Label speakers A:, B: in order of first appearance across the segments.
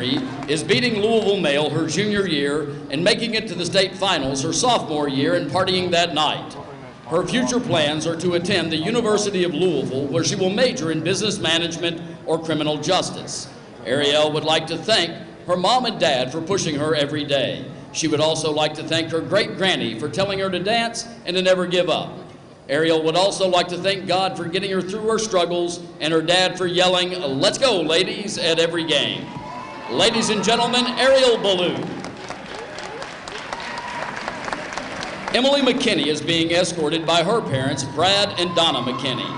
A: is beating Louisville Male her junior year and making it to the state finals her sophomore year and partying that night. Her future plans are to attend the University of Louisville, where she will major in business management or criminal justice. Ariel would like to thank her mom and dad for pushing her every day. She would also like to thank her great-granny for telling her to dance and to never give up. Ariel would also like to thank God for getting her through her struggles and her dad for yelling, "Let's go, ladies," at every game. Ladies and gentlemen, Ariel Ballou. Emily McKinney is being escorted by her parents, Brad and Donna McKinney.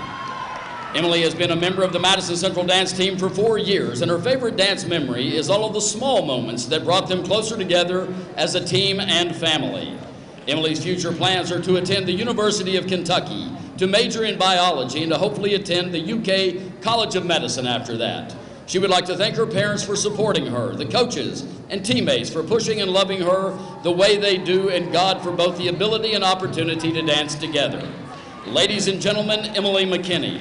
A: Emily has been a member of the Madison Central dance team for 4 years, and her favorite dance memory is all of the small moments that brought them closer together as a team and family. Emily's future plans are to attend the University of Kentucky, to major in biology, and to hopefully attend the UK College of Medicine after that. She would like to thank her parents for supporting her, the coaches and teammates for pushing and loving her the way they do, and God for both the ability and opportunity to dance together. Ladies and gentlemen, Emily McKinney.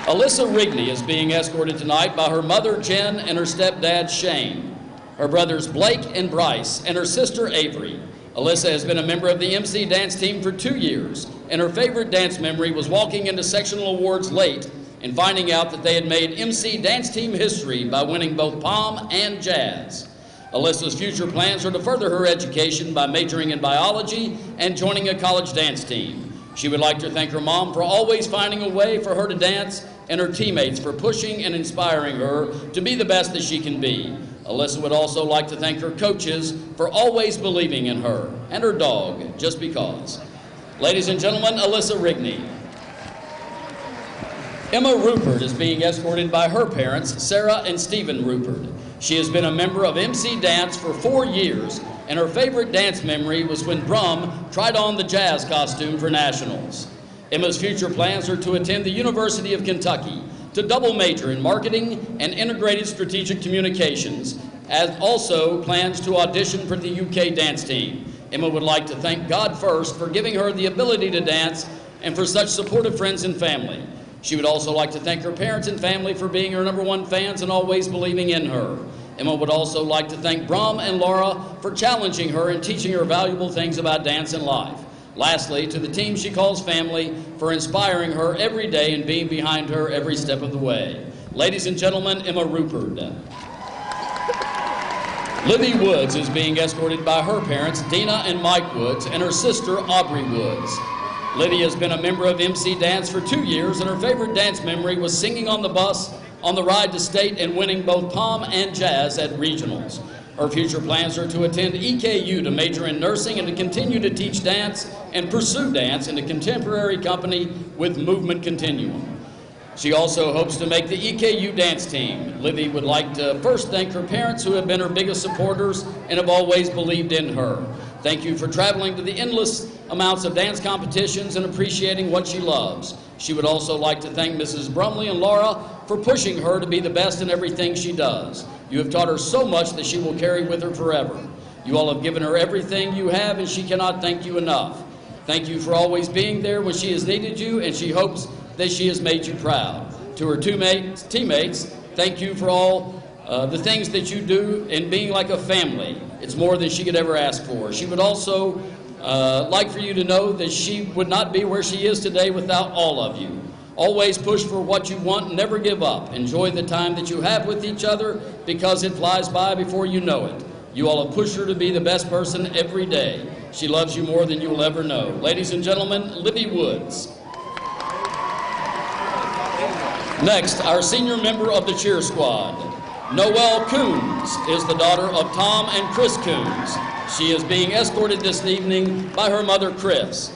A: Alyssa Rigney is being escorted tonight by her mother, Jen, and her stepdad, Shane, her brothers, Blake and Bryce, and her sister, Avery. Alyssa has been a member of the MC dance team for 2 years, and her favorite dance memory was walking into sectional awards late and finding out that they had made MC dance team history by winning both pom and jazz. Alyssa's future plans are to further her education by majoring in biology and joining a college dance team. She would like to thank her mom for always finding a way for her to dance, and her teammates for pushing and inspiring her to be the best that she can be. Alyssa would also like to thank her coaches for always believing in her, and her dog, Just Because. Ladies and gentlemen, Alyssa Rigney. Emma Rupert is being escorted by her parents, Sarah and Stephen Rupert. She has been a member of MC Dance for 4 years, and her favorite dance memory was when Brum tried on the jazz costume for nationals. Emma's future plans are to attend the University of Kentucky, to double major in marketing and integrated strategic communications, as also plans to audition for the UK dance team. Emma would like to thank God first for giving her the ability to dance and for such supportive friends and family. She would also like to thank her parents and family for being her #1 fans and always believing in her. Emma would also like to thank Brom and Laura for challenging her and teaching her valuable things about dance and life. Lastly, to the team she calls family for inspiring her every day and being behind her every step of the way. Ladies and gentlemen, Emma Rupert. Libby Woods is being escorted by her parents, Dina and Mike Woods, and her sister, Aubrey Woods. Libby has been a member of MC Dance for 2 years, and her favorite dance memory was singing on the bus on the ride to state and winning both pom and jazz at regionals. Her future plans are to attend EKU to major in nursing and to continue to teach dance and pursue dance in a contemporary company with Movement Continuum. She also hopes to make the EKU dance team. Libby would like to first thank her parents, who have been her biggest supporters and have always believed in her. Thank you for traveling to the endless amounts of dance competitions and appreciating what she loves. She would also like to thank Mrs. Brumley and Laura for pushing her to be the best in everything she does. You have taught her so much that she will carry with her forever. You all have given her everything you have, and she cannot thank you enough. Thank you for always being there when she has needed you, and she hopes that she has made you proud. To her teammates, thank you for all the things that you do and being like a family. It's more than she could ever ask for. She would also like for you to know that she would not be where she is today without all of you. Always push for what you want and never give up. Enjoy the time that you have with each other, because it flies by before you know it. You all have pushed her to be the best person every day. She loves you more than you will ever know. Ladies and gentlemen, Libby Woods. Next, our senior member of the cheer squad, Noelle Coons, is the daughter of Tom and Chris Coons. She is being escorted this evening by her mother, Chris.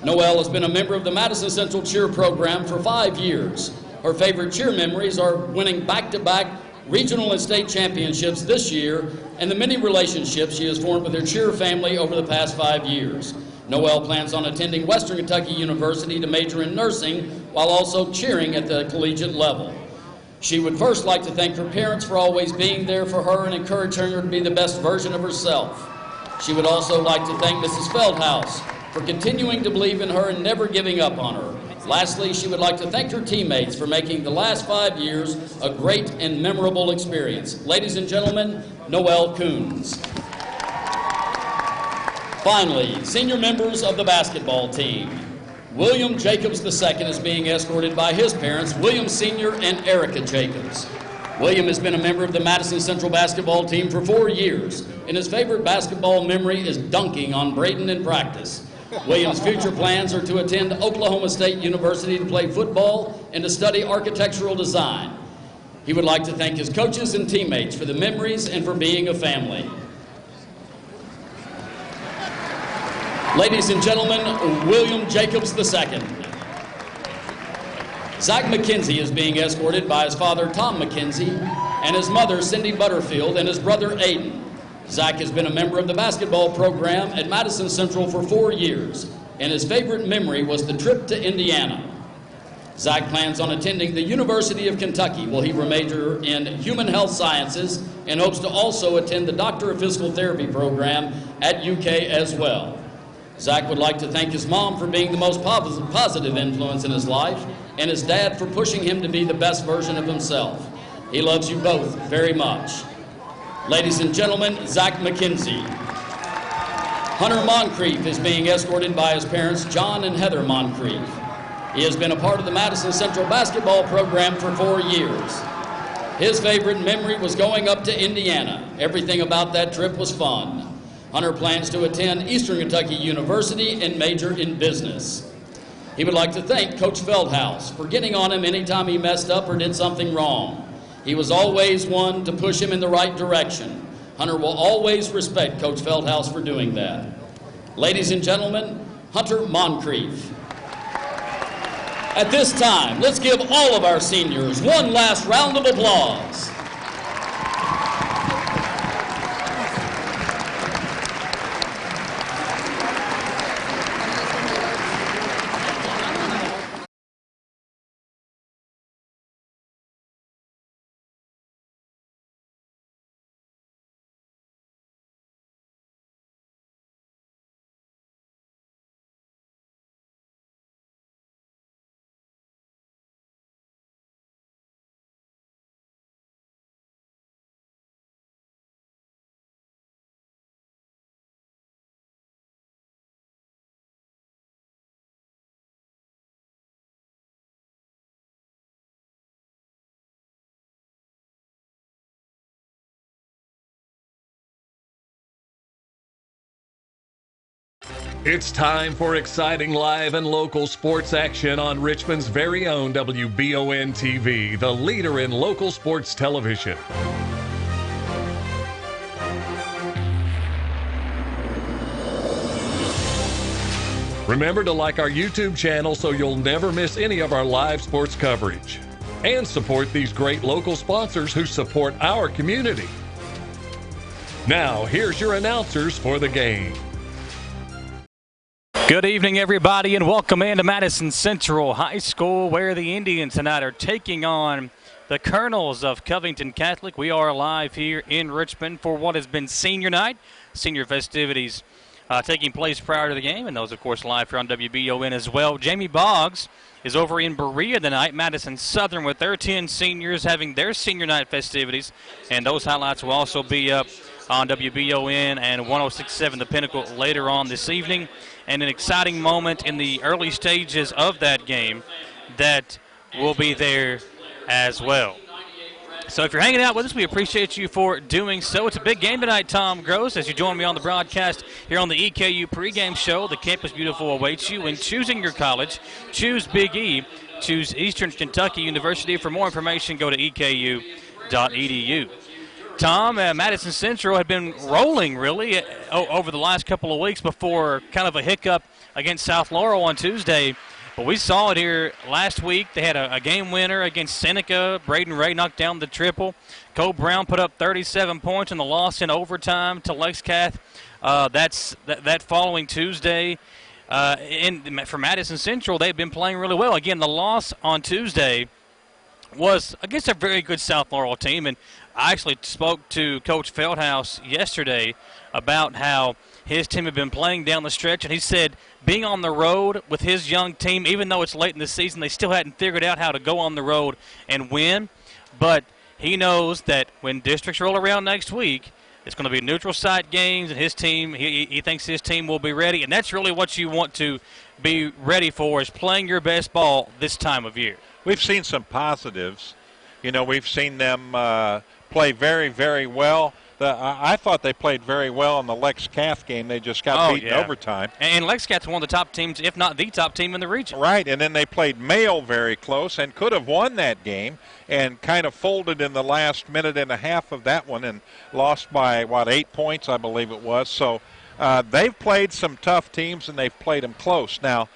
A: Noelle has been a member of the Madison Central cheer program for 5 years. Her favorite cheer memories are winning back-to-back regional and state championships this year, and the many relationships she has formed with her cheer family over the past 5 years. Noelle plans on attending Western Kentucky University to major in nursing while also cheering at the collegiate level. She would first like to thank her parents for always being there for her and encouraging her to be the best version of herself. She would also like to thank Mrs. Feldhaus for continuing to believe in her and never giving up on her. Lastly, she would like to thank her teammates for making the last 5 years a great and memorable experience. Ladies and gentlemen, Noelle Coons. Finally, senior members of the basketball team. William Jacobs II is being escorted by his parents, William Sr. and Erica Jacobs. William has been a member of the Madison Central basketball team for 4 years, and his favorite basketball memory is dunking on Braden in practice. William's future plans are to attend Oklahoma State University to play football and to study architectural design. He would like to thank his coaches and teammates for the memories and for being a family. Ladies and gentlemen, William Jacobs II. Zach McKenzie is being escorted by his father, Tom McKenzie, and his mother, Cindy Butterfield, and his brother, Aiden. Zach has been a member of the basketball program at Madison Central for 4 years, and his favorite memory was the trip to Indiana. Zach plans on attending the University of Kentucky, where he will major in human health sciences and hopes to also attend the Doctor of Physical Therapy program at UK as well. Zach would like to thank his mom for being the most positive influence in his life, and his dad for pushing him to be the best version of himself. He loves you both very much. Ladies and gentlemen, Zach McKenzie. Hunter Moncrief is being escorted by his parents, John and Heather Moncrief. He has been a part of the Madison Central basketball program for 4 years. His favorite memory was going up to Indiana. Everything about that trip was fun. Hunter plans to attend Eastern Kentucky University and major in business. He would like to thank Coach Feldhaus for getting on him anytime he messed up or did something wrong. He was always one to push him in the right direction. Hunter will always respect Coach Feldhaus for doing that. Ladies and gentlemen, Hunter Moncrief. At this time, let's give all of our seniors one last round of applause.
B: It's time for exciting live and local sports action on Richmond's very own WBON TV, the leader in local sports television. Remember to like our YouTube channel so you'll never miss any of our live sports coverage. And support these great local sponsors who support our community. Now, here's your announcers for the game.
C: Good evening, everybody, and welcome into Madison Central High School, where the Indians tonight are taking on the Colonels of Covington Catholic. We are live here in Richmond for what has been senior night, senior festivities taking place prior to the game, and those, of course, live here on WBON as well. Jamie Boggs is over in Berea tonight, Madison Southern, with their 10 seniors having their senior night festivities, and those highlights will also be up on WBON and 106.7 The Pinnacle later on this evening. And an exciting moment in the early stages of that game that will be there as well. So if you're hanging out with us, we appreciate you for doing so. It's a big game tonight, Tom Gross, as you join me on the broadcast here on the EKU pregame show. The Campus Beautiful awaits you. In choosing your college, choose Big E. Choose Eastern Kentucky University. For more information, go to eku.edu. Tom, Madison Central had been rolling, really, over the last couple of weeks before kind of a hiccup against South Laurel on Tuesday. But we saw it here last week. They had a game winner against Seneca. Braden Ray knocked down the triple. Cole Brown put up 37 points in the loss in overtime to Lexcath. That following Tuesday. For Madison Central, they've been playing really well. Again, the loss on Tuesday was against a very good South Laurel team. And I actually spoke to Coach Feldhouse yesterday about how his team had been playing down the stretch, and he said being on the road with his young team, even though it's late in the season, they still hadn't figured out how to go on the road and win. But he knows that when districts roll around next week, it's going to be neutral site games, and his team, he thinks his team will be ready, and that's really what you want to be ready for, is playing your best ball this time of year.
D: We've seen some positives. You know, we've seen them play very, very well. I thought they played very well in the Lex Cath game. They just got beaten overtime.
C: And Lex Cath's one of the top teams, if not the top team in the region.
D: Right, and then they played Mayo very close and could have won that game and kind of folded in the last minute and a half of that one and lost by, 8 points, I believe it was. So they've played some tough teams, and they've played them close. Now,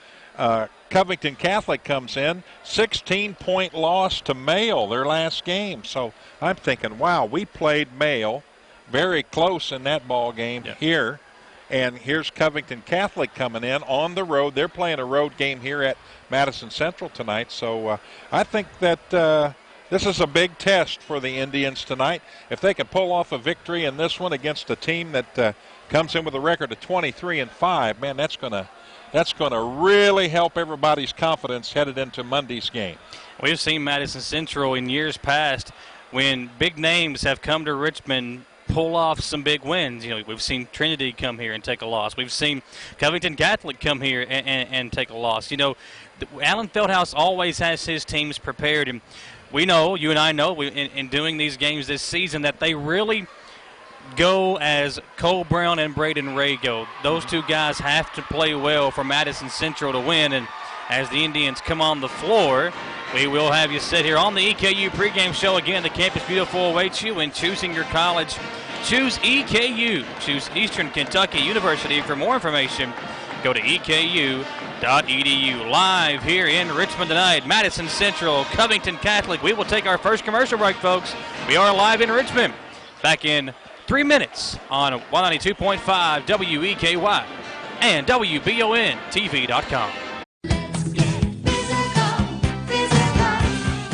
D: Covington Catholic comes in, 16-point loss to Mayo their last game. So I'm thinking, wow, we played Mayo very close in that ball game here. And here's Covington Catholic coming in on the road. They're playing a road game here at Madison Central tonight. So I think that this is a big test for the Indians tonight. If they can pull off a victory in this one against a team that comes in with a record of 23-5, man, that's going to really help everybody's confidence headed into Monday's game.
C: We've seen Madison Central in years past when big names have come to Richmond pull off some big wins. You know, we've seen Trinity come here and take a loss. We've seen Covington Catholic come here and take a loss. You know, Alan Feldhouse always has his teams prepared, and we know, you and I know, in doing these games this season, that they really go as Cole Brown and Braden Ray go. Those two guys have to play well for Madison Central to win, and as the Indians come on the floor, we will have you sit here on the EKU pregame show. Again, the Campus Beautiful awaits you in choosing your college. Choose EKU. Choose Eastern Kentucky University. For more information, go to EKU.edu. Live here in Richmond tonight, Madison Central, Covington Catholic. We will take our first commercial break, folks. We are live in Richmond. Back in 3 minutes on 192.5 WEKY and WBONTV.com.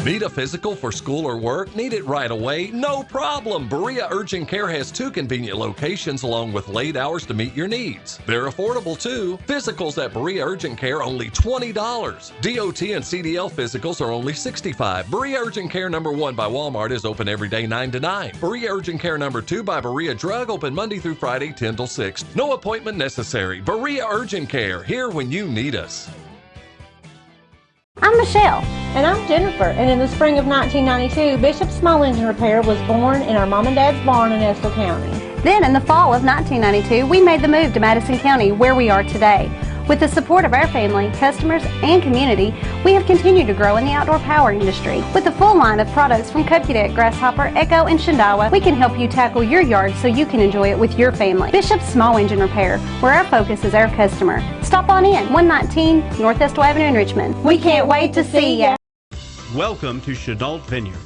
B: Need a physical for school or work? Need it right away? No problem. Berea Urgent Care has 2 convenient locations along with late hours to meet your needs. They're affordable too. Physicals at Berea Urgent Care only $20. DOT and CDL physicals are only $65. Berea Urgent Care number 1 by Walmart is open every day 9 to 9. Berea Urgent Care number 2 by Berea Drug open Monday through Friday 10 till 6. No appointment necessary. Berea Urgent Care, here when you need us.
E: I'm Michelle. And I'm Jennifer. And in the spring of 1992, Bishop Small Engine Repair was born in our mom and dad's barn in Estill County.
F: Then in the fall of 1992, we made the move to Madison County, where we are today. With the support of our family, customers, and community, we have continued to grow in the outdoor power industry. With a full line of products from Cupcadet, Grasshopper, Echo, and Shindawa, we can help you tackle your yard so you can enjoy it with your family. Bishop Small Engine Repair, where our focus is our customer. Stop on in, 119 North Estill Avenue in Richmond. We can't wait to see ya.
G: Welcome to Chenault Vineyards,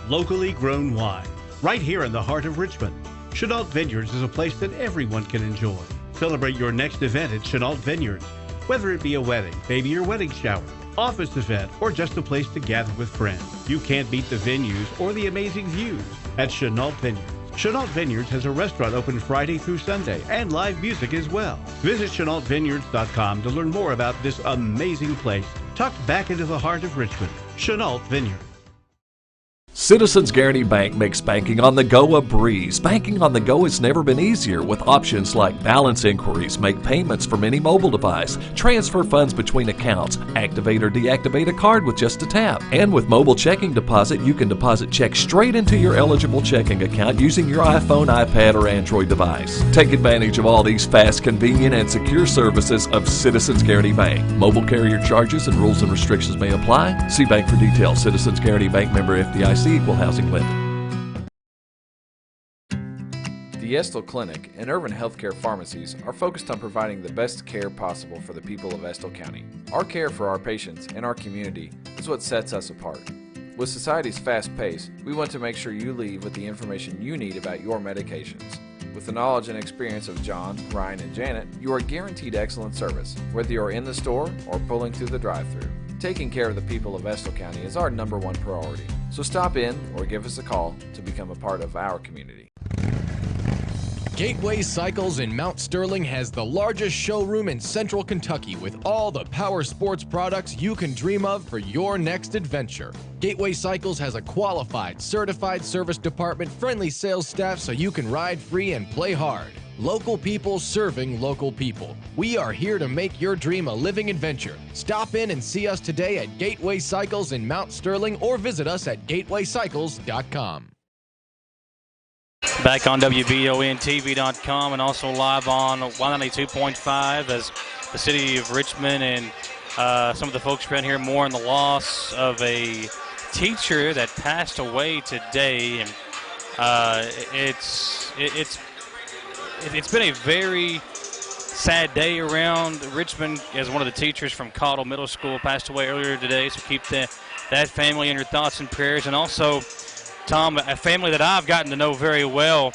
G: locally grown wine, right here in the heart of Richmond. Chenault Vineyards is a place that everyone can enjoy. Celebrate your next event at Chenault Vineyards, whether it be a wedding, baby or wedding shower, office event, or just a place to gather with friends. You can't beat the venues or the amazing views at Chenault Vineyards. Chenault Vineyards has a restaurant open Friday through Sunday and live music as well. Visit ChenaultVineyards.com to learn more about this amazing place tucked back into the heart of Richmond. Chenault Vineyards.
B: Citizens Guaranty Bank makes banking on the go a breeze. Banking on the go has never been easier with options like balance inquiries, make payments from any mobile device, transfer funds between accounts, activate or deactivate a card with just a tap. And with mobile checking deposit, you can deposit checks straight into your eligible checking account using your iPhone, iPad, or Android device. Take advantage of all these fast, convenient, and secure services of Citizens Guaranty Bank. Mobile carrier charges and rules and restrictions may apply. See bank for details. Citizens Guaranty Bank, member FDIC. Equal housing lender.
H: The Estill Clinic and Urban Healthcare Pharmacies are focused on providing the best care possible for the people of Estill County. Our care for our patients and our community is what sets us apart. With society's fast pace, we want to make sure you leave with the information you need about your medications. With the knowledge and experience of John, Ryan, and Janet, you are guaranteed excellent service, whether you're in the store or pulling through the drive-thru. Taking care of the people of Estill County is our #1 priority. So stop in or give us a call to become a part of our community.
I: Gateway Cycles in Mount Sterling has the largest showroom in Central Kentucky with all the power sports products you can dream of for your next adventure. Gateway Cycles has a qualified, certified service department, friendly sales staff so you can ride free and play hard. Local people serving local people. We are here to make your dream a living adventure. Stop in and see us today at Gateway Cycles in Mount Sterling or visit us at gatewaycycles.com.
C: Back on WBONTV.com and also live on 192.5 as the city of Richmond and some of the folks around here mourn the loss of a teacher that passed away today. And it's been a very sad day around Richmond as one of the teachers from Cottle Middle School passed away earlier today. So keep that family in your thoughts and prayers. And also, Tom, a family that I've gotten to know very well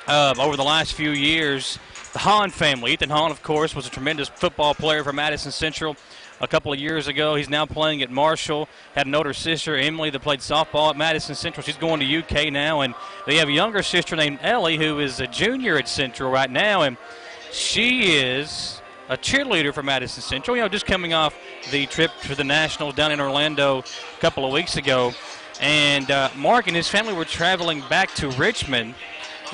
C: over the last few years, the Hahn family. Ethan Hahn, of course, was a tremendous football player for Madison Central a couple of years ago. He's now playing at Marshall. Had an older sister, Emily, that played softball at Madison Central. She's going to UK now. And they have a younger sister named Ellie who is a junior at Central right now. And she is a cheerleader for Madison Central, just coming off the trip to the Nationals down in Orlando a couple of weeks ago. And Mark and his family were traveling back to Richmond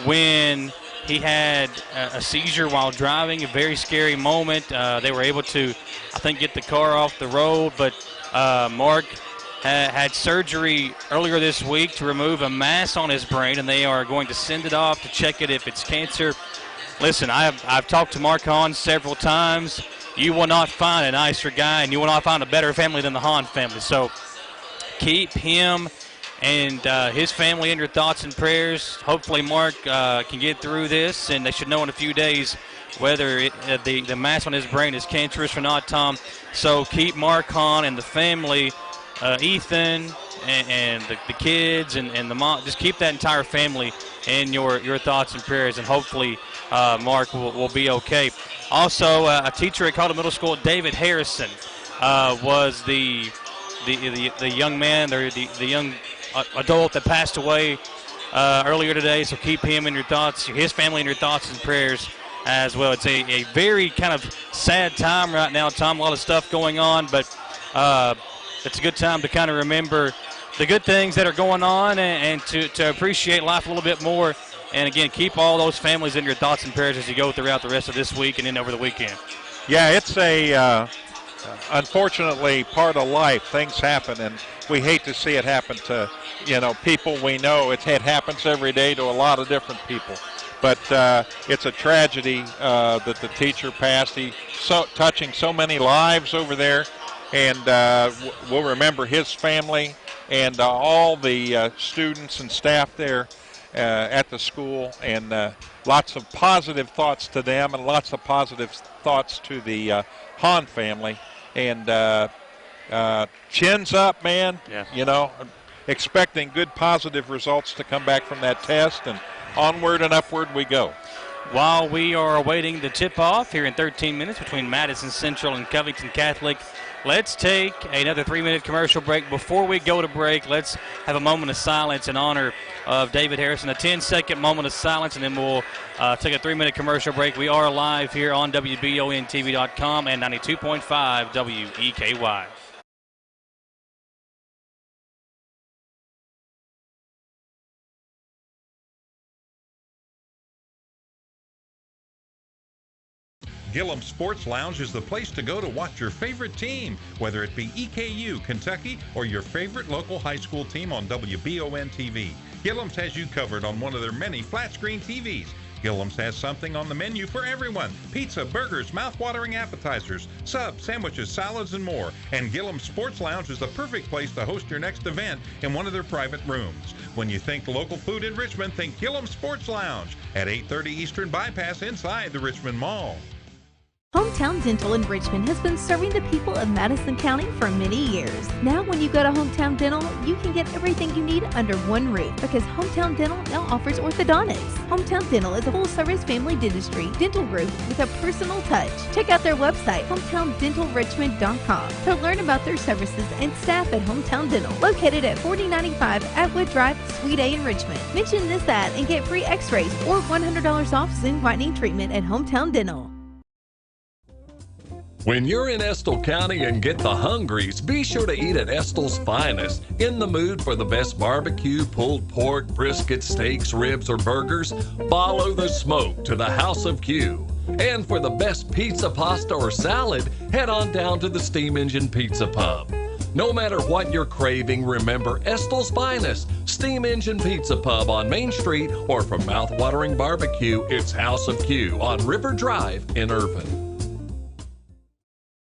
C: when he had a seizure while driving, a very scary moment. They were able to, I think, get the car off the road, but Mark had surgery earlier this week to remove a mass on his brain, and they are going to send it off to check it if it's cancer. Listen, I've talked to Mark Hahn several times. You will not find a nicer guy, and you will not find a better family than the Hahn family. So keep him and his family in your thoughts and prayers. Hopefully Mark can get through this, and they should know in a few days whether the mass on his brain is cancerous or not, Tom. So keep Mark Hahn and the family, Ethan and the kids and the mom, just keep that entire family in your thoughts and prayers, and hopefully Mark will be okay. Also, a teacher at Cottle Middle School, David Harrison, was the young man, the young adult that passed away earlier today. So keep him in your thoughts, his family in your thoughts and prayers as well. It's a very kind of sad time right now, Tom. A lot of stuff going on, but it's a good time to kind of remember the good things that are going on and to appreciate life a little bit more. And again, keep all those families in your thoughts and prayers as you go throughout the rest of this week and then over the weekend.
D: Yeah, it's unfortunately part of life. Things happen, and we hate to see it happen to people we know. It happens every day to a lot of different people, but it's a tragedy that the teacher passed. He's touching so many lives over there, and we'll remember his family and all the students and staff there at the school, and lots of positive thoughts to them and lots of positive thoughts to the Hahn family. And chins up, man.
C: Yeah.
D: Expecting good positive results to come back from that test, and onward and upward we go.
C: While we are awaiting the tip-off here in 13 minutes between Madison Central and Covington Catholic, let's take another 3-minute commercial break. Before we go to break, let's have a moment of silence in honor of David Harrison, a 10-second moment of silence, and then we'll take a 3-minute commercial break. We are live here on WBONTV.com and 92.5 WEKY.
B: Gillum Sports Lounge is the place to go to watch your favorite team, whether it be EKU, Kentucky, or your favorite local high school team on WBON TV. Gillum's has you covered on one of their many flat-screen TVs. Gillum's has something on the menu for everyone. Pizza, burgers, mouth-watering appetizers, subs, sandwiches, salads, and more. And Gillum Sports Lounge is the perfect place to host your next event in one of their private rooms. When you think local food in Richmond, think Gillum Sports Lounge at 830 Eastern Bypass inside the Richmond Mall.
J: Hometown Dental in Richmond has been serving the people of Madison County for many years. Now when you go to Hometown Dental, you can get everything you need under one roof because Hometown Dental now offers orthodontics. Hometown Dental is a full-service family dentistry dental group with a personal touch. Check out their website, hometowndentalrichmond.com, to learn about their services and staff at Hometown Dental, located at 4095 Atwood Drive, Suite A in Richmond. Mention this ad and get free x-rays or $100 off Zoom whitening treatment at Hometown Dental.
B: When you're in Estill County and get the hungries, be sure to eat at Estill's Finest. In the mood for the best barbecue, pulled pork, brisket, steaks, ribs, or burgers? Follow the smoke to the House of Q. And for the best pizza, pasta, or salad, head on down to the Steam Engine Pizza Pub. No matter what you're craving, remember Estill's Finest, Steam Engine Pizza Pub on Main Street, or for mouth-watering barbecue, it's House of Q on River Drive in Irvine.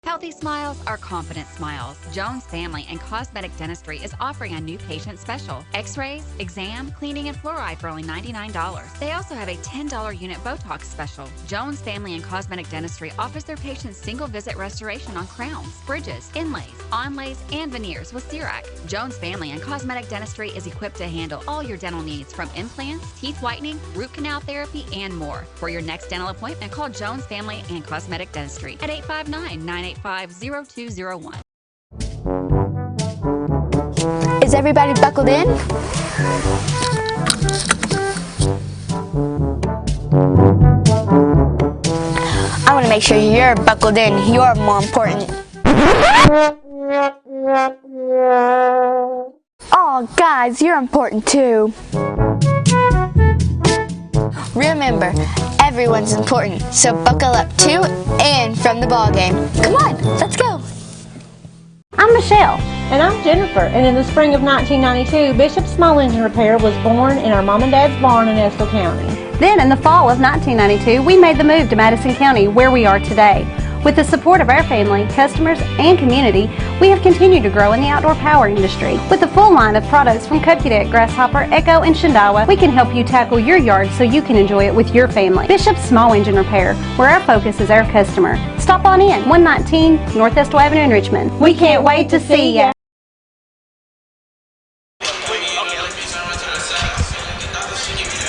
K: Healthy smiles are confident smiles. Jones Family and Cosmetic Dentistry is offering a new patient special. X-rays, exam, cleaning, and fluoride for only $99. They also have a $10 unit Botox special. Jones Family and Cosmetic Dentistry offers their patients single-visit restoration on crowns, bridges, inlays, onlays, and veneers with CERAC. Jones Family and Cosmetic Dentistry is equipped to handle all your dental needs from implants, teeth whitening, root canal therapy, and more. For your next dental appointment, call Jones Family and Cosmetic Dentistry at 859-985-0201.
L: Is everybody buckled in? I want to make sure you're buckled in. You're more important. Oh, guys, you're important too. Remember, everyone's important, so buckle up to and from the ball game. Come on, let's go.
E: I'm Michelle. And I'm Jennifer. And in the spring of 1992, Bishop Small Engine Repair was born in our mom and dad's barn in Estill County.
F: Then in the fall of 1992, we made the move to Madison County, where we are today. With the support of our family, customers, and community, we have continued to grow in the outdoor power industry. With a full line of products from Cupcadet, Grasshopper, Echo, and Shindawa, we can help you tackle your yard so you can enjoy it with your family. Bishop Small Engine Repair, where our focus is our customer. Stop on in, 119 North Estill Avenue in Richmond. We can't wait to see ya.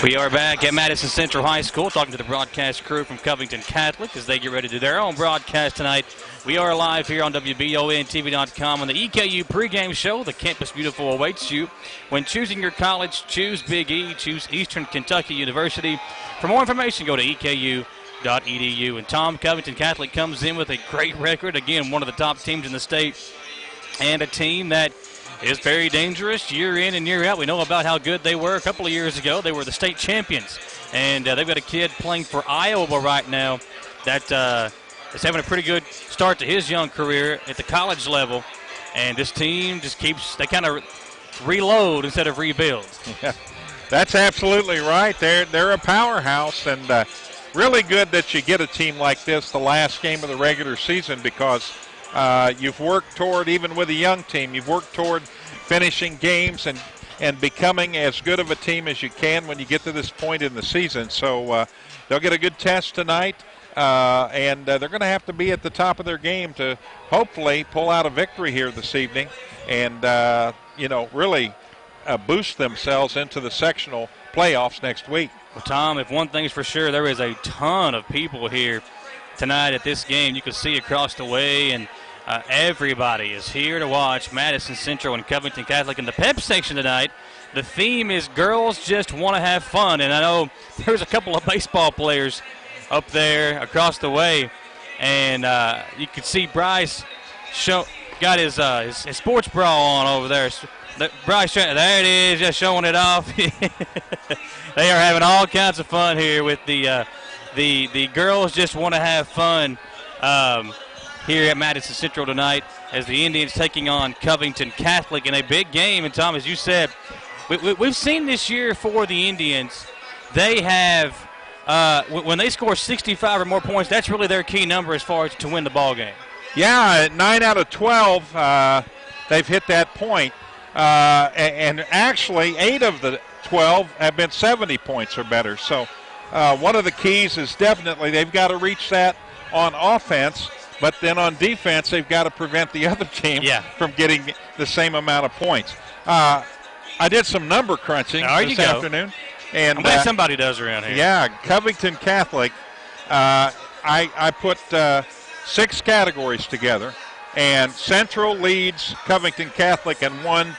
C: We are back at Madison Central High School talking to the broadcast crew from Covington Catholic as they get ready to do their own broadcast tonight. We are live here on WBONTV.com on the EKU pregame show. The Campus Beautiful awaits you. When choosing your college, choose Big E, choose Eastern Kentucky University. For more information, go to EKU.edu. And Tom, Covington Catholic comes in with a great record. Again, one of the top teams in the state and a team that is very dangerous year in and year out. We know about how good they were a couple of years ago. They were the state champions. And they've got a kid playing for Iowa right now that is having a pretty good start to his young career at the college level. And this team just keeps, they kind of reload instead of rebuild.
D: Yeah, that's absolutely right. They're a powerhouse, and really good that you get a team like this the last game of the regular season because you've worked toward, even with a young team, you've worked toward finishing games and becoming as good of a team as you can when you get to this point in the season. So they'll get a good test tonight, and they're going to have to be at the top of their game to hopefully pull out a victory here this evening and, really boost themselves into the sectional playoffs next week.
C: Well, Tom, if one thing's for sure, there is a ton of people here tonight at this game. You can see across the way, and everybody is here to watch Madison Central and Covington Catholic. In the pep section tonight, the theme is Girls Just Want to Have Fun. And I know there's a couple of baseball players up there across the way. And you can see Bryce got his sports bra on over there. Bryce, there it is, just showing it off. They are having all kinds of fun here with the Girls Just Want to Have Fun here at Madison Central tonight as the Indians taking on Covington Catholic in a big game. And, Tom, as you said, we've seen this year for the Indians, they have when they score 65 or more points, that's really their key number as far as to win the ball game.
D: Yeah, 9 out of 12, they've hit that point. And actually, 8 of the 12 have been 70 points or better. So one of the keys is definitely they've got to reach that on offense, but then on defense, they've got to prevent the other team from getting the same amount of points. I did some number crunching this afternoon. And
C: I'm glad somebody does around here.
D: Yeah, Covington Catholic. I put 6 categories together, and Central leads Covington Catholic in one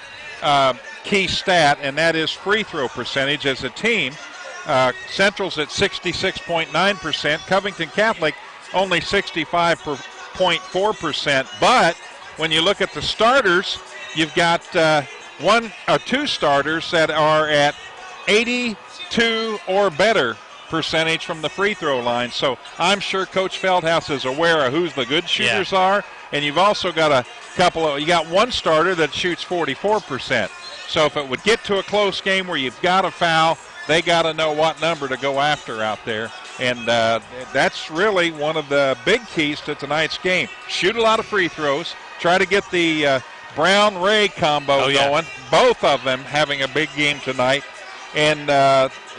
D: key stat, and that is free throw percentage as a team. Central's at 66.9%. Covington Catholic only 65.4%. But when you look at the starters, you've got 1 or 2 starters that are at 82 or better percentage from the free throw line. So I'm sure Coach Feldhouse is aware of who the good shooters are. And you've also got a couple of, you got 1 starter that shoots 44%. So if it would get to a close game where you've got a foul, they got to know what number to go after out there. And that's really one of the big keys to tonight's game. Shoot a lot of free throws. Try to get the Brown-Ray combo going. Both of them having a big game tonight. And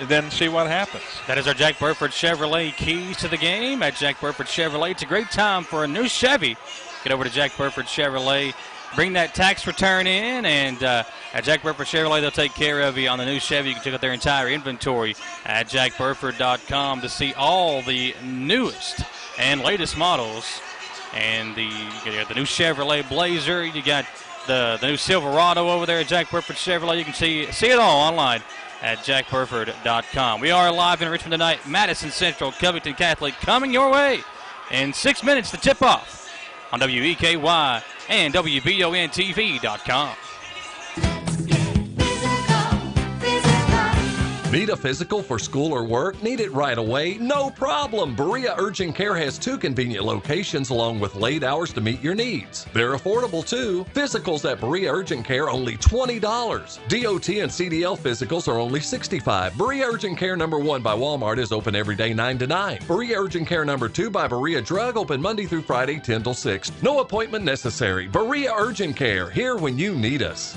D: then see what happens.
C: That is our Jack Burford Chevrolet keys to the game at Jack Burford Chevrolet. It's a great time for a new Chevy. Get over to Jack Burford Chevrolet. Bring that tax return in, and at Jack Burford Chevrolet, they'll take care of you on the new Chevy. You can check out their entire inventory at jackburford.com to see all the newest and latest models. And you got the new Chevrolet Blazer. You got the new Silverado over there at Jack Burford Chevrolet. You can see it all online at jackburford.com. We are live in Richmond tonight. Madison Central, Covington Catholic coming your way in 6 minutes to tip off on WEKY and WBONTV.com.
B: Need a physical for school or work? Need it right away? No problem. Berea Urgent Care has 2 convenient locations along with late hours to meet your needs. They're affordable too. Physicals at Berea Urgent Care only $20. DOT and CDL physicals are only $65. Berea Urgent Care number 1 by Walmart is open every day 9 to 9. Berea Urgent Care number 2 by Berea Drug open Monday through Friday 10 till 6. No appointment necessary. Berea Urgent Care, here when you need us.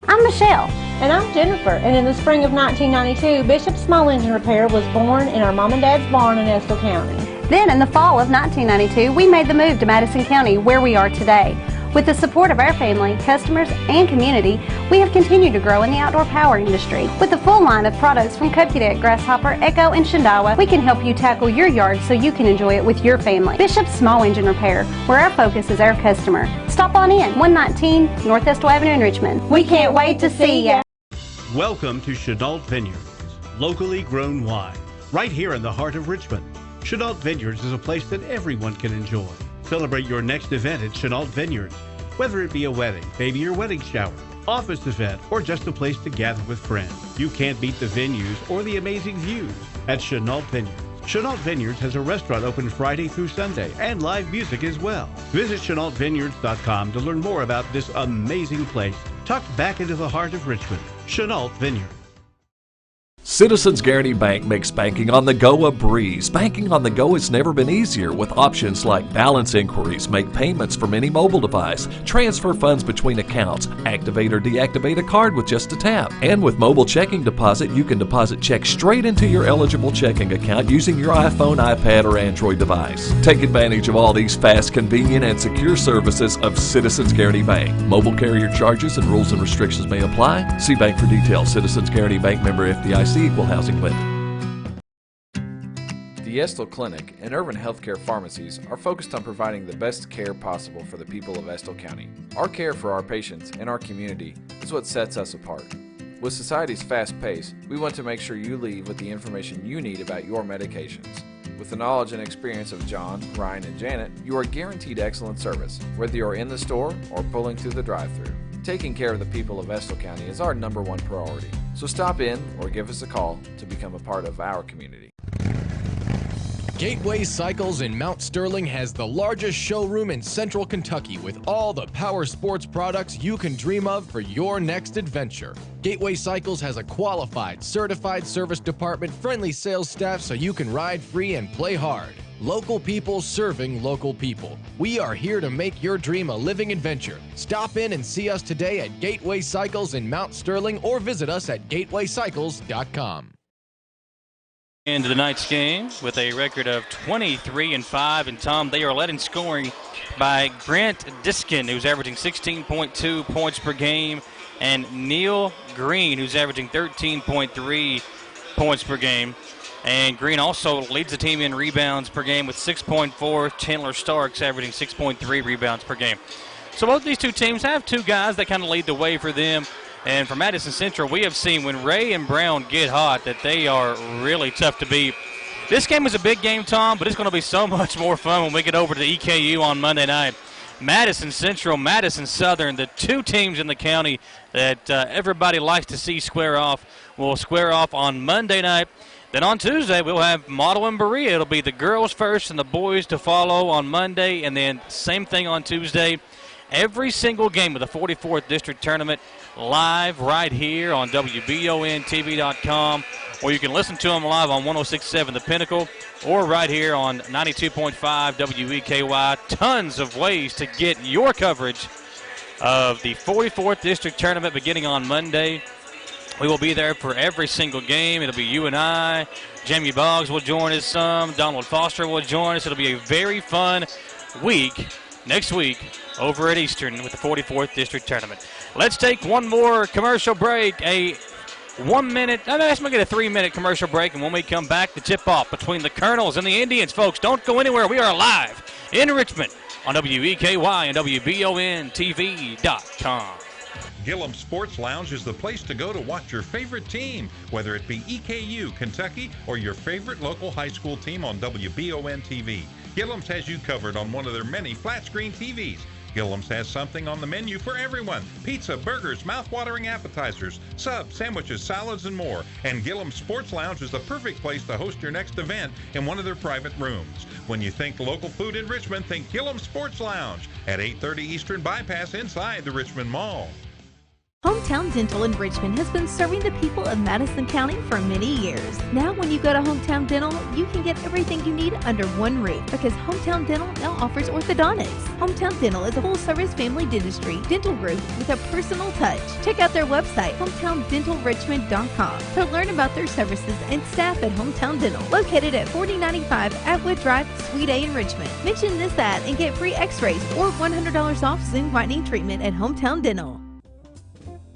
E: I'm Michelle. And I'm Jennifer. And in the spring of 1992, Bishop Small Engine Repair was born in our mom and dad's barn in Estill County.
F: Then in the fall of 1992, we made the move to Madison County, where we are today. With the support of our family, customers, and community, we have continued to grow in the outdoor power industry. With a full line of products from Cupcadet, Grasshopper, Echo, and Shindawa, we can help you tackle your yard so you can enjoy it with your family. Bishop Small Engine Repair, where our focus is our customer. Stop on in, 119 North Estill Avenue in Richmond. We can't wait to see ya.
G: Welcome to Chenault Vineyards, locally grown wine, right here in the heart of Richmond. Chenault Vineyards is a place that everyone can enjoy. Celebrate your next event at Chenault Vineyards, whether it be a wedding, baby or wedding shower, office event, or just a place to gather with friends. You can't beat the venues or the amazing views at Chenault Vineyards. Chenault Vineyards has a restaurant open Friday through Sunday and live music as well. Visit ChenaultVineyards.com to learn more about this amazing place tucked back into the heart of Richmond. Chenault Vineyards.
B: Citizens Guaranty Bank makes banking on the go a breeze. Banking on the go has never been easier with options like balance inquiries, make payments from any mobile device, transfer funds between accounts, activate or deactivate a card with just a tap. And with mobile checking deposit, you can deposit checks straight into your eligible checking account using your iPhone, iPad, or Android device. Take advantage of all these fast, convenient, and secure services of Citizens Guaranty Bank. Mobile carrier charges and rules and restrictions may apply. See bank for details. Citizens Guaranty Bank, member FDIC. Equal housing lender.
H: The Estill Clinic and Urban Healthcare Pharmacies are focused on providing the best care possible for the people of Estill County. Our care for our patients and our community is what sets us apart. With society's fast pace, we want to make sure you leave with the information you need about your medications. With the knowledge and experience of John, Ryan, and Janet, you are guaranteed excellent service, whether you're in the store or pulling through the drive-thru. Taking care of the people of Estill County is our #1 priority. So stop in or give us a call to become a part of our community.
I: Gateway Cycles in Mount Sterling has the largest showroom in Central Kentucky with all the power sports products you can dream of for your next adventure. Gateway Cycles has a qualified, certified service department, friendly sales staff so you can ride free and play hard. Local people serving local people. We are here to make your dream a living adventure. Stop in and see us today at Gateway Cycles in Mount Sterling or visit us at gatewaycycles.com.
C: into tonight's game with a record of 23-5. And Tom, they are led in scoring by Grant Diskin, who's averaging 16.2 points per game, and Neil Green, who's averaging 13.3 points per game. And Green also leads the team in rebounds per game with 6.4. Chandler Starks averaging 6.3 rebounds per game. So both these two teams have two guys that kind of lead the way for them. And for Madison Central, we have seen when Ray and Brown get hot that they are really tough to beat. This game is a big game, Tom, but it's going to be so much more fun when we get over to the EKU on Monday night. Madison Central, Madison Southern, the two teams in the county that everybody likes to see square off, will square off on Monday night. Then on Tuesday, we'll have Model and Berea. It'll be the girls first and the boys to follow on Monday, and then same thing on Tuesday. Every single game of the 44th District Tournament live right here on WBONTV.com, or you can listen to them live on 106.7 The Pinnacle or right here on 92.5 WEKY. Tons of ways to get your coverage of the 44th District Tournament beginning on Monday. We will be there for every single game. It'll be you and I. Jamie Boggs will join us some. Donald Foster will join us. It'll be a very fun week next week over at Eastern with the 44th District Tournament. Let's take one more commercial break. A 1 minute, let's make it a 3-minute commercial break, and when we come back, the tip-off between the Colonels and the Indians. Folks, don't go anywhere. We are live in Richmond on WEKY and WBONTV.com.
D: Gillum Sports Lounge is the place to go to watch your favorite team, whether it be EKU, Kentucky, or your favorite local high school team on WBON TV. Gillum's has you covered on one of their many flat-screen TVs. Gillum's has something on the menu for everyone. Pizza, burgers, mouth-watering appetizers, subs, sandwiches, salads, and more. And Gillum Sports Lounge is the perfect place to host your next event in one of their private rooms. When you think local food in Richmond, think Gillum Sports Lounge at 830 Eastern Bypass inside the Richmond Mall.
J: Hometown Dental in Richmond has been serving the people of Madison County for many years. Now when you go to Hometown Dental, you can get everything you need under one roof because Hometown Dental now offers orthodontics. Hometown Dental is a full-service family dentistry dental group with a personal touch. Check out their website, hometowndentalrichmond.com, to learn about their services and staff at Hometown Dental, located at 4095 Atwood Drive, Suite A in Richmond. Mention this ad and get free x-rays or $100 off Zoom whitening treatment at Hometown Dental.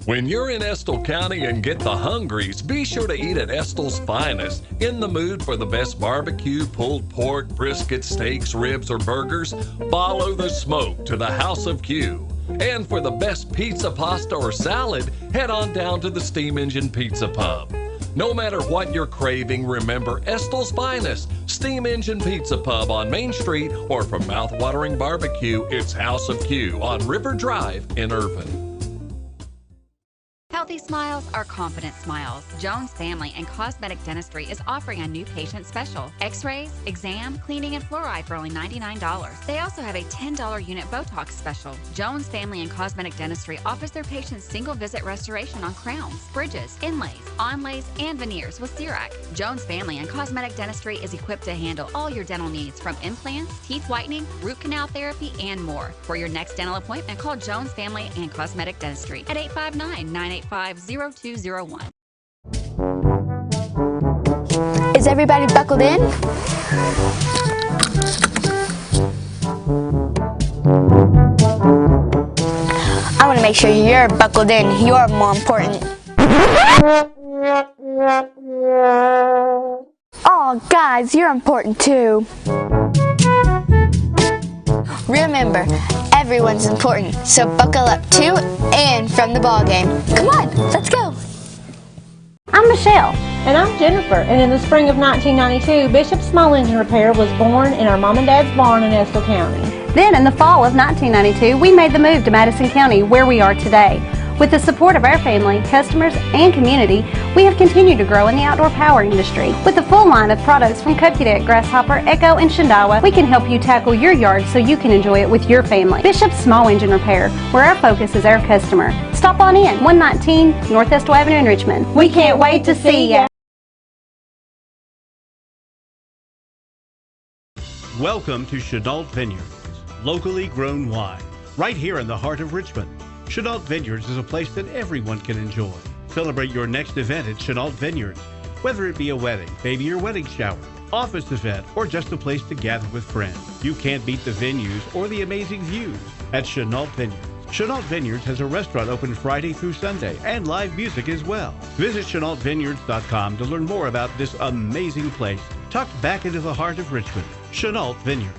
B: When you're in Estill County and get the hungries, be sure to eat at Estill's Finest. In the mood for the best barbecue, pulled pork, brisket, steaks, ribs, or burgers? Follow the smoke to the House of Q. And for the best pizza, pasta, or salad, head on down to the Steam Engine Pizza Pub. No matter what you're craving, remember Estill's Finest, Steam Engine Pizza Pub on Main Street, or for mouth-watering barbecue, it's House of Q on River Drive in Irvine.
K: Healthy smiles are confident smiles. Jones Family and Cosmetic Dentistry is offering a new patient special. X-rays, exam, cleaning, and fluoride for only $99. They also have a $10 unit Botox special. Jones Family and Cosmetic Dentistry offers their patients single-visit restoration on crowns, bridges, inlays, onlays, and veneers with CERAC. Jones Family and Cosmetic Dentistry is equipped to handle all your dental needs from implants, teeth whitening, root canal therapy, and more. For your next dental appointment, call Jones Family and Cosmetic Dentistry at 859-985-0201.
L: Is everybody buckled in? I want to make sure you're buckled in. You're more important. Oh, guys, you're important too. Remember, everyone's important, so buckle up to and from the ball game. Come on, let's go.
E: I'm Michelle. And I'm Jennifer. And in the spring of 1992, Bishop Small Engine Repair was born in our mom and dad's barn in Estill County.
F: Then in the fall of 1992, we made the move to Madison County, where we are today. With the support of our family, customers, and community, we have continued to grow in the outdoor power industry. With a full line of products from Cupcake, Grasshopper, Echo, and Shindawa, we can help you tackle your yard so you can enjoy it with your family. Bishop Small Engine Repair, where our focus is our customer. Stop on in, 119 North Estill Avenue in Richmond. We can't wait to see ya.
G: Welcome to Chenault Vineyards, locally grown wine, right here in the heart of Richmond. Chenault Vineyards is a place that everyone can enjoy. Celebrate your next event at Chenault Vineyards. Whether it be a wedding, baby or wedding shower, office event, or just a place to gather with friends, you can't beat the venues or the amazing views at Chenault Vineyards. Chenault Vineyards has a restaurant open Friday through Sunday and live music as well. Visit ChenaultVineyards.com to learn more about this amazing place tucked back into the heart of Richmond. Chenault Vineyards.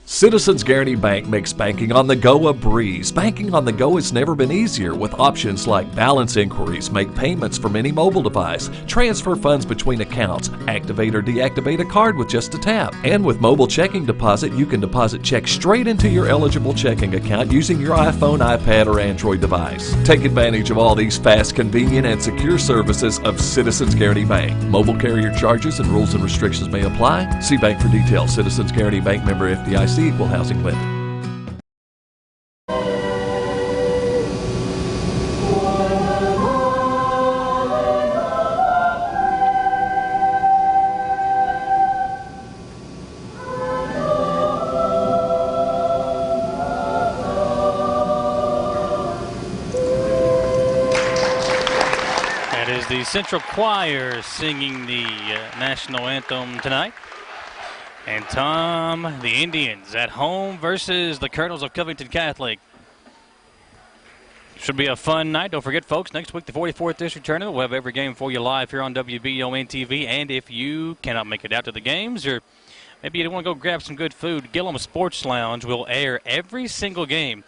B: Citizens Guaranty Bank makes banking on the go a breeze. Banking on the go has never been easier with options like balance inquiries, make payments from any mobile device, transfer funds between accounts, activate or deactivate a card with just a tap. And with mobile checking deposit, you can deposit checks straight into your eligible checking account using your iPhone, iPad, or Android device. Take advantage of all these fast, convenient, and secure services of Citizens Guaranty Bank. Mobile carrier charges and rules and restrictions may apply. See bank for details. Citizens Guaranty Bank, member FDIC. Equal housing lender.
C: That is the Central Choir singing the national anthem tonight. And Tom, the Indians at home versus the Colonels of Covington Catholic. Should be a fun night. Don't forget, folks, next week the 44th District Tournament. We'll have every game for you live here on WBON TV. And if you cannot make it out to the games, or maybe you want to go grab some good food, Gillum Sports Lounge will air every single game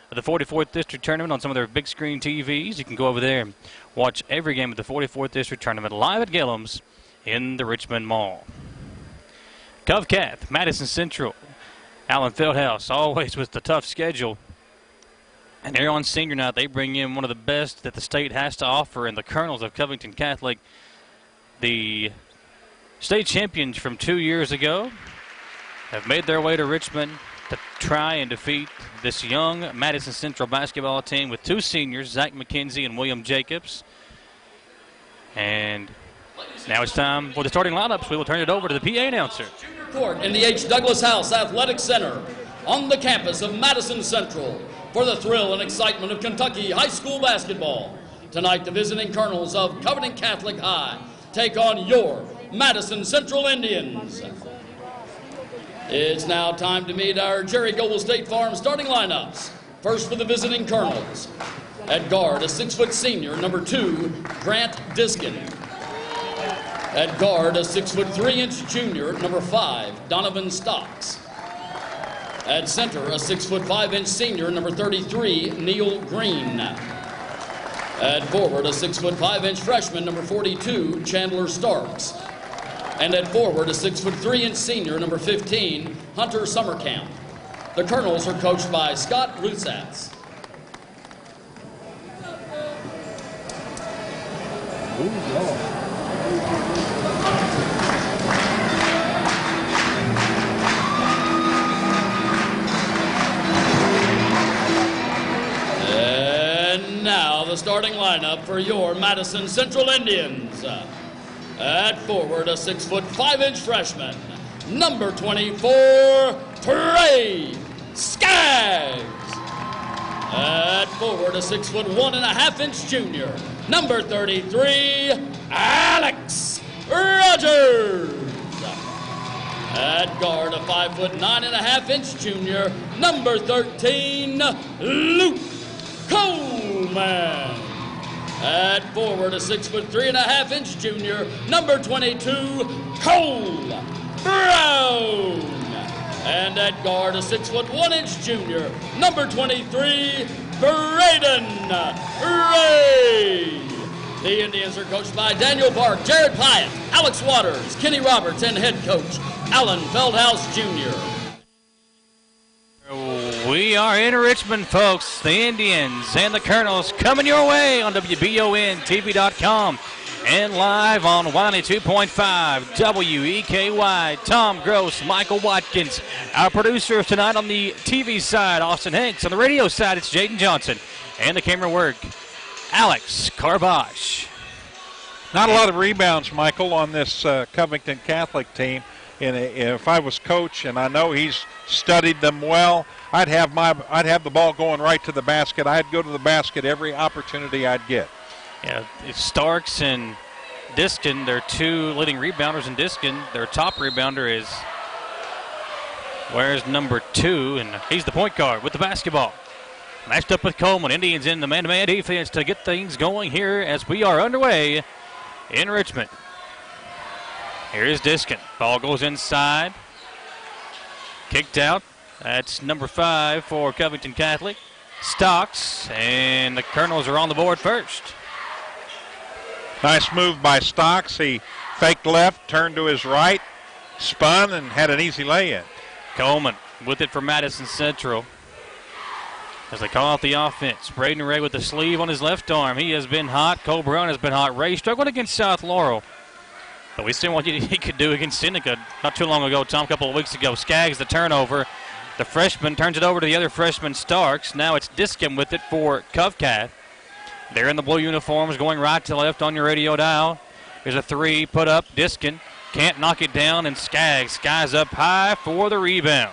C: of the 44th District Tournament on some of their big screen TVs. You can go over there and watch every game of the 44th District Tournament live at Gillum's in the Richmond Mall. Covcath, Madison Central, Allen Fieldhouse, always with the tough schedule. And they're on senior night. They bring in one of the best that the state has to offer in the Colonels of Covington Catholic. The state champions from 2 years ago have made their way to Richmond to try and defeat this young Madison Central basketball team with two seniors, Zach McKenzie and William Jacobs. And now it's time for the starting lineups. We will turn it over to the PA announcer.
A: Court in the H. Douglas House Athletic Center on the campus of Madison Central for the thrill and excitement of Kentucky high school basketball. Tonight, the visiting Colonels of Covington Catholic High take on your Madison Central Indians. It's now time to meet our Jerry Goble State Farm starting lineups. First for the visiting Colonels. At guard, a 6-foot senior, number 2, Grant Diskin. At guard, a 6'3" junior, number 5, Donovan Stocks. At center, a 6'5" senior, number 33, Neil Green. At forward, a 6'5" freshman, number 42, Chandler Starks. And at forward, a 6'3" senior, number 15, Hunter Summercamp. The Colonels are coached by Scott Rusatz. And now the starting lineup for your Madison Central Indians. At forward, a 6'5" freshman, number 24, Trey Skaggs. At forward, a 6'1.5" junior, number 33, Alex Rogers. At guard, a 5'9.5" junior, number 13, Luke Coleman. At forward, a 6'3.5" junior, number 22, Cole Brown. And at guard, a 6'1" junior, number 23, Braden Ray. The Indians are coached by Daniel Park, Jared Pyatt, Alex Waters, Kenny Roberts, and head coach Alan Feldhouse Jr.
C: We are in Richmond, folks. The Indians and the Colonels coming your way on WBONTV.com and live on 92.5 WEKY. Tom Gross, Michael Watkins. Our producers tonight on the TV side, Austin Hanks. On the radio side, it's Jaden Johnson. And the camera work, Alex Carbosh.
D: Not a lot of rebounds, Michael, on this Covington Catholic team. And if I was coach, and I know he's studied them well, I'd have the ball going right to the basket. I'd go to the basket every opportunity I'd get.
C: Yeah, it's Starks and Diskin, their 2 leading rebounders, and Diskin, their top rebounder, is where's number 2, and he's the point guard with the basketball. Matched up with Coleman. Indians in the man-to-man defense to get things going here as we are underway in Richmond. Here's Diskin. Ball goes inside. Kicked out. That's number 5 for Covington Catholic. Stocks, and the Colonels are on the board first.
D: Nice move by Stocks. He faked left, turned to his right, spun, and had an easy lay-in.
C: Coleman with it for Madison Central as they call out the offense. Braden Ray with the sleeve on his left arm. He has been hot. Cole Brown has been hot. Ray struggled against South Laurel, but we see what he could do against Seneca not too long ago, Tom, a couple of weeks ago. Skaggs the turnover. The freshman turns it over to the other freshman, Starks. Now it's Diskin with it for Covcat. They're in the blue uniforms going right to left on your radio dial. There's a 3 put up. Diskin can't knock it down, and Skaggs skies up high for the rebound.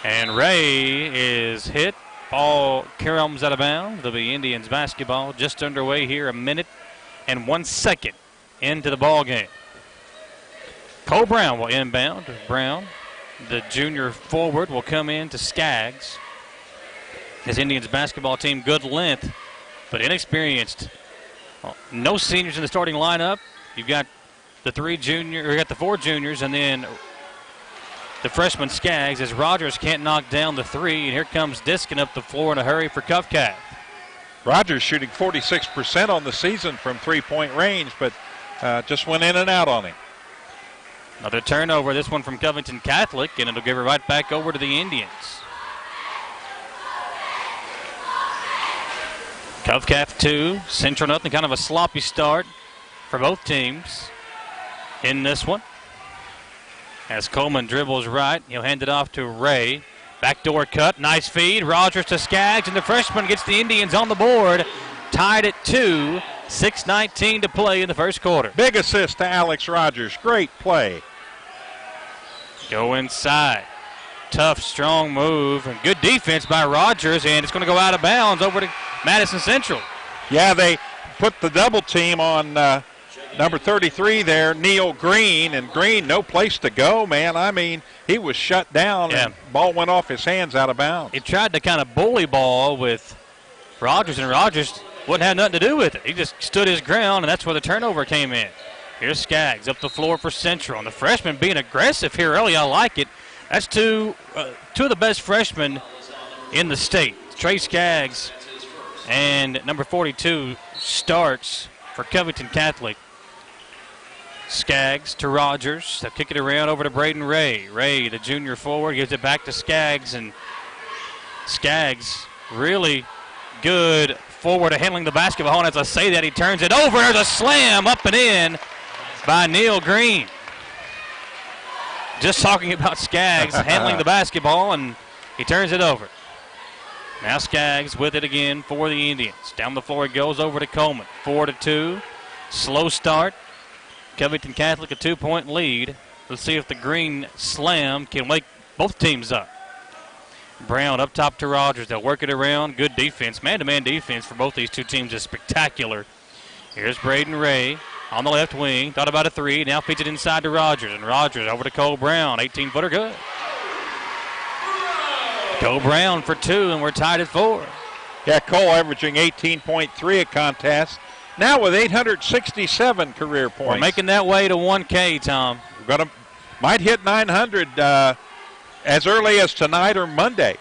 C: And Ray is hit. Ball comes out of bounds. It'll be Indians basketball just underway here, 1 minute and 1 second into the ball game. Cole Brown will inbound. Brown, the junior forward, will come in to Skaggs. His Indians basketball team, good length, but inexperienced. Well, no seniors in the starting lineup. You've got the 4 juniors, and then the freshman Skaggs, as Rogers can't knock down the 3, and here comes Diskin up the floor in a hurry for Covcat.
D: Rogers shooting 46% on the season from three-point range, but just went in and out on him.
C: Another turnover, this one from Covington Catholic, and it'll give it right back over to the Indians. Covcat 2, Central nothing, kind of a sloppy start for both teams in this one. As Coleman dribbles right, he'll hand it off to Ray. Backdoor cut, nice feed. Rogers to Skaggs, and the freshman gets the Indians on the board. Tied at 2, 6:19 to play in the first quarter.
D: Big assist to Alex Rogers. Great play.
C: Go inside. Tough, strong move, and good defense by Rogers, and it's going to go out of bounds over to Madison Central.
D: Yeah, they put the double team on number 33 there, Neil Green, and Green, no place to go, man. I mean, he was shut down, and ball went off his hands out of bounds.
C: He tried to kind of bully ball with Rogers, and Rogers wouldn't have nothing to do with it. He just stood his ground, and that's where the turnover came in. Here's Skaggs up the floor for Central, and the freshman being aggressive here early. I like it. That's two of the best freshmen in the state. Trey Skaggs and number 42 Starks for Covington Catholic. Skaggs to Rogers. They'll kick it around over to Braden Ray. Ray, the junior forward, gives it back to Skaggs, and Skaggs really good forward at handling the basketball. And as I say that, he turns it over. There's a slam up and in by Neil Green. Just talking about Skaggs handling the basketball, and he turns it over. Now Skaggs with it again for the Indians. Down the floor it goes over to Coleman. 4-2. Slow start. Covington Catholic a 2-point lead. Let's see if the green slam can wake both teams up. Brown up top to Rogers. They'll work it around. Good defense. Man-to-man defense for both these two teams is spectacular. Here's Braden Ray on the left wing. Thought about a 3. Now feeds it inside to Rogers. And Rogers over to Cole Brown. 18-footer good. Cole Brown for 2, and we're tied at 4.
D: Yeah, Cole averaging 18.3 a contest. Now with 867 career points.
C: We're making that way to 1K, Tom.
D: Might hit 900 as early as tonight or Monday.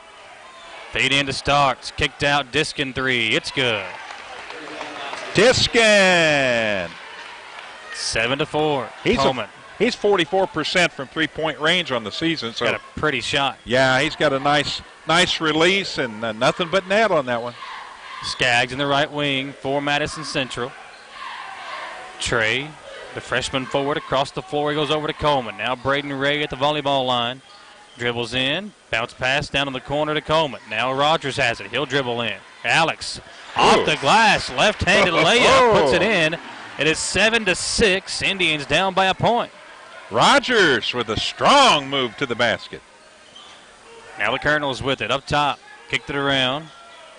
C: Feed into Starks. Kicked out. Diskin 3. It's good.
D: Diskin.
C: 7-4.
D: He's 44% from three-point range on the season. So
C: got a pretty shot.
D: Yeah, he's got a nice release and nothing but net on that one.
C: Skaggs in the right wing for Madison Central. Trey, the freshman forward, across the floor. He goes over to Coleman. Now Braden Ray at the volleyball line. Dribbles in. Bounce pass down in the corner to Coleman. Now Rogers has it. He'll dribble in. Alex off the glass. Left-handed layup. Puts it in. It is 7-6. Indians down by a point.
D: Rogers with a strong move to the basket.
C: Now the Colonels with it. Up top. Kicked it around.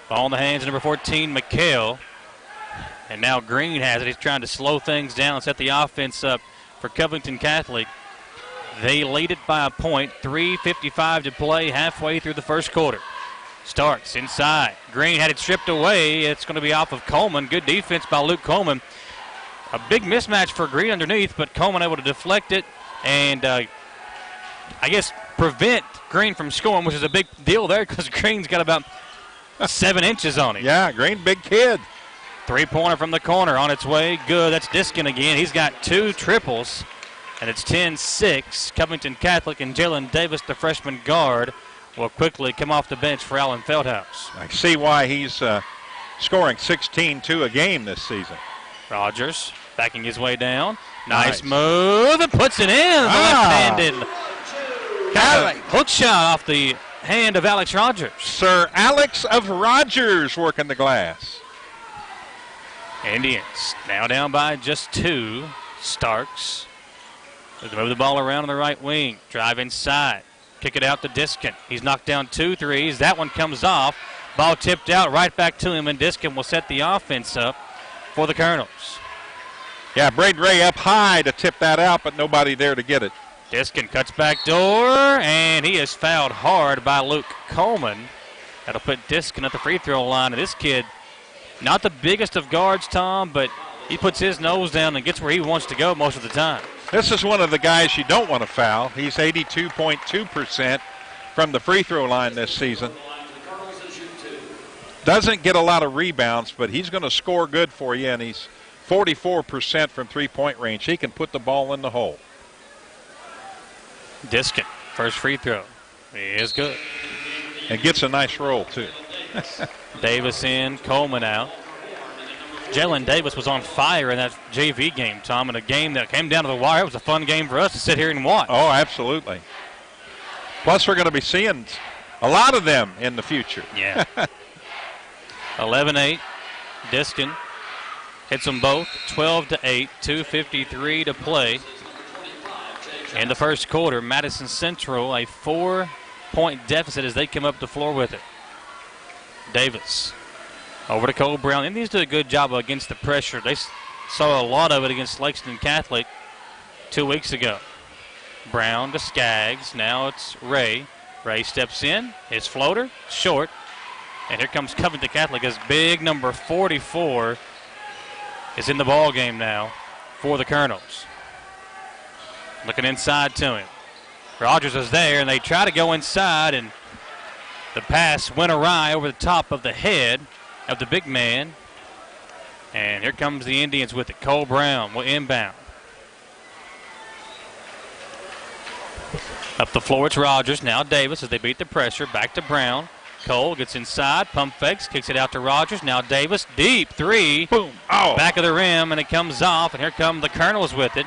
C: Ball in the hands of number 14, McHale. And now Green has it. He's trying to slow things down and set the offense up for Covington Catholic. They lead it by a point. 3:55 to play halfway through the first quarter. Starks inside. Green had it stripped away. It's going to be off of Coleman. Good defense by Luke Coleman. A big mismatch for Green underneath, but Coleman able to deflect it and prevent Green from scoring, which is a big deal there because Green's got about 7 inches on him.
D: Yeah, Green, big kid.
C: Three-pointer from the corner on its way. Good. That's Diskin again. He's got 2 triples, and it's 10-6. Covington Catholic and Jalen Davis, the freshman guard, will quickly come off the bench for Allen Feldhouse.
D: I see why he's scoring 16-2 a game this season.
C: Rogers backing his way down. Nice move and puts it in. Left-handed hook shot off the hand of Alex Rogers.
D: Sir Alex of Rogers working the glass.
C: Indians now down by just 2. Starks. They move the ball around on the right wing. Drive inside. Kick it out to Diskin. He's knocked down 2 threes. That one comes off. Ball tipped out right back to him, and Diskin will set the offense up for the Colonels.
D: Yeah, Braden Ray up high to tip that out, but nobody there to get it.
C: Diskin cuts back door, and he is fouled hard by Luke Coleman. That'll put Diskin at the free throw line. And this kid, not the biggest of guards, Tom, but he puts his nose down and gets where he wants to go most of the time.
D: This is one of the guys you don't want to foul. He's 82.2% from the free throw line this season. Doesn't get a lot of rebounds, but he's going to score good for you, and he's 44% from three-point range. He can put the ball in the hole.
C: Diskin, first free throw. He is good.
D: And gets a nice roll, too.
C: Davis in, Coleman out. Jalen Davis was on fire in that JV game, Tom, in a game that came down to the wire. It was a fun game for us to sit here and watch.
D: Oh, absolutely. Plus, we're going to be seeing a lot of them in the future.
C: Yeah. 11-8. Diskin hits them both. 12-8. 2:53 to play. In the first quarter, Madison Central a 4-point deficit as they come up the floor with it. Davis over to Cole Brown. Indians did a good job against the pressure. They saw a lot of it against Lexington Catholic 2 weeks ago. Brown to Skaggs. Now it's Ray. Ray steps in. His floater, short. And here comes Covington Catholic as big number 44 is in the ball game now for the Colonels. Looking inside to him. Rogers is there, and they try to go inside, and the pass went awry over the top of the head of the big man. And here comes the Indians with it. Cole Brown will inbound. Up the floor, it's Rogers. Now Davis as they beat the pressure. Back to Brown. Cole gets inside, pump fakes, kicks it out to Rogers. Now Davis, deep three.
D: Boom. Oh.
C: Back of the rim, and it comes off, and here come the Colonels with it.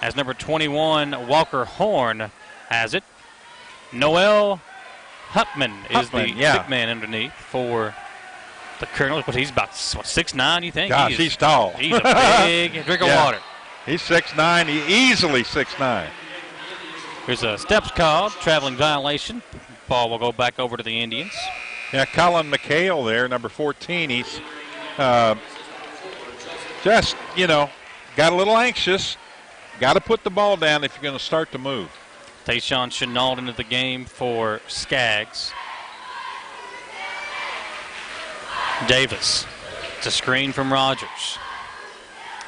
C: As number 21, Walker Horn has it. Noel Hupman is the big man underneath for the Colonels, but he's about 6'9", you think?
D: Gosh, he's tall.
C: He's a big drink of water.
D: He's 6'9", easily 6'9".
C: Here's a steps called, traveling violation. Ball will go back over to the Indians.
D: Yeah, Colin McHale there, number 14. He's just, got a little anxious. Got to put the ball down if you're going to start to move.
C: Tayshawn Chenault into the game for Skaggs. Davis. It's a screen from Rogers.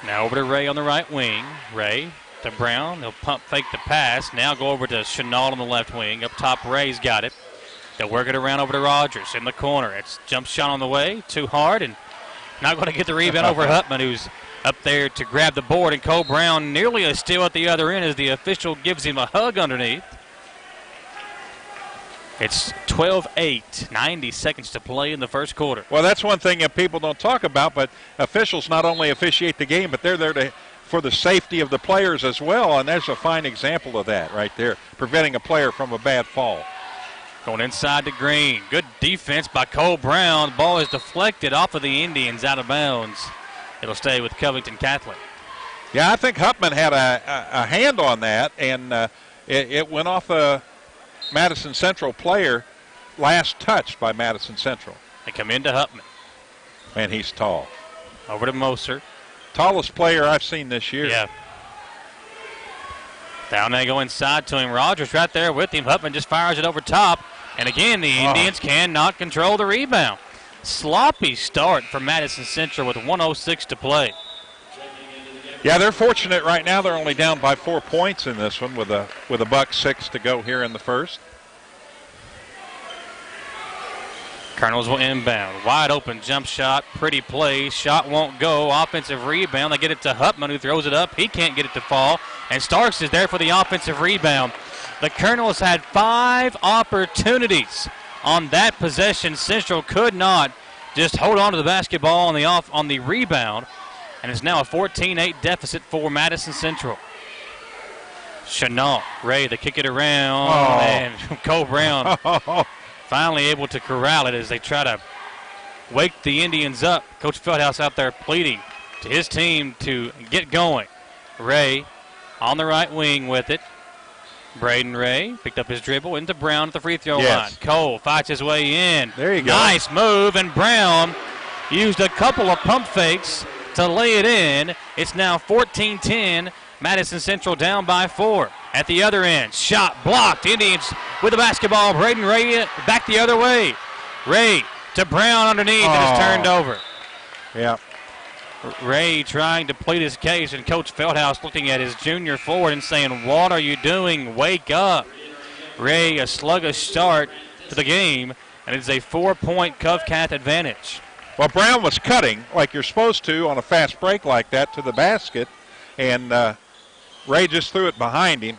C: Now over to Ray on the right wing. Ray to Brown. They'll pump fake the pass. Now go over to Chenault on the left wing. Up top, Ray's got it. They'll work it around over to Rogers in the corner. It's jump shot on the way. Too hard and not going to get the rebound over Hutman, who's up there to grab the board, and Cole Brown nearly a steal at the other end as the official gives him a hug underneath. It's 12-8, 90 seconds to play in the first quarter.
D: Well, that's one thing that people don't talk about, but officials not only officiate the game, but they're there for the safety of the players as well, and there's a fine example of that right there, preventing a player from a bad fall.
C: Going inside to Green. Good defense by Cole Brown. The ball is deflected off of the Indians out of bounds. It'll stay with Covington Catholic.
D: Yeah, I think Hupman had a hand on that, and it went off a Madison Central player, last touched by Madison Central.
C: They come into Hupman.
D: And he's tall.
C: Over to Moser.
D: Tallest player I've seen this year.
C: Yeah. Down they go inside to him. Rogers right there with him. Hutman just fires it over top. And again, the Indians cannot control the rebound. Sloppy start for Madison Central with 1:06 to play.
D: Yeah, they're fortunate right now. They're only down by 4 points in this one with a $1:06 to go here in the first.
C: Colonels will inbound. Wide open jump shot. Pretty play. Shot won't go. Offensive rebound. They get it to Hutman, who throws it up. He can't get it to fall. And Starks is there for the offensive rebound. The Colonels had 5 opportunities on that possession. Central could not just hold on to the basketball on the rebound. And it's now a 14-8 deficit for Madison Central. Chenault, Ray, they kick it around. And Cole Brown finally able to corral it as they try to wake the Indians up. Coach Feldhouse out there pleading to his team to get going. Ray on the right wing with it. Braden Ray picked up his dribble into Brown at the free throw line. Cole fights his way in.
D: There you go.
C: Nice move, and Brown used a couple of pump fakes to lay it in. It's now 14-10. Madison Central down by 4. At the other end, shot blocked. Indians with the basketball. Braden Ray back the other way. Ray to Brown underneath, and it's turned over.
D: Yeah.
C: Ray trying to plead his case, and Coach Feldhouse looking at his junior forward and saying, what are you doing? Wake up. Ray, a sluggish start to the game, and it's a 4-point Covcat advantage.
D: Well, Brown was cutting like you're supposed to on a fast break like that to the basket, and Ray just threw it behind him.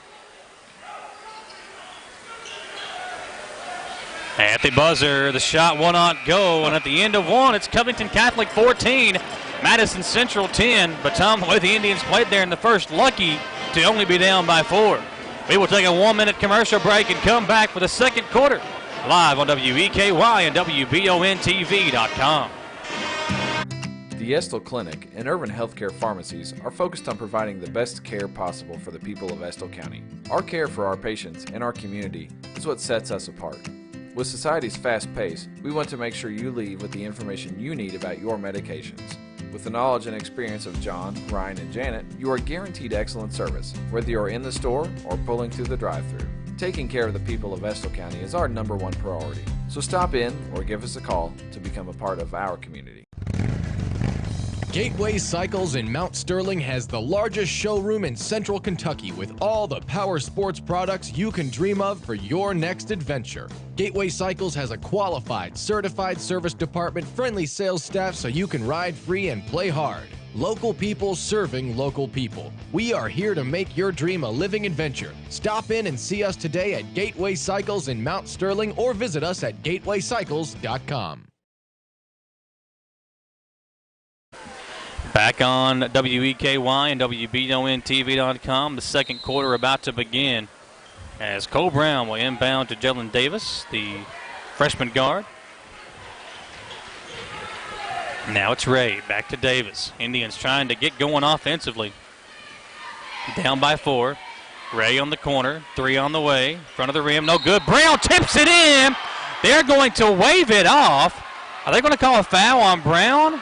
C: At the buzzer, the shot will not go, and at the end of one, it's Covington Catholic 14, Madison Central 10. But Tom, the way the Indians played there in the first, lucky to only be down by 4. We will take a 1-minute commercial break and come back for the second quarter, live on WEKY and WBONTV.com.
H: The Estill Clinic and Urban Healthcare Pharmacies are focused on providing the best care possible for the people of Estill County. Our care for our patients and our community is what sets us apart. With society's fast pace, we want to make sure you leave with the information you need about your medications. With the knowledge and experience of John, Ryan, and Janet, you are guaranteed excellent service, whether you're in the store or pulling through the drive-thru. Taking care of the people of Estill County is our #1 priority. So stop in or give us a call to become a part of our community.
I: Gateway Cycles in Mount Sterling has the largest showroom in Central Kentucky with all the power sports products you can dream of for your next adventure. Gateway Cycles has a qualified, certified service department, friendly sales staff so you can ride free and play hard. Local people serving local people. We are here to make your dream a living adventure. Stop in and see us today at Gateway Cycles in Mount Sterling or visit us at gatewaycycles.com.
C: Back on WEKY and WBONTV.com, the second quarter about to begin as Cole Brown will inbound to Jalen Davis, the freshman guard. Now it's Ray, back to Davis. Indians trying to get going offensively. Down by 4. Ray on the corner, 3 on the way, front of the rim, no good. Brown tips it in. They're going to wave it off. Are they going to call a foul on Brown?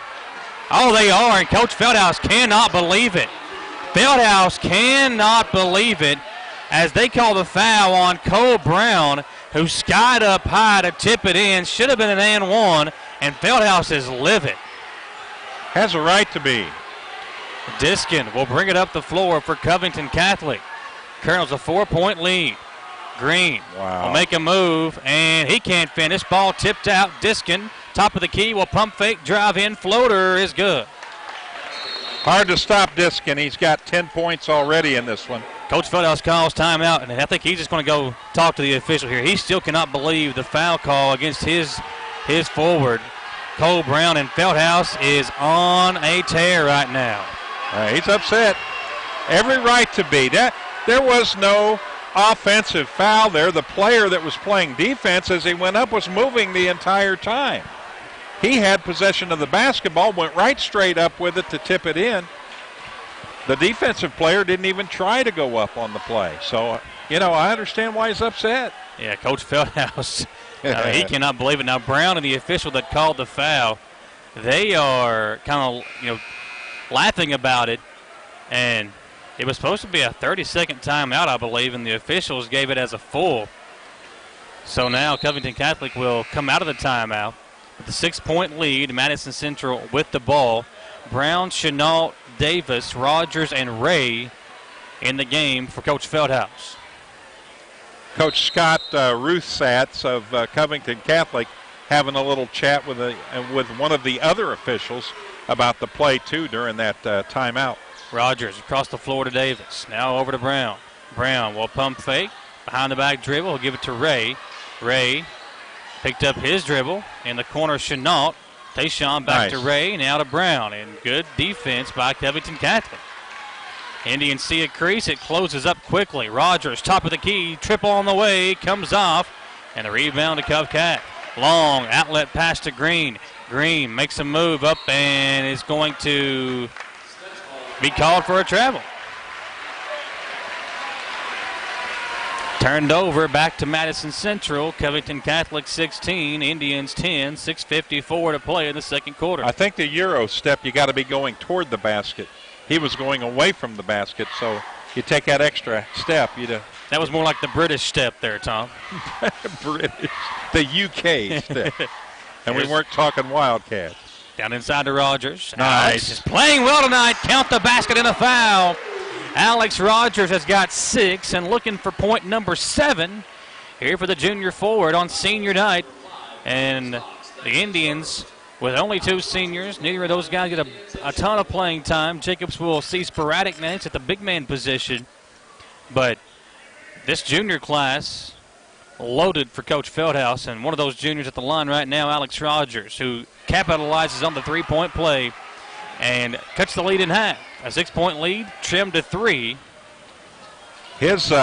C: Oh, they are, and Coach Feldhouse cannot believe it. Feldhouse cannot believe it as they call the foul on Cole Brown, who skied up high to tip it in. Should have been an and one, and Feldhouse is livid.
D: Has a right to be.
C: Diskin will bring it up the floor for Covington Catholic. Colonel's a 4-point lead. Green will make a move, and he can't finish. Ball tipped out. Diskin, top of the key, will pump fake, drive in, floater is good.
D: Hard to stop Diskin. He's got 10 points already in this one.
C: Coach Feldhouse calls timeout, and I think he's just going to go talk to the official here. He still cannot believe the foul call against his forward, Cole Brown, and Feldhouse is on a tear right now.
D: He's upset. Every right to be. There was no offensive foul there. The player that was playing defense as he went up was moving the entire time. He had possession of the basketball, went right straight up with it to tip it in. The defensive player didn't even try to go up on the play. So, I understand why he's upset.
C: Yeah, Coach Feldhouse, he cannot believe it. Now, Brown and the official that called the foul, they are kind of, laughing about it. And it was supposed to be a 30-second timeout, I believe, and the officials gave it as a full. So now Covington Catholic will come out of the timeout with a 6-point lead. Madison Central with the ball. Brown, Chenault, Davis, Rogers, and Ray in the game for Coach Feldhouse.
D: Coach Scott Ruthsatz of Covington Catholic having a little chat with one of the other officials about the play, too, during that timeout.
C: Rogers across the floor to Davis. Now over to Brown. Brown will pump fake. Behind the back dribble. He'll give it to Ray. Ray picked up his dribble in the corner. Chenault. Tayshawn back to Ray. Now to Brown. And good defense by Covington Catholic. Indians see a crease. It closes up quickly. Rogers, top of the key. Triple on the way. Comes off. And the rebound to Cov Cat. Long outlet pass to Green. Green makes a move up and is going to be called for a travel. Turned over back to Madison Central. Covington Catholic 16, Indians 10, 6:54 to play in the second quarter.
D: I think the Euro step, you got to be going toward the basket. He was going away from the basket, so you take that extra step.
C: That was more like the British step there, Tom.
D: British. The UK step. And we weren't talking Wildcats.
C: Down inside to Rogers.
D: Nice.
C: Alex is playing well tonight. Count the basket and a foul. Alex Rogers has got 6 and looking for point number 7 here for the junior forward on senior night. And the Indians, with only 2 seniors, neither of those guys get a ton of playing time. Jacobs will see sporadic minutes at the big man position. But this junior class loaded for Coach Feldhouse, and one of those juniors at the line right now, Alex Rogers, who capitalizes on the 3-point play and cuts the lead in half. A 6-point lead, trimmed to 3.
D: His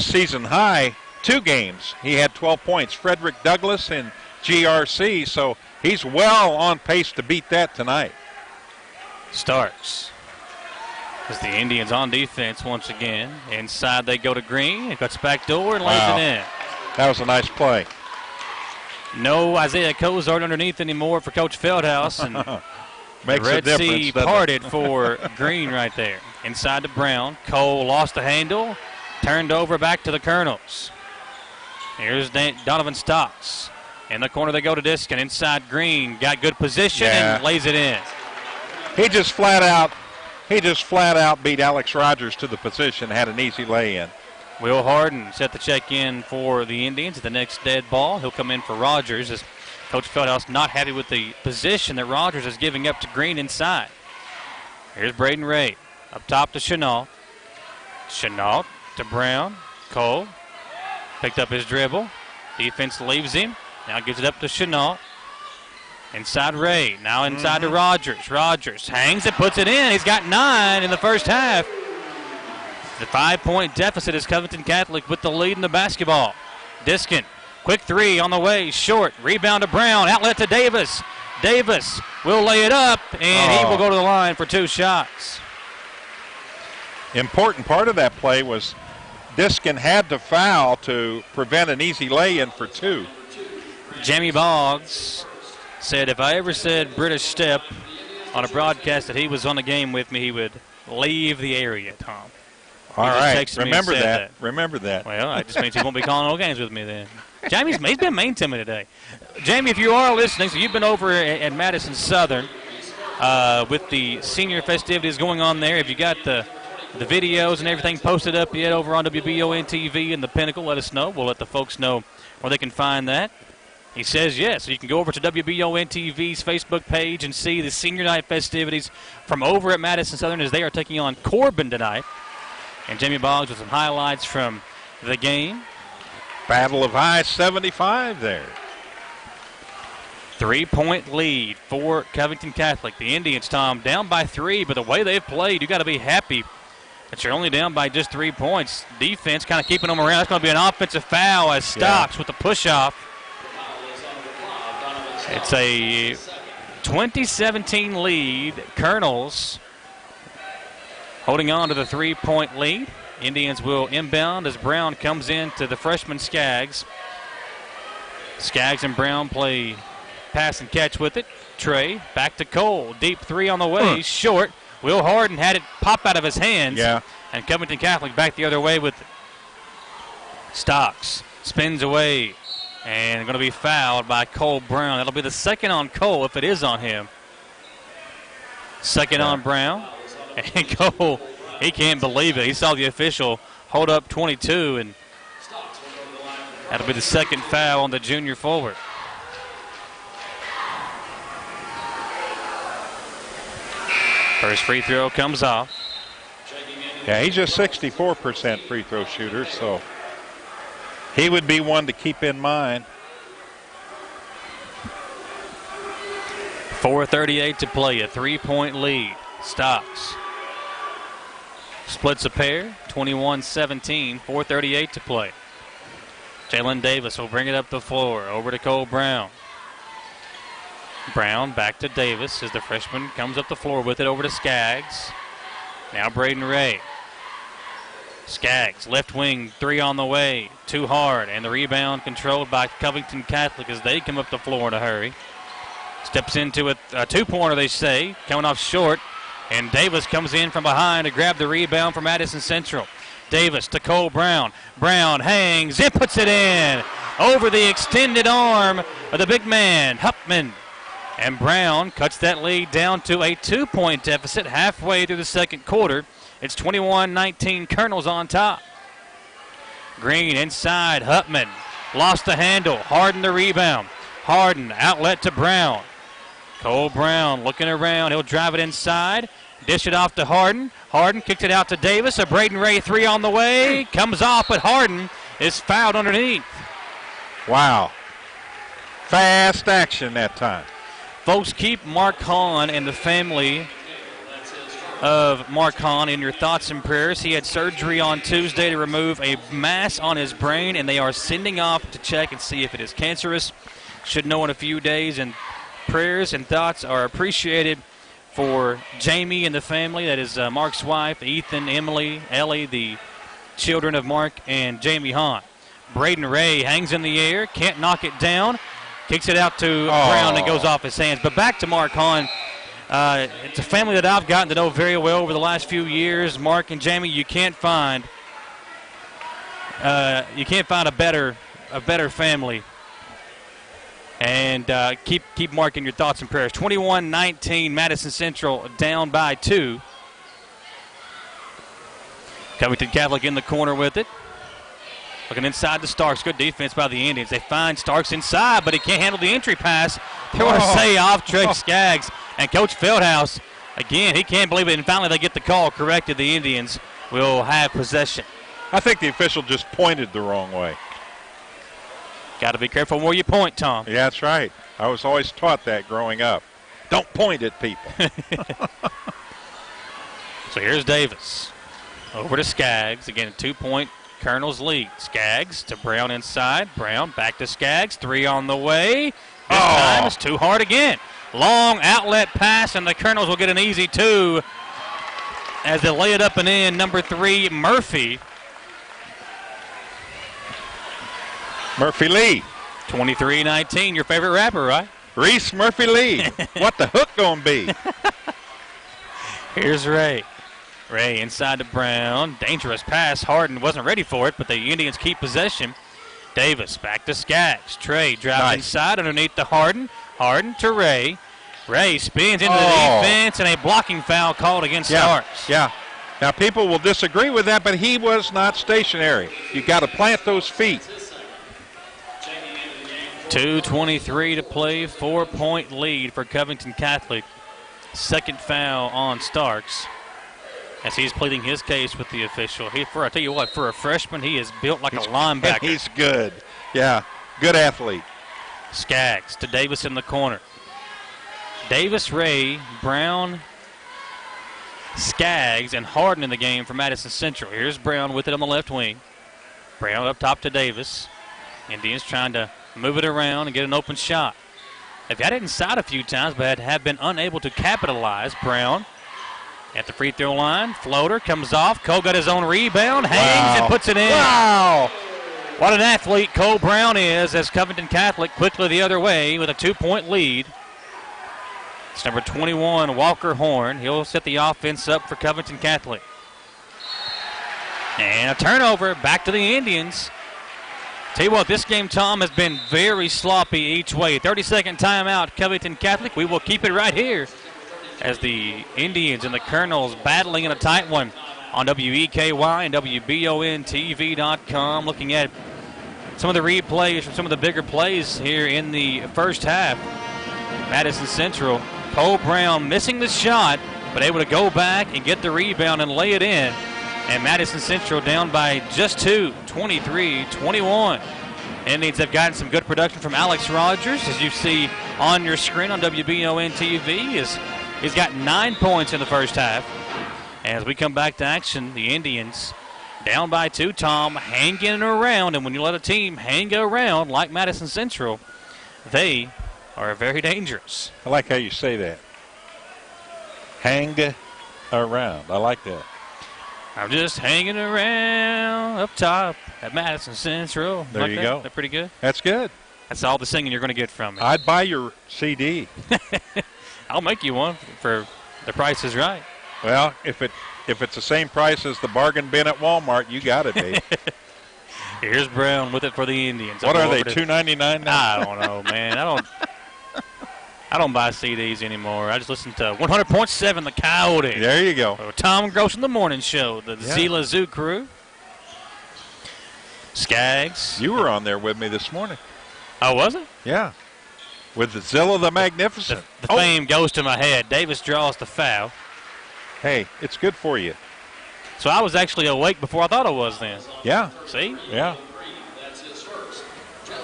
D: season high, 2 games. He had 12 points. Frederick Douglass in GRC, so he's well on pace to beat that tonight.
C: Starks. As the Indians on defense once again. Inside they go to Green. It cuts back door and lays it in.
D: That was a nice play.
C: No Isaiah Cozart underneath anymore for Coach Feldhouse. And
D: Makes
C: the Red
D: a
C: Sea parted for Green right there. Inside to Brown. Cole lost the handle. Turned over back to the Colonels. Here's Donovan Stocks. In the corner they go to Diskin. Inside Green. Got good position and lays it in.
D: He just flat out beat Alex Rogers to the position, had an easy lay-in.
C: Will Harden set the check in for the Indians at the next dead ball. He'll come in for Rogers as Coach Feldhouse not happy with the position that Rogers is giving up to Green inside. Here's Braden Ray. Up top to Chenault. Chenault to Brown. Cole picked up his dribble. Defense leaves him. Now gives it up to Chenault. Inside Ray. Now inside to Rogers. Rogers hangs it, puts it in. He's got 9 in the first half. The 5-point deficit is Covington Catholic with the lead in the basketball. Diskin, quick 3 on the way, short. Rebound to Brown, outlet to Davis. Davis will lay it up, and he will go to the line for 2 shots.
D: Important part of that play was Diskin had to foul to prevent an easy lay-in for 2.
C: Jamie Boggs said if I ever said British step on a broadcast that he was on the game with me, he would leave the area, Tom.
D: All right, remember that. Remember that.
C: Well, that just means he won't be calling no games with me then. He's been mean to me today. Jamie, if you are listening, so you've been over at Madison Southern with the senior festivities going on there. Have you got the videos and everything posted up yet over on WBON TV and the Pinnacle? Let us know. We'll let the folks know where they can find that. He says yes. So you can go over to WBON TV's Facebook page and see the senior night festivities from over at Madison Southern as they are taking on Corbin tonight. And Jamie Boggs with some highlights from the game.
D: Battle of High 75 there.
C: 3-point lead for Covington Catholic. The Indians, Tom, down by 3, but the way they've played, you got to be happy that you're only down by just 3 points. Defense kind of keeping them around. That's going to be an offensive foul as Stocks with the push-off. It's a 2017 lead. Colonels holding on to the 3-point lead. Indians will inbound as Brown comes in to the freshman Skaggs. Skaggs and Brown play pass and catch with it. Trey back to Cole. Deep three on the way. Short. Will Harden had it pop out of his hands.
D: Yeah.
C: And Covington Catholic back the other way with it. Stocks spins away and going to be fouled by Cole Brown. That'll be the second on Cole if it is on him. Second on Brown. And Cole, he can't believe it. He saw the official hold up 22, and that'll be the second foul on the junior forward. First free throw comes off.
D: Yeah, he's just 64% free throw shooter, so he would be one to keep in mind.
C: 4:38 to play, a 3-point lead. Stocks splits a pair, 21-17, 4:38 to play. Jalen Davis will bring it up the floor, over to Cole Brown. Brown back to Davis as the freshman comes up the floor with it, over to Skaggs. Now Braden Ray. Skaggs, left wing, three on the way, too hard, and the rebound controlled by Covington Catholic as they come up the floor in a hurry. Steps into a two-pointer, they say, coming off short, and Davis comes in from behind to grab the rebound for Madison Central. Davis to Cole Brown. Brown hangs, it puts it in over the extended arm of the big man, Huppman. And Brown cuts that lead down to a 2-point deficit halfway through the second quarter. It's 21-19, Colonels on top. Green inside, Huppman lost the handle. Harden the rebound. Harden outlet to Brown. Cole Brown looking around. He'll drive it inside. Dish it off to Harden. Harden kicked it out to Davis. A Braden Ray three on the way. Comes off, but Harden is fouled underneath.
D: Wow. Fast action that time.
C: Folks, keep Mark Hahn and the family of Mark Hahn in your thoughts and prayers. He had surgery on Tuesday to remove a mass on his brain, and they are sending off to check and see if it is cancerous. Should know in a few days, and prayers and thoughts are appreciated for Jamie and the family. That is Mark's wife, Ethan, Emily, Ellie, the children of Mark and Jamie Hahn. Braden Ray hangs in the air, can't knock it down. Kicks it out to Brown and goes off his hands. But back to Mark Hahn. It's a family that I've gotten to know very well over the last few years. Mark and Jamie, you can't find a better family. And keep Mark in your thoughts and prayers. 21-19, Madison Central down by 2. Covington Catholic in the corner with it. Looking inside to Starks. Good defense by the Indians. They find Starks inside, but he can't handle the entry pass. They want to say off Trey Skaggs. And Coach Feldhouse, again, he can't believe it. And finally they get the call corrected. The Indians will have possession.
D: I think the official just pointed the wrong way.
C: Got to be careful where you point, Tom.
D: Yeah, that's right. I was always taught that growing up. Don't point at people.
C: So here's Davis. Over to Skaggs. Again, a 2-point Colonels lead. Skaggs to Brown inside. Brown back to Skaggs. Three on the way. This time it's too hard again. Long outlet pass, and the Colonels will get an easy 2 as they lay it up and in. Number 3, Murphy.
D: Murphy Lee.
C: 23-19, your favorite rapper, right?
D: Reese Murphy Lee. What the hook gonna be?
C: Here's Ray. Ray inside to Brown. Dangerous pass. Harden wasn't ready for it, but the Indians keep possession. Davis back to Skaggs. Trey drives inside underneath the Harden. Harden to Ray. Ray spins into the defense, and a blocking foul called against Starks.
D: Yeah. Now, people will disagree with that, but he was not stationary. You got to plant those feet.
C: 2:23 to play. 4-point lead for Covington Catholic. Second foul on Starks, as he's pleading his case with the official. I tell you what, for a freshman, he is built like a linebacker.
D: He's good. Yeah, good athlete.
C: Skaggs to Davis in the corner. Davis, Ray, Brown, Skaggs, and Harden in the game for Madison Central. Here's Brown with it on the left wing. Brown up top to Davis. Indians trying to move it around and get an open shot. They've got it inside a few times, but have been unable to capitalize. Brown at the free throw line. Floater comes off. Cole got his own rebound. Hangs and puts it in.
D: Wow.
C: What an athlete Cole Brown is, as Covington Catholic quickly the other way with a 2-point lead. It's number 21, Walker Horn. He'll set the offense up for Covington Catholic. And a turnover back to the Indians. Tell you what, this game, Tom, has been very sloppy each way. 30-second timeout, Covington Catholic. We will keep it right here as the Indians and the Colonels battling in a tight one on WEKY and WBONTV.com. Looking at some of the replays from some of the bigger plays here in the first half. Madison Central, Cole Brown missing the shot, but able to go back and get the rebound and lay it in. And Madison Central down by just 2, 23-21. Indians have gotten some good production from Alex Rogers, as you see on your screen on WBON TV. He's got 9 points in the first half. As we come back to action, the Indians down by 2, Tom, hanging around. And when you let a team hang around like Madison Central, they are very dangerous.
D: I like how you say that. Hang around. I like that.
C: I'm just hanging around up top at Madison Central.
D: There
C: like
D: you
C: that?
D: go.
C: Is that pretty good?
D: That's good.
C: That's all the singing you're going to get from me.
D: I'd buy your CD.
C: I'll make you one for the price is right.
D: Well, if it's the same price as the bargain bin at Walmart, you got it, babe.
C: Here's Brown with it for the Indians.
D: What are they, $2.99 now?
C: I don't know, man. I don't buy CDs anymore. I just listen to 100.7 The Coyote.
D: There you go.
C: Tom Gross in the Morning Show, the Zila Zoo crew. Skaggs.
D: You were on there with me this morning.
C: Oh, was it?
D: Yeah. With the Zilla the Magnificent.
C: The fame goes to my head. Davis draws the foul.
D: Hey, it's good for you.
C: So I was actually awake before I thought I was then.
D: Yeah.
C: See?
D: Yeah.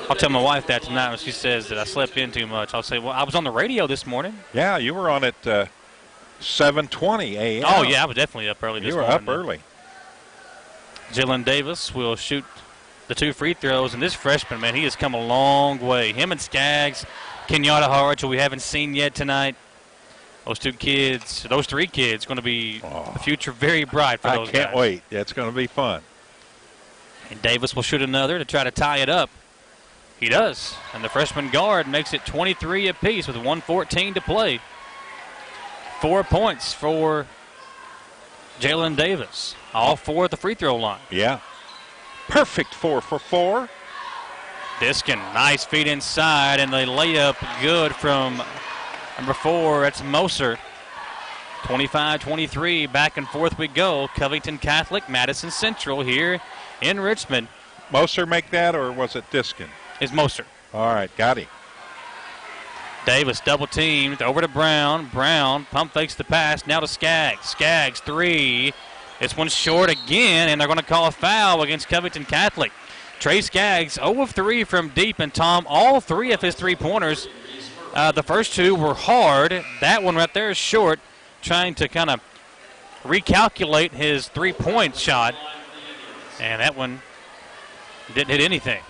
C: I'll tell my wife that tonight when she says that I slept in too much. I'll say, well, I was on the radio this morning.
D: Yeah, you were on at 7:20 a.m.
C: Oh, yeah, I was definitely up early this morning.
D: You were up early.
C: Jalen Davis will shoot the 2 free throws. And this freshman, man, he has come a long way. Him and Skaggs, Kenyatta Harge, who we haven't seen yet tonight. Those 3 kids, going to be the future very bright for those guys.
D: I can't wait. It's going to be fun.
C: And Davis will shoot another to try to tie it up. He does. And the freshman guard makes it 23 apiece with 1:14 to play. 4 points for Jalen Davis. All 4 at the free throw line.
D: Yeah. Perfect 4 for 4.
C: Diskin, nice feed inside, and the layup good from number 4. That's Moser. 25-23, back and forth we go. Covington Catholic, Madison Central here in Richmond.
D: Moser make that, or was it Diskin?
C: Is Moser.
D: All right, got him.
C: Davis double teamed over to Brown. Brown pump fakes the pass. Now to Skaggs. Skaggs 3. This one's short again, and they're going to call a foul against Covington Catholic. Trey Skaggs 0 of 3 from deep, and Tom, all 3 of his 3-pointers. The first 2 were hard. That one right there is short, trying to kind of recalculate his 3-point shot, and that one didn't hit anything.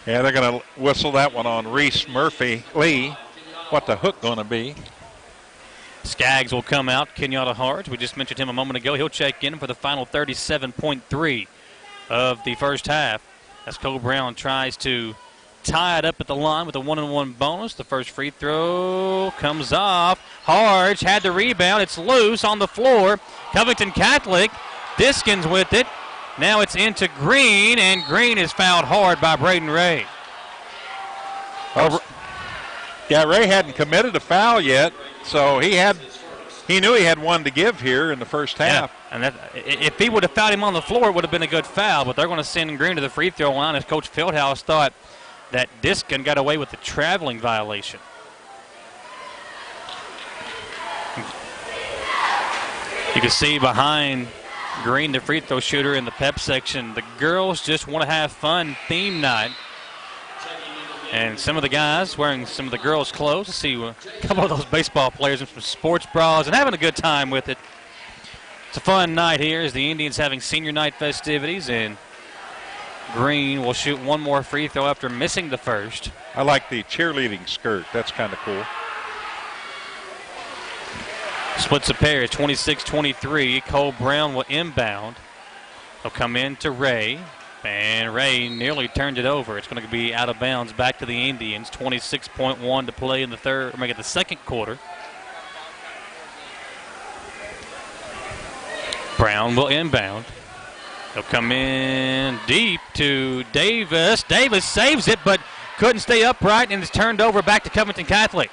D: Yeah, they're going to whistle that one on Reese Murphy Lee. What the hook going to be?
C: Skaggs will come out. Kenyatta Harge, we just mentioned him a moment ago. He'll check in for the final 37.3 of the first half as Cole Brown tries to tie it up at the line with a 1-and-1 bonus. The first free throw comes off. Harge had the rebound. It's loose on the floor. Covington Catholic, Diskins with it. Now it's into Green, and Green is fouled hard by Braden Ray.
D: Yeah, Ray hadn't committed a foul yet, so he knew he had one to give here in the first half.
C: Yeah, and if he would have fouled him on the floor, it would have been a good foul, but they're going to send Green to the free throw line as Coach Fieldhouse thought that Diskin got away with the traveling violation. You can see behind Green, the free throw shooter in the pep section, the girls just want to have fun theme night. And some of the guys wearing some of the girls' clothes. I see a couple of those baseball players in some sports bras and having a good time with it. It's a fun night here as the Indians having senior night festivities, and Green will shoot one more free throw after missing the first.
D: I like the cheerleading skirt. That's kind of cool.
C: Splits a pair, 26-23. Cole Brown will inbound. He'll come in to Ray. And Ray nearly turned it over. It's going to be out of bounds back to the Indians. 26.1 to play in the second quarter. Brown will inbound. He'll come in deep to Davis. Davis saves it, but couldn't stay upright, and it's turned over back to Covington Catholic.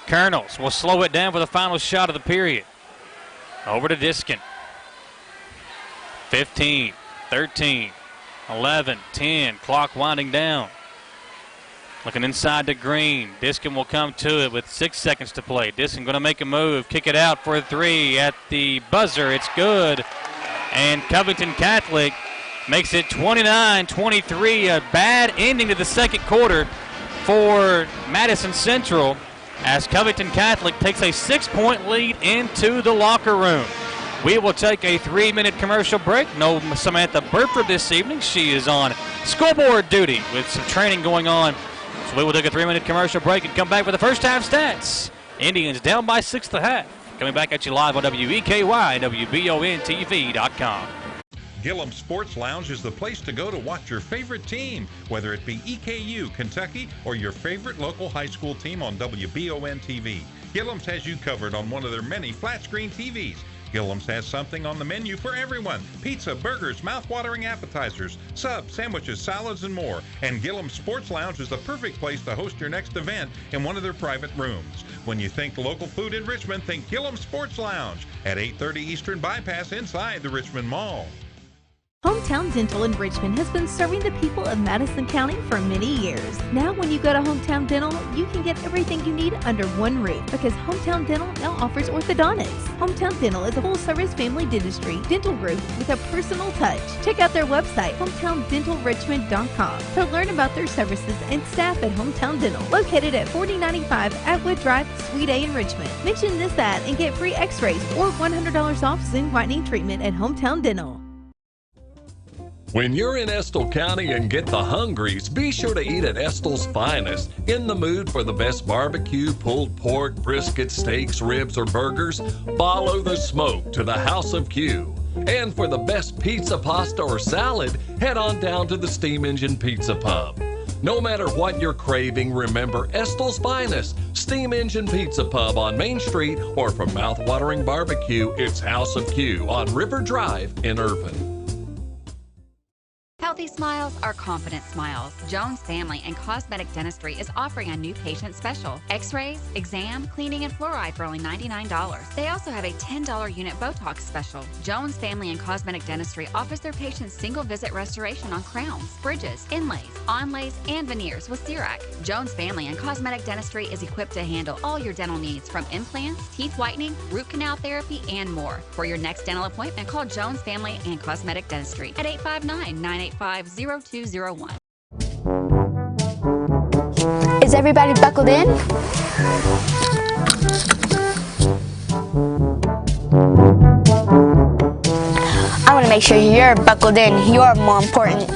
C: Colonels will slow it down for the final shot of the period. Over to Diskin. 15, 13, 11, 10. Clock winding down. Looking inside to Green. Diskin will come to it with 6 seconds to play. Diskin going to make a move. Kick it out for a three at the buzzer. It's good. And Covington Catholic makes it 29-23. A bad ending to the second quarter for Madison Central as Covington Catholic takes a 6-point lead into the locker room. We will take a 3-minute commercial break. No Samantha Burford this evening. She is on scoreboard duty with some training going on. So we will take a 3-minute commercial break and come back with the first half stats. Indians down by 6 at the half. Coming back at you live on WEKY and WBONTV.com.
M: Gillum Sports Lounge is the place to go to watch your favorite team, whether it be EKU, Kentucky, or your favorite local high school team on WBON TV. Gillum's has you covered on one of their many flat-screen TVs. Gillum's has something on the menu for everyone. Pizza, burgers, mouth-watering appetizers, subs, sandwiches, salads, and more. And Gillum Sports Lounge is the perfect place to host your next event in one of their private rooms. When you think local food in Richmond, think Gillum Sports Lounge at 830 Eastern Bypass inside the Richmond Mall.
J: Hometown Dental in Richmond has been serving the people of Madison County for many years. Now when you go to Hometown Dental, you can get everything you need under one roof because Hometown Dental now offers orthodontics. Hometown Dental is a full-service family dentistry dental group with a personal touch. Check out their website, hometowndentalrichmond.com, to learn about their services and staff at Hometown Dental, located at 4095 Atwood Drive, Suite A in Richmond. Mention this ad and get free x-rays or $100 off Zoom whitening treatment at Hometown Dental.
B: When you're in Estill County and get the hungries, be sure to eat at Estill's Finest. In the mood for the best barbecue, pulled pork, brisket, steaks, ribs, or burgers? Follow the smoke to the House of Q. And for the best pizza, pasta, or salad, head on down to the Steam Engine Pizza Pub. No matter what you're craving, remember Estill's Finest, Steam Engine Pizza Pub on Main Street, or for mouth-watering barbecue, it's House of Q on River Drive in Irvine.
K: Healthy smiles are confident smiles. Jones Family and Cosmetic Dentistry is offering a new patient special. X-rays, exam, cleaning, and fluoride for only $99. They also have a $10 unit Botox special. Jones Family and Cosmetic Dentistry offers their patients single-visit restoration on crowns, bridges, inlays, onlays, and veneers with CERAC. Jones Family and Cosmetic Dentistry is equipped to handle all your dental needs from implants, teeth whitening, root canal therapy, and more. For your next dental appointment, call Jones Family and Cosmetic Dentistry at 859-985-0201.
L: Is everybody buckled in? I want to make sure you're buckled in. You're more important.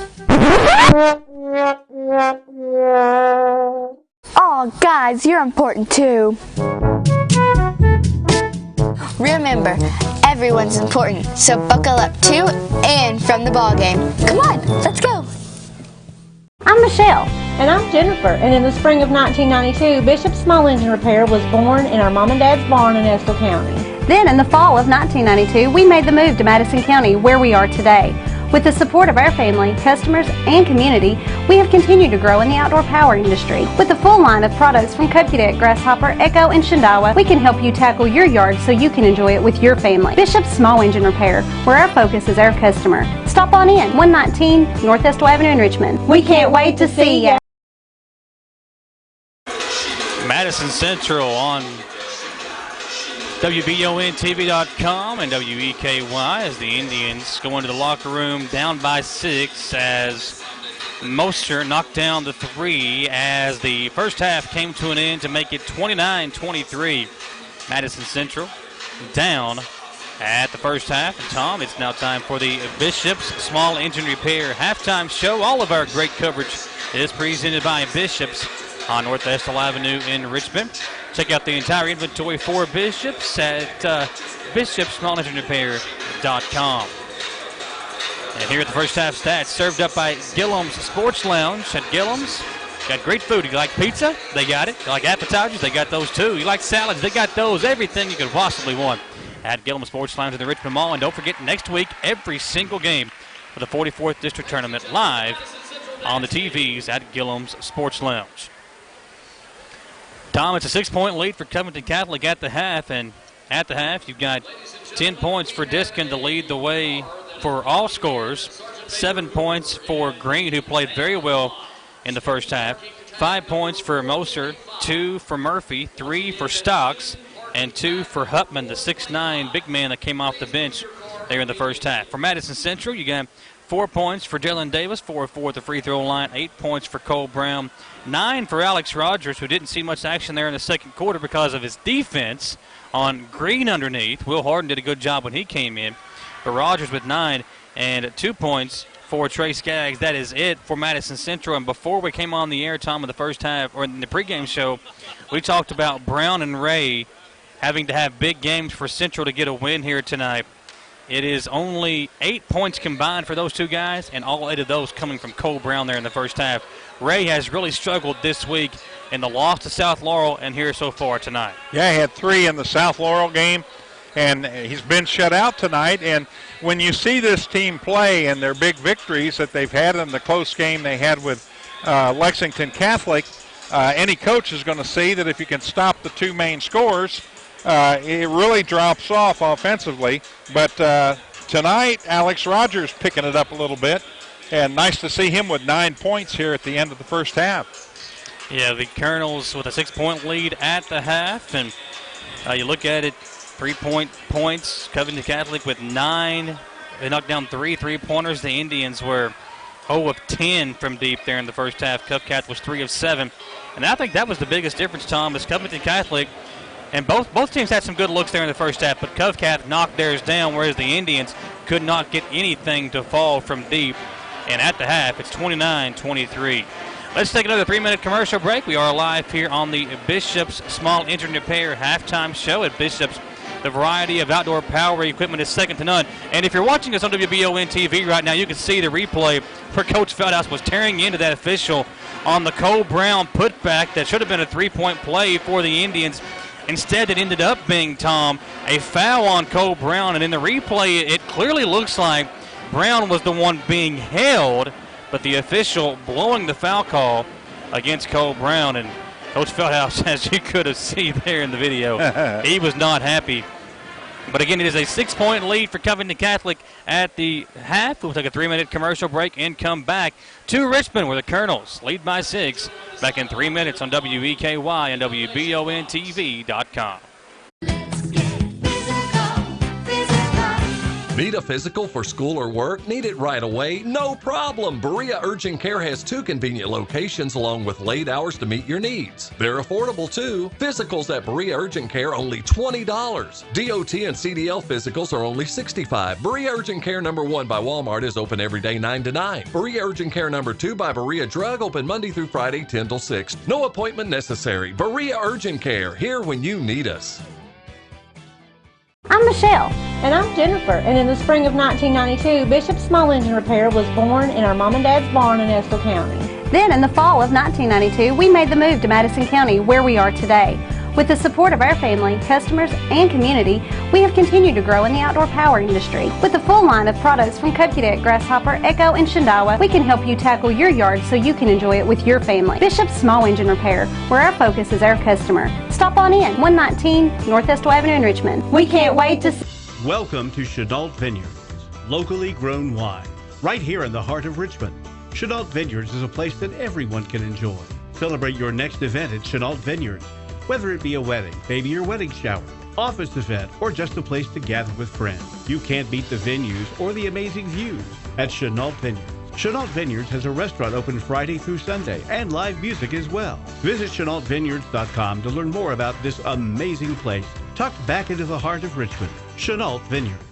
L: Oh, guys, you're important too. Remember, everyone's important, so buckle up to and from the ball game. Come on, let's go.
E: I'm Michelle. And I'm Jennifer. And in the spring of 1992, Bishop's Small Engine Repair was born in our mom and dad's barn in Estill County.
F: Then in the fall of 1992, we made the move to Madison County, where we are today. With the support of our family, customers, and community, we have continued to grow in the outdoor power industry. With a full line of products from Cupcake, Grasshopper, Echo, and Shindawa, we can help you tackle your yard so you can enjoy it with your family. Bishop's Small Engine Repair, where our focus is our customer. Stop on in, 119 North Estill Avenue in Richmond. We can't wait to see you.
C: Madison Central on WBONTV.com and WEKY as the Indians go into the locker room down by 6 as Moster knocked down the 3 as the first half came to an end to make it 29-23. Madison Central down at the first half. And Tom, it's now time for the Bishop's Small Engine Repair halftime show. All of our great coverage is presented by Bishop's on North Estill Avenue in Richmond. Check out the entire inventory for Bishop's at bishopsmallenginerepair.com. And here at the first half stats, served up by Gillum's Sports Lounge. At Gillum's, got great food. You like pizza? They got it. You like appetizers? They got those too. You like salads? They got those. Everything you could possibly want at Gillum Sports Lounge in the Richmond Mall. And don't forget, next week, every single game for the 44th District Tournament live on the TVs at Gillum's Sports Lounge. Tom, it's a 6-point lead for Covington Catholic at the half. And at the half, you've got 10 points for Diskin to lead the way for all scorers. 7 points for Green, who played very well in the first half. 5 points for Moser, 2 for Murphy, 3 for Stocks, and 2 for Hutman, the 6'9" big man that came off the bench there in the first half. For Madison Central, you got 4 points for Dylan Davis, 4 at the free throw line, 8 points for Cole Brown, 9 for Alex Rogers, who didn't see much action there in the second quarter because of his defense on Green underneath. Will Harden did a good job when he came in. But Rogers with 9 and 2 points for Trey Skaggs. That is it for Madison Central. And before we came on the air, Tom, in the first half, or in the pregame show, we talked about Brown and Ray having to have big games for Central to get a win here tonight. It is only 8 points combined for those two guys, and all 8 of those coming from Cole Brown there in the first half. Ray has really struggled this week in the loss to South Laurel and here so far tonight.
D: Yeah, he had 3 in the South Laurel game, and he's been shut out tonight. And when you see this team play and their big victories that they've had in the close game they had with Lexington Catholic, any coach is going to see that if you can stop the 2 main scorers, it really drops off offensively. But tonight, Alex Rogers picking it up a little bit, and nice to see him with 9 points here at the end of the first half.
C: Yeah, the Colonels with a 6-point lead at the half, and you look at it, 3-point points. Covington Catholic with 9. They knocked down 3 3-pointers. The Indians were 0 of 10 from deep there in the first half. Covcath was 3 of 7. And I think that was the biggest difference, Tom, is Covington Catholic, and both teams had some good looks there in the first half, but Covcath knocked theirs down, whereas the Indians could not get anything to fall from deep. And at the half, it's 29-23. Let's take another 3-minute commercial break. We are live here on the Bishop's Small Engine Repair halftime show at Bishop's. The variety of outdoor power equipment is second to none. And if you're watching us on WBON TV right now, you can see the replay where Coach Feldhouse was tearing into that official on the Cole Brown putback that should have been a 3-point play for the Indians. Instead, it ended up being, Tom, a foul on Cole Brown. And in the replay, it clearly looks like Brown was the one being held, but the official blowing the foul call against Cole Brown. And Coach Feldhouse, as you could have seen there in the video, he was not happy. But again, it is a 6-point lead for Covington Catholic at the half. We'll take a 3-minute commercial break and come back to Richmond, where the Colonels lead by 6. Back in 3 minutes on WEKY and WBONTV.com.
B: Need a physical for school or work? Need it right away? No problem. Berea Urgent Care has 2 convenient locations along with late hours to meet your needs. They're affordable too. Physicals at Berea Urgent Care only $20. DOT and CDL physicals are only $65. Berea Urgent Care number 1 by Walmart is open every day 9 to 9. Berea Urgent Care number 2 by Berea Drug open Monday through Friday 10 till 6. No appointment necessary. Berea Urgent Care, here when you need us.
E: I'm Michelle. And I'm Jennifer. And in the spring of 1992, Bishop's Small Engine Repair was born in our mom and dad's barn in Estill County.
F: Then in the fall of 1992, we made the move to Madison County, where we are today. With the support of our family, customers, and community, we have continued to grow in the outdoor power industry. With a full line of products from Cupcadet, Grasshopper, Echo, and Shindawa, we can help you tackle your yard so you can enjoy it with your family. Bishop's Small Engine Repair, where our focus is our customer. Stop on in, 119 North Estill Avenue in Richmond. We can't wait to
G: Welcome to Chenault Vineyards, locally grown wine, right here in the heart of Richmond. Chenault Vineyards is a place that everyone can enjoy. Celebrate your next event at Chenault Vineyards. Whether it be a wedding, baby or wedding shower, office event, or just a place to gather with friends, you can't beat the venues or the amazing views at Chenault Vineyards. Chenault Vineyards has a restaurant open Friday through Sunday and live music as well. Visit ChenaultVineyards.com to learn more about this amazing place tucked back into the heart of Richmond. Chenault Vineyards.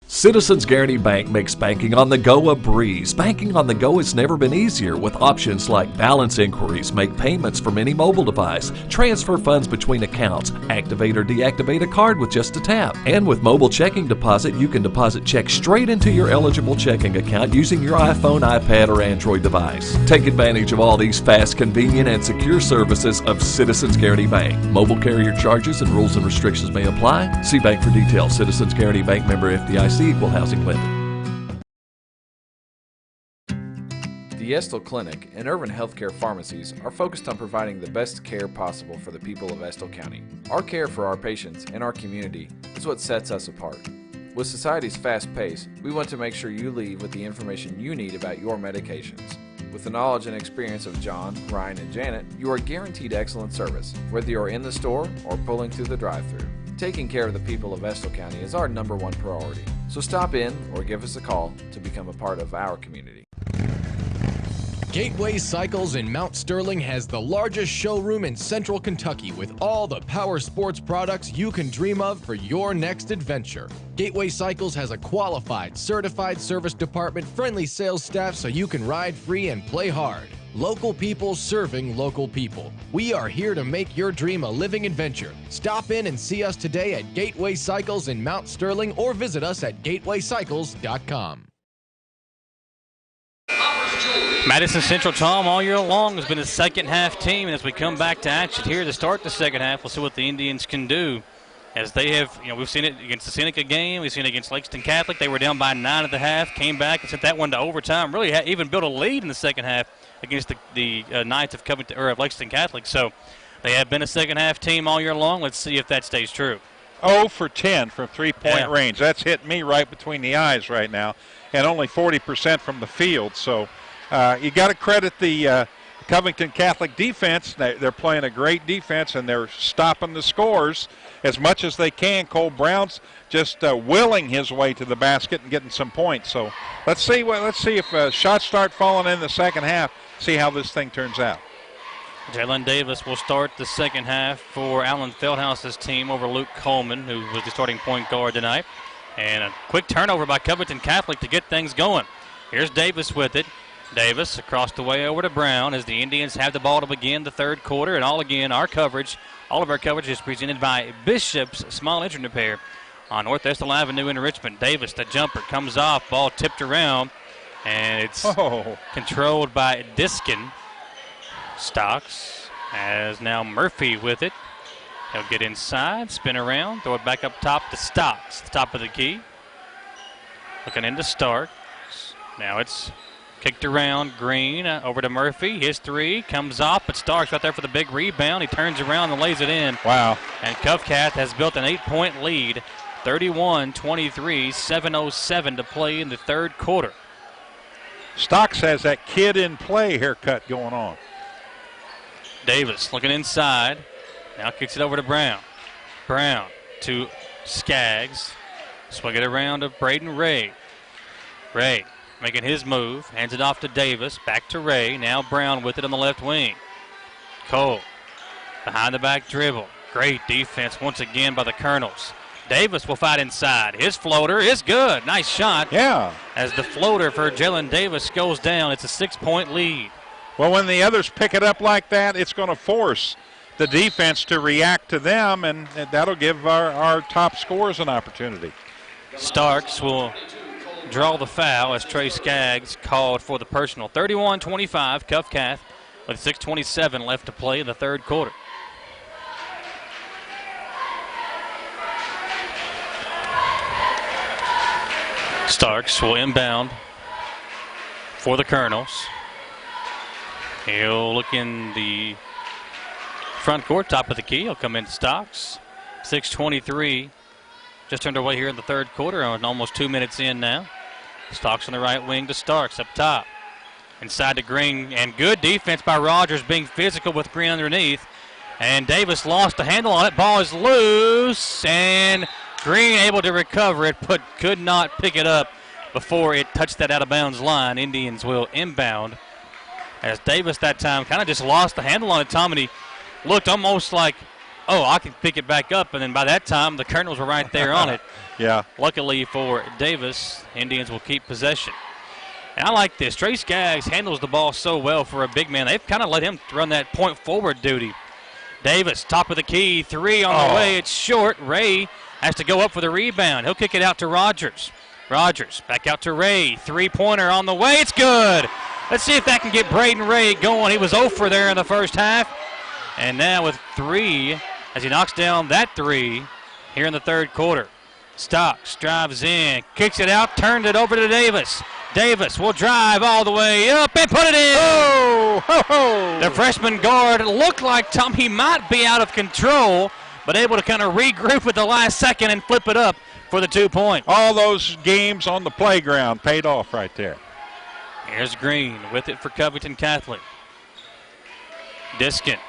B: Citizens Guarantee Bank makes banking on the go a breeze. Banking on the go has never been easier with options like balance inquiries, make payments from any mobile device, transfer funds between accounts, activate or deactivate a card with just a tap. And with mobile checking deposit, you can deposit checks straight into your eligible checking account using your iPhone, iPad, or Android device. Take advantage of all these fast, convenient, and secure services of Citizens Guarantee Bank. Mobile carrier charges and rules and restrictions may apply. See bank for details. Citizens Guarantee Bank, member FDIC. Equal housing lender.
H: The Estill Clinic and Urban Healthcare Pharmacies are focused on providing the best care possible for the people of Estill County. Our care for our patients and our community is what sets us apart. With society's fast pace, we want to make sure you leave with the information you need about your medications. With the knowledge and experience of John, Ryan, and Janet, you are guaranteed excellent service, whether you're in the store or pulling through the drive-thru. Taking care of the people of Estill County is our #1 priority. So stop in or give us a call to become a part of our community.
I: Gateway Cycles in Mount Sterling has the largest showroom in Central Kentucky with all the power sports products you can dream of for your next adventure. Gateway Cycles has a qualified, certified service department, friendly sales staff so you can ride free and play hard. Local people serving local people. We are here to make your dream a living adventure. Stop in and see us today at Gateway Cycles in Mount Sterling or visit us at gatewaycycles.com.
C: Madison Central, Tom, all year long has been a second half team, and as we come back to action here to start the second half, we'll see what the Indians can do. As they have, we've seen it against the Seneca game, we've seen it against Lexington Catholic. They were down by 9 at the half, came back and sent that one to overtime. Really even built a lead in the second half against the Knights of Covington or of Lexington Catholic. So they have been a second half team all year long. Let's see if that stays true.
D: 0 for 10 from three-point range. That's hitting me right between the eyes right now, and only 40% from the field. So you got to credit the Covington Catholic defense. They're playing a great defense, and they're stopping the scores as much as they can. Cole Brown's just willing his way to the basket and getting some points. So let's see if shots start falling in the second half. See how this thing turns out.
C: Jalen Davis will start the second half for Alan Feldhouse's team over Luke Coleman, who was the starting point guard tonight. And a quick turnover by Covington Catholic to get things going. Here's Davis with it. Davis across the way over to Brown as the Indians have the ball to begin the third quarter. And all of our coverage is presented by Bishop's Small Engine Repair on North Estill Avenue in Richmond. Davis, the jumper, comes off, ball tipped around, and it's controlled by Diskin. Stocks has now Murphy with it. He'll get inside, spin around, throw it back up top to Stocks, the top of the key. Looking into Stark. Now it's kicked around, Green over to Murphy. His three comes off, but Starks right there for the big rebound. He turns around and lays it in.
D: Wow.
C: And Covcath has built an 8-point lead, 31-23, 7:07 to play in the third quarter.
D: Stocks has that kid in play haircut going on.
C: Davis looking inside. Now kicks it over to Brown. Brown to Skaggs. Swing it around to Braden Ray. Ray making his move. Hands it off to Davis. Back to Ray. Now Brown with it on the left wing. Cole behind the back dribble. Great defense once again by the Colonels. Davis will fight inside. His floater is good. Nice shot.
D: Yeah.
C: As the floater for Jalen Davis goes down, it's a 6-point lead.
D: Well, when the others pick it up like that, it's going to force the defense to react to them, and that'll give our top scorers an opportunity.
C: Starks will draw the foul as Trey Skaggs called for the personal. 31-25, Covcath with 6:27 left to play in the third quarter. Starks will inbound for the Colonels. He'll look in the front court, top of the key. He'll come into Stocks. 6:23 just underway here in the third quarter, and almost 2 minutes in now. Stocks on the right wing to Starks up top. Inside to Green, and good defense by Rogers, being physical with Green underneath. And Davis lost the handle on it. Ball is loose, and Green able to recover it, but could not pick it up before it touched that out-of-bounds line. Indians will inbound. As Davis that time kind of just lost the handle on it, Tom, and he looked almost like oh, I can pick it back up. And then by that time, the Colonels were right there on it.
D: Yeah.
C: Luckily for Davis, Indians will keep possession. And I like this. Trey Skaggs handles the ball so well for a big man. They've kind of let him run that point forward duty. Davis, top of the key, 3 on the way. It's short. Ray has to go up for the rebound. He'll kick it out to Rogers. Rogers back out to Ray. 3-pointer on the way. It's good. Let's see if that can get Braden Ray going. He was 0 for there in the first half. And now with 3 as he knocks down that 3 here in the third quarter. Stocks drives in, kicks it out, turned it over to Davis. Davis will drive all the way up and put it in.
D: Oh, ho, ho.
C: The freshman guard looked like he might be out of control, but able to kind of regroup at the last second and flip it up for the 2 point.
D: All those games on the playground paid off right there.
C: Here's Green with it for Covington Catholic. Diskin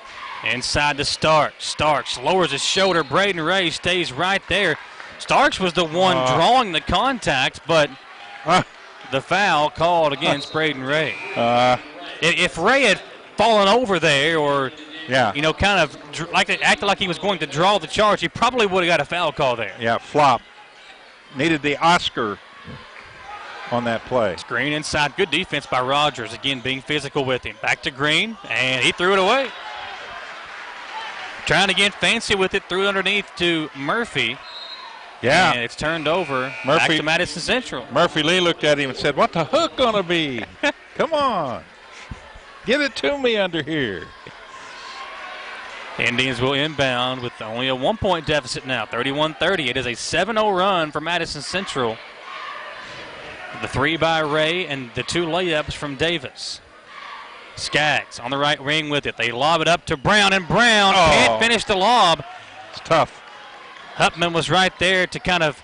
C: inside to Starks. Starks lowers his shoulder. Braden Ray stays right there. Starks was the one drawing the contact, but the foul called against Braden Ray. If Ray had fallen over there or, kind of acted like he was going to draw the charge, he probably would have got a foul call there.
D: Yeah, flop. Needed the Oscar on that play.
C: It's Green inside. Good defense by Rogers, again being physical with him. Back to Green, and he threw it away. Trying to get fancy with it, threw it underneath to Murphy.
D: Yeah.
C: And it's turned over back to Madison Central.
D: Murphy Lee looked at him and said, "What the hook going to be? Come on. Give it to me under here."
C: Indians will inbound with only a 1-point deficit now, 31-30. It is a 7-0 run for Madison Central. The 3 by Ray and the 2 layups from Davis. Skaggs on the right wing with it. They lob it up to Brown, and Brown can't finish the lob.
D: It's tough.
C: Hupman was right there to kind of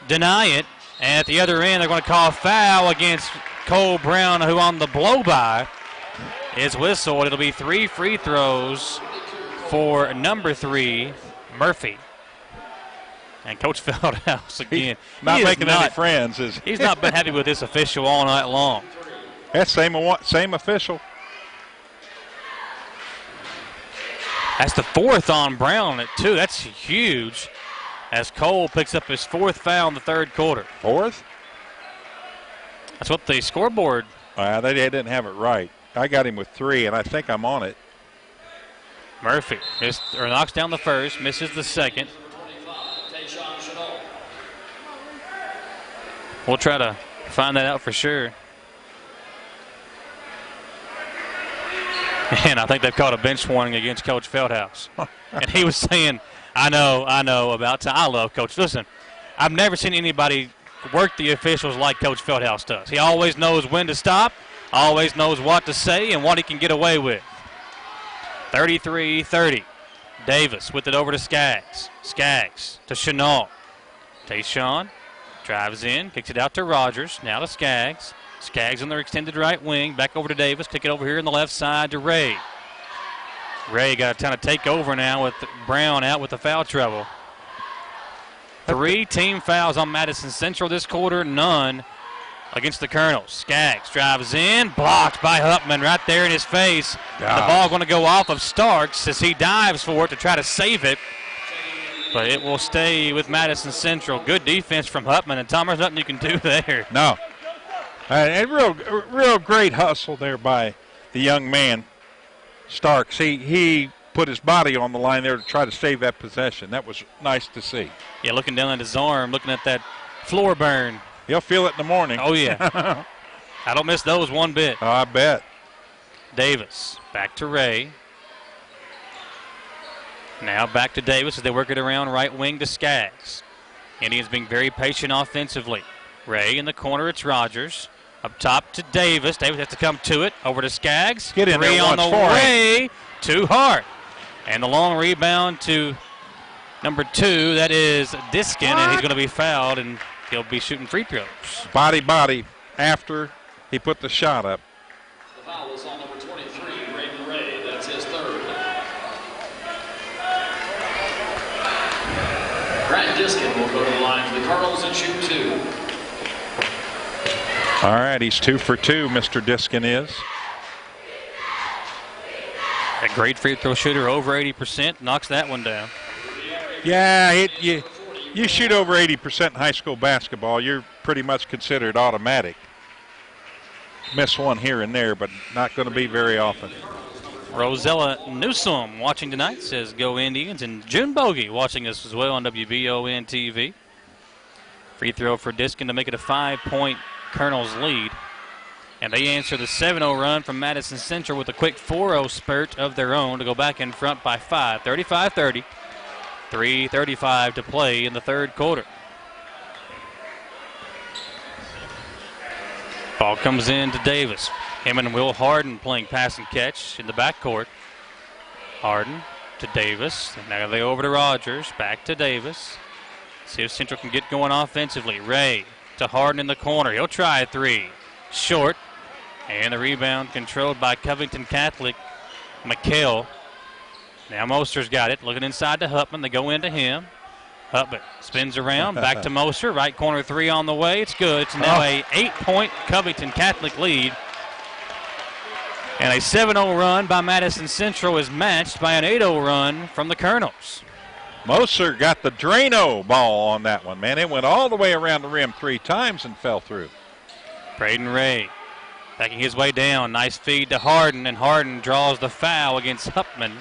C: deny it. And at the other end, they're going to call a foul against Cole Brown, who on the blow-by is whistled. It'll be 3 free throws for number 3, Murphy. And Coach Feldhouse again.
D: Not making any friends, is he?
C: He's not been happy with this official all night long.
D: That's same official.
C: That's the 4th on Brown at 2. That's huge as Cole picks up his 4th foul in the third quarter.
D: 4th?
C: That's what the scoreboard.
D: They didn't have it right. I got him with 3, and I think I'm on it.
C: Murphy knocks down the first, misses the second. We'll try to find that out for sure. And I think they've called a bench warning against Coach Feldhouse. And he was saying, I know about time. I love Coach. Listen, I've never seen anybody work the officials like Coach Feldhouse does. He always knows when to stop, always knows what to say, and what he can get away with. 33-30. Davis with it over to Skaggs. Skaggs to Chenault. Tayshawn drives in, kicks it out to Rogers. Now to Skaggs. Skaggs on their extended right wing. Back over to Davis. Kick it over here on the left side to Ray. Ray got to kind of take over now with Brown out with the foul trouble. 3 team fouls on Madison Central this quarter. None against the Colonels. Skaggs drives in. Blocked by Hupman right there in his face. The ball going to go off of Starks as he dives for it to try to save it. But it will stay with Madison Central. Good defense from Hupman. And Tom, there's nothing you can do there.
D: No. And real great hustle there by the young man, Starks. He put his body on the line there to try to save that possession. That was nice to see.
C: Yeah, looking down at his arm, looking at that floor burn.
D: He'll feel it in the morning.
C: Oh, yeah. I don't miss those one bit.
D: Oh, I bet.
C: Davis back to Ray. Now back to Davis as they work it around right wing to Skaggs. Indians being very patient offensively. Ray in the corner, it's Rogers. Up top to Davis. Davis has to come to it. Over to Skaggs.
D: Get in
C: 3
D: there
C: on the
D: once
C: way. Too hard. And the long rebound to number 2. That is Diskin, and he's going to be fouled, and he'll be shooting free throws.
D: Body after he put the shot up.
A: The foul is on number 23, Braden Ray. That's his 3rd. Grant Diskin will go to the line for the Cardinals and shoot 2.
D: All right, he's 2 for 2, Mr. Diskin is.
C: A great free throw shooter, over 80%, knocks that one down.
D: Yeah, you shoot over 80% in high school basketball, you're pretty much considered automatic. Miss one here and there, but not going to be very often.
C: Rosella Newsom watching tonight says go Indians, and June Bogey watching us as well on WBON TV. Free throw for Diskin to make it a 5-point Colonels lead. And they answer the 7-0 run from Madison Central with a quick 4-0 spurt of their own to go back in front by 5, 35-30. 3:35 to play in the third quarter. Ball comes in to Davis. Him and Will Harden playing pass and catch in the backcourt. Harden to Davis. And now they over to Rogers. Back to Davis. See if Central can get going offensively. Ray to Harden in the corner. He'll try a three. Short. And the rebound controlled by Covington Catholic. McHale. Now Moster's got it. Looking inside to Hupman. They go into him. Hupman spins around. Back to Moster. Right corner three on the way. It's good. It's now a 8-point Covington Catholic lead. And a 7-0 run by Madison Central is matched by an 8-0 run from the Colonels.
D: Moser got the Drano ball on that one, man. It went all the way around the rim 3 times and fell through.
C: Braden Ray backing his way down. Nice feed to Harden, and Harden draws the foul against Hupman.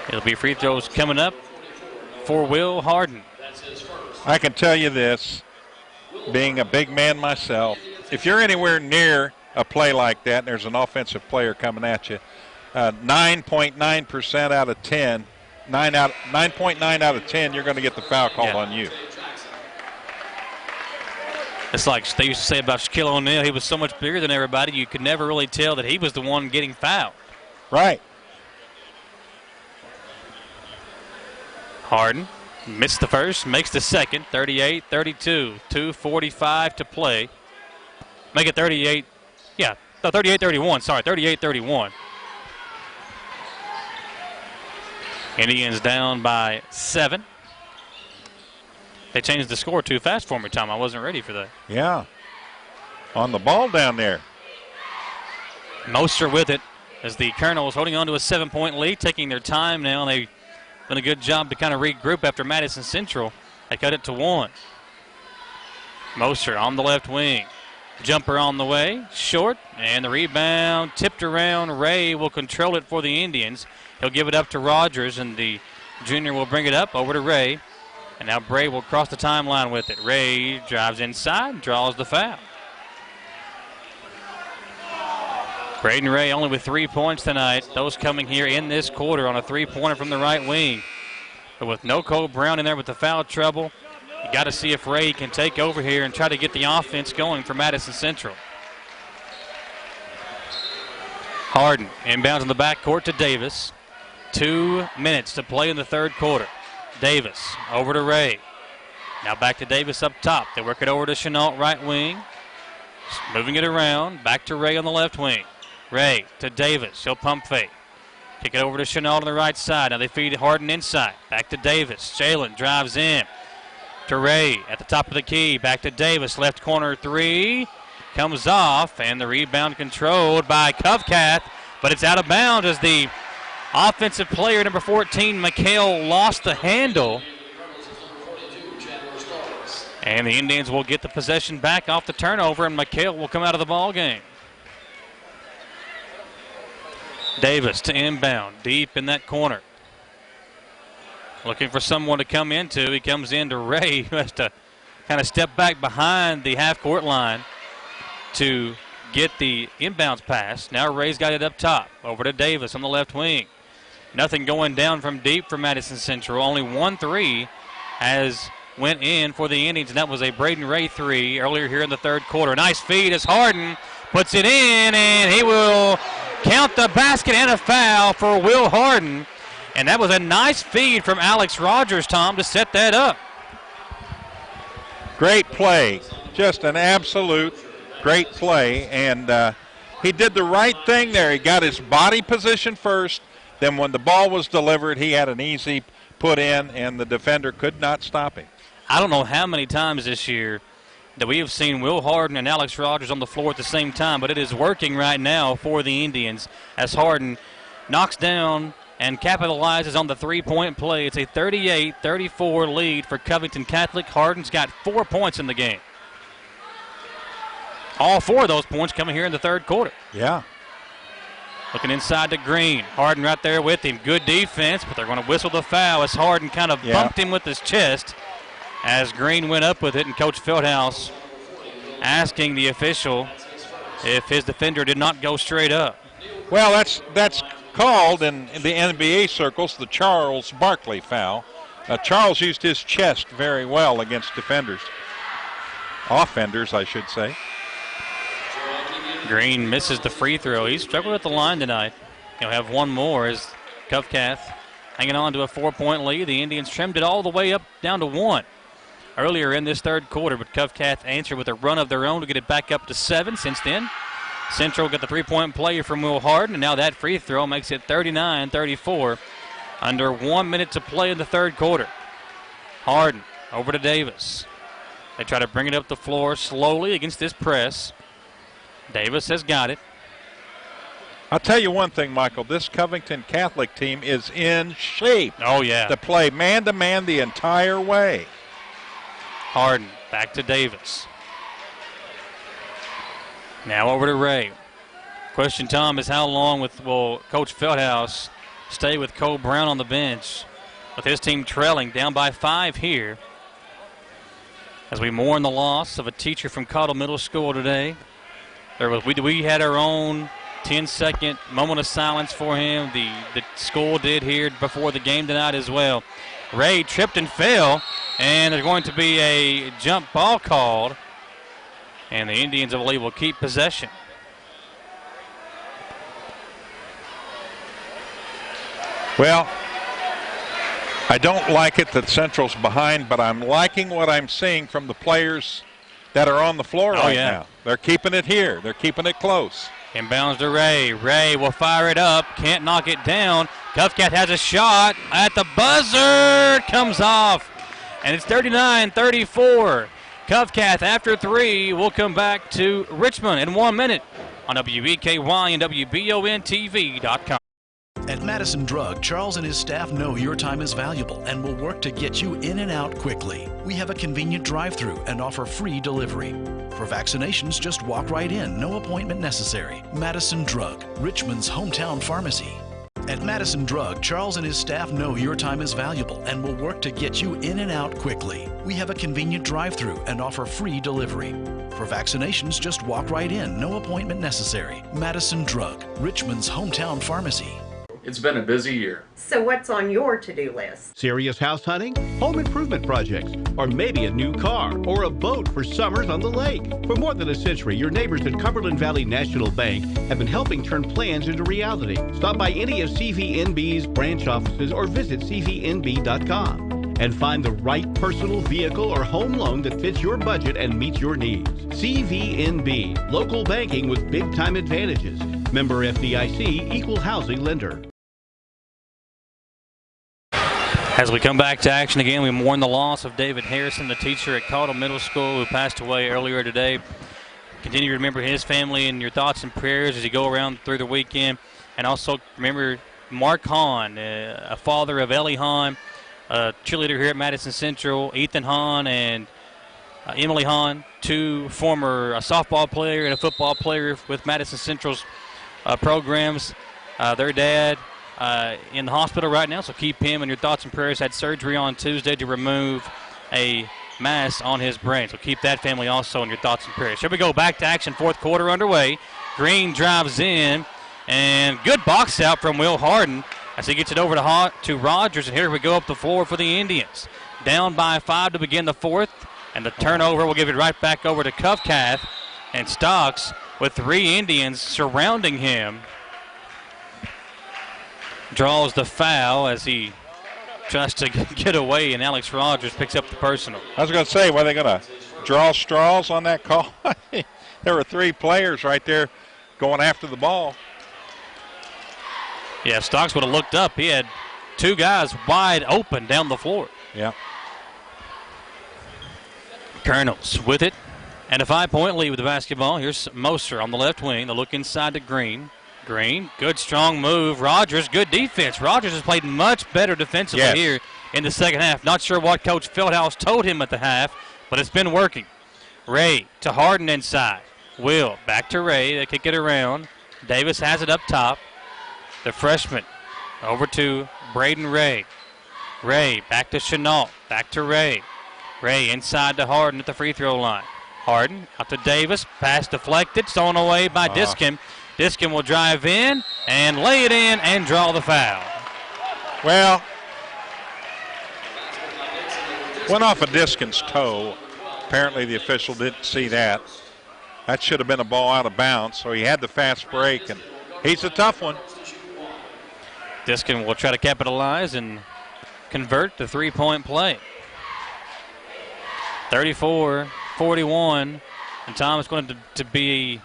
C: It'll be free throws coming up for Will Harden.
D: I can tell you this, being a big man myself, if you're anywhere near a play like that and there's an offensive player coming at you, 9.9% out of 10, 9.9 out of 10, you're going to get the foul called on you.
C: It's like they used to say about Shaquille O'Neal. He was so much bigger than everybody, you could never really tell that he was the one getting fouled.
D: Right.
C: Harden missed the first, makes the second, 38-32, 2:45 to play. Make it 38, yeah, no, 38-31, sorry, 38-31. Indians down by 7. They changed the score too fast for me, Tom. I wasn't ready for that.
D: Yeah. On the ball down there.
C: Moster with it as the Colonels holding on to a 7-point lead, taking their time now. They've done a good job to kind of regroup after Madison Central. They cut it to 1. Moster on the left wing. Jumper on the way, short, and the rebound tipped around. Ray will control it for the Indians. He'll give it up to Rogers, and the junior will bring it up over to Ray. And now Bray will cross the timeline with it. Ray drives inside, draws the foul. Braden Ray only with 3 points tonight. Those coming here in this quarter on a 3-pointer from the right wing. But with no Cole Brown in there with the foul trouble, you got to see if Ray can take over here and try to get the offense going for Madison Central. Harden inbounds in the backcourt to Davis. 2 minutes to play in the third quarter. Davis over to Ray. Now back to Davis up top. They work it over to Chenault right wing. Moving it around. Back to Ray on the left wing. Ray to Davis. He'll pump fake. Kick it over to Chenault on the right side. Now they feed Harden inside. Back to Davis. Jalen drives in to Ray at the top of the key. Back to Davis. Left corner three. Comes off, and the rebound controlled by Covcath, but it's out of bounds as the offensive player, number 14, McHale, lost the handle. And the Indians will get the possession back off the turnover, and McHale will come out of the ball game. Davis to inbound, deep in that corner. Looking for someone to come into. He comes into Ray, who has to kind of step back behind the half-court line to get the inbounds pass. Now Ray's got it up top. Over to Davis on the left wing. Nothing going down from deep for Madison Central. Only 1 3 has went in for the Indians, and that was a Braden Ray 3 earlier here in the third quarter. Nice feed as Harden puts it in, and he will count the basket and a foul for Will Harden. And that was a nice feed from Alex Rogers, Tom, to set that up.
D: Great play. Just an absolute great play. And he did the right thing there. He got his body position first. Then when the ball was delivered, he had an easy put in, and the defender could not stop him.
C: I don't know how many times this year that we have seen Will Harden and Alex Rogers on the floor at the same time, but it is working right now for the Indians as Harden knocks down and capitalizes on the three-point play. It's a 38-34 lead for Covington Catholic. Harden's got 4 points in the game. All 4 of those points coming here in the third quarter.
D: Yeah.
C: Looking inside to Green. Harden right there with him. Good defense, but they're going to whistle the foul as Harden kind of bumped him with his chest as Green went up with it, and Coach Feldhouse asking the official if his defender did not go straight up.
D: Well, that's called in the NBA circles the Charles Barkley foul. Charles used his chest very well against defenders. Offenders, I should say.
C: Green misses the free throw. He's struggled at the line tonight. He'll have one more as Covcath hanging on to a 4-point lead. The Indians trimmed it all the way up down to 1 earlier in this third quarter, but Covcath answered with a run of their own to get it back up to 7 since then. Central got the three-point play from Will Harden, and now that free throw makes it 39-34. Under 1 minute to play in the third quarter. Harden over to Davis. They try to bring it up the floor slowly against this press. Davis has got it.
D: I'll tell you one thing, Michael. This Covington Catholic team is in shape.
C: Oh, yeah.
D: To play man-to-man the entire way.
C: Harden back to Davis. Now over to Ray. Question, Tom, is how long will Coach Feldhouse stay with Cole Brown on the bench with his team trailing down by 5 here as we mourn the loss of a teacher from Cottle Middle School today. We had our own 10-second moment of silence for him. The school did here before the game tonight as well. Ray tripped and fell, and there's going to be a jump ball called, and the Indians, I believe, will keep possession.
D: Well, I don't like it that Central's behind, but I'm liking what I'm seeing from the players that are on the floor right now. They're keeping it here. They're keeping it close.
C: Inbounds to Ray. Ray will fire it up. Can't knock it down. Covcath has a shot at the buzzer. Comes off. And it's 39-34. Covcath after 3 will come back to Richmond in 1 minute on WEKY and WBONTV.com.
N: At Madison Drug, Charles and his staff know your time is valuable and will work to get you in and out quickly. We have a convenient drive-through and offer free delivery. For vaccinations, just walk right in, no appointment necessary. Madison Drug, Richmond's hometown pharmacy. At Madison Drug, Charles and his staff know your time is valuable and will work to get you in and out quickly. We have a convenient drive-through and offer free delivery. For vaccinations, just walk right in, no appointment necessary. Madison Drug, Richmond's hometown pharmacy.
O: It's been a busy year.
P: So what's on your to-do list?
G: Serious house hunting, home improvement projects, or maybe a new car or a boat for summers on the lake. For more than a century, your neighbors at Cumberland Valley National Bank have been helping turn plans into reality. Stop by any of CVNB's branch offices or visit cvnb.com and find the right personal vehicle or home loan that fits your budget and meets your needs. CVNB, local banking with big-time advantages. Member FDIC, equal housing lender.
C: As we come back to action again, we mourn the loss of David Harrison, the teacher at Cottle Middle School who passed away earlier today. Continue to remember his family in your thoughts and prayers as you go around through the weekend. And also remember Mark Hahn, a father of Ellie Hahn, a cheerleader here at Madison Central, Ethan Hahn and Emily Hahn, 2 former softball player and a football player with Madison Central's programs. Their dad in the hospital right now, so keep him in your thoughts and prayers. Had surgery on Tuesday to remove a mass on his brain, so keep that family also in your thoughts and prayers. Here we go, back to action, fourth quarter underway. Green drives in, and good box out from Will Harden as he gets it over to Rogers, and here we go up the floor for the Indians. Down by 5 to begin the fourth, and the turnover will give it right back over to Covcath, and Stocks with 3 Indians surrounding him draws the foul as he tries to get away, and Alex Rogers picks up the personal.
D: I was going to say, were they going to draw straws on that call? There were 3 players right there going after the ball.
C: Yeah, if Stocks would have looked up, he had 2 guys wide open down the floor.
D: Yeah.
C: Colonels with it. And a 5-point lead with the basketball. Here's Moser on the left wing. The look inside to Green. Green, good strong move. Rogers, good defense. Rogers has played much better defensively here in the second half. Not sure what Coach Feldhouse told him at the half, but it's been working. Ray to Harden inside. Will back to Ray. They kick it around. Davis has it up top. The freshman over to Braden Ray. Ray back to Chenault. Back to Ray. Ray inside to Harden at the free throw line. Harden out to Davis. Pass deflected. Stolen away by Diskin. Diskin will drive in and lay it in and draw the foul.
D: Well, went off of Diskin's toe. Apparently the official didn't see that. That should have been a ball out of bounds, so he had the fast break, and he's a tough one.
C: Diskin will try to capitalize and convert the three-point play. 34-41, and Tom, it's going to be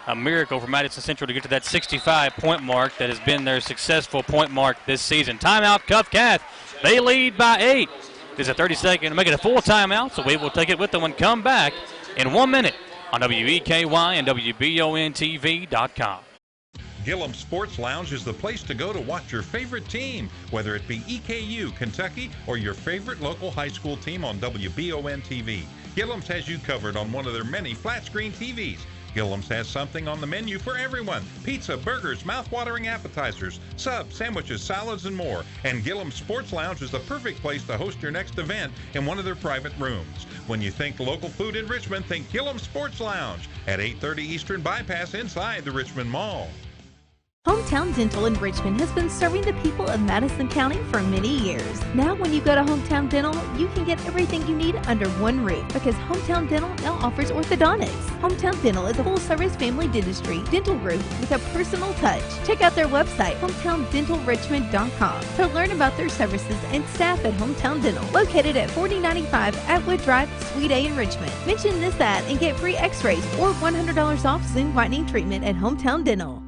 C: a miracle for Madison Central to get to that 65-point mark that has been their successful point mark this season. Timeout, Covcath. They lead by 8. There's a 30-second to make it a full timeout, so we will take it with them and come back in 1 minute on WEKY and WBONTV.com.
M: Gillum Sports Lounge is the place to go to watch your favorite team, whether it be EKU, Kentucky, or your favorite local high school team on WBON TV. Gillum's has you covered on one of their many flat-screen TVs. Gillum's has something on the menu for everyone. Pizza, burgers, mouth-watering appetizers, subs, sandwiches, salads, and more. And Gillum Sports Lounge is the perfect place to host your next event in one of their private rooms. When you think local food in Richmond, think Gillum Sports Lounge at 830 Eastern Bypass inside the Richmond Mall.
J: Hometown Dental in Richmond has been serving the people of Madison County for many years. Now when you go to Hometown Dental, you can get everything you need under one roof because Hometown Dental now offers orthodontics. Hometown Dental is a full-service family dentistry dental group with a personal touch. Check out their website, hometowndentalrichmond.com, to learn about their services and staff at Hometown Dental, located at 4095 Atwood Drive, Suite A in Richmond. Mention this ad and get free x-rays or $100 off Zoom whitening treatment at Hometown Dental.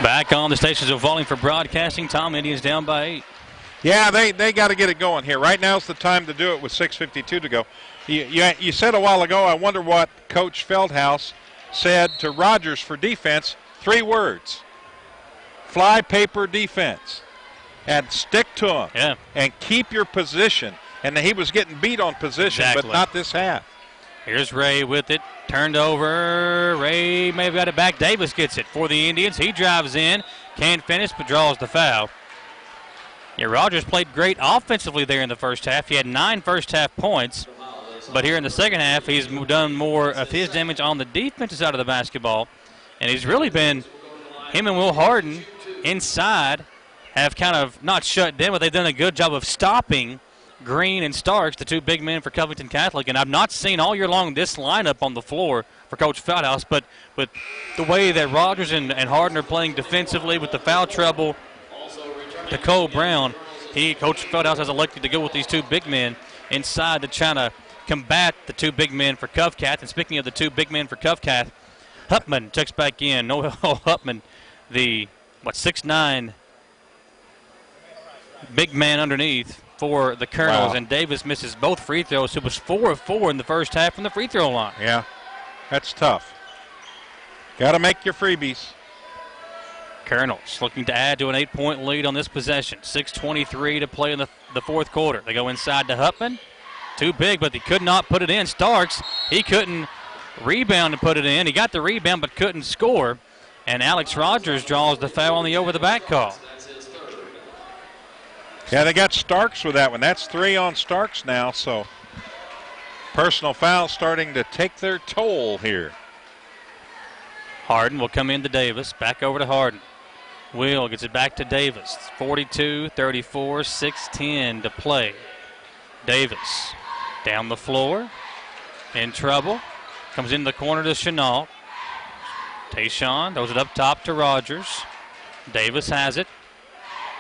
C: Back on the stations of Volume for broadcasting. Tom, Indians down by 8.
D: Yeah, they got to get it going here. Right now's the time to do it with 6:52 to go. You said a while ago, I wonder what Coach Feldhouse said to Rogers for defense. 3 words. Fly paper defense. And stick to them.
C: Yeah.
D: And keep your position. And he was getting beat on position, but not this half.
C: Here's Ray with it. Turned over. Ray may have got it back. Davis gets it for the Indians. He drives in. Can't finish, but draws the foul. Yeah, Rogers played great offensively there in the first half. He had 9 first-half points. But here in the second half, he's done more of his damage on the defensive side of the basketball. And he's really been, him and Will Harden inside have kind of not shut down, but they've done a good job of stopping Green and Starks, the 2 big men for Covington Catholic. And I've not seen all year long this lineup on the floor for Coach Feldhouse, but the way that Rogers and Harden are playing defensively with the foul trouble to Cole Brown, Coach Feldhouse has elected to go with these 2 big men inside to try to combat the 2 big men for Covcath. And speaking of the 2 big men for Covcath, Hupman checks back in. Noel Hupman, the 6'9" big man underneath for the Colonels. Wow. And Davis misses both free throws, so it was 4 of 4 in the first half from the free throw line.
D: Yeah, that's tough. Got to make your freebies.
C: Colonels looking to add to an 8-point lead on this possession. 6:23 to play in the fourth quarter. They go inside to Hupman. Too big, but they could not put it in. Starks, he couldn't rebound and put it in. He got the rebound but couldn't score. And Alex Rogers draws the foul on the over-the-back call.
D: Yeah, they got Starks with that one. That's 3 on Starks now, so personal foul starting to take their toll here.
C: Harden will come into Davis. Back over to Harden. Will gets it back to Davis. 42-34, 6:10 to play. Davis down the floor. In trouble. Comes in the corner to Chenault. Tayshawn throws it up top to Rogers. Davis has it.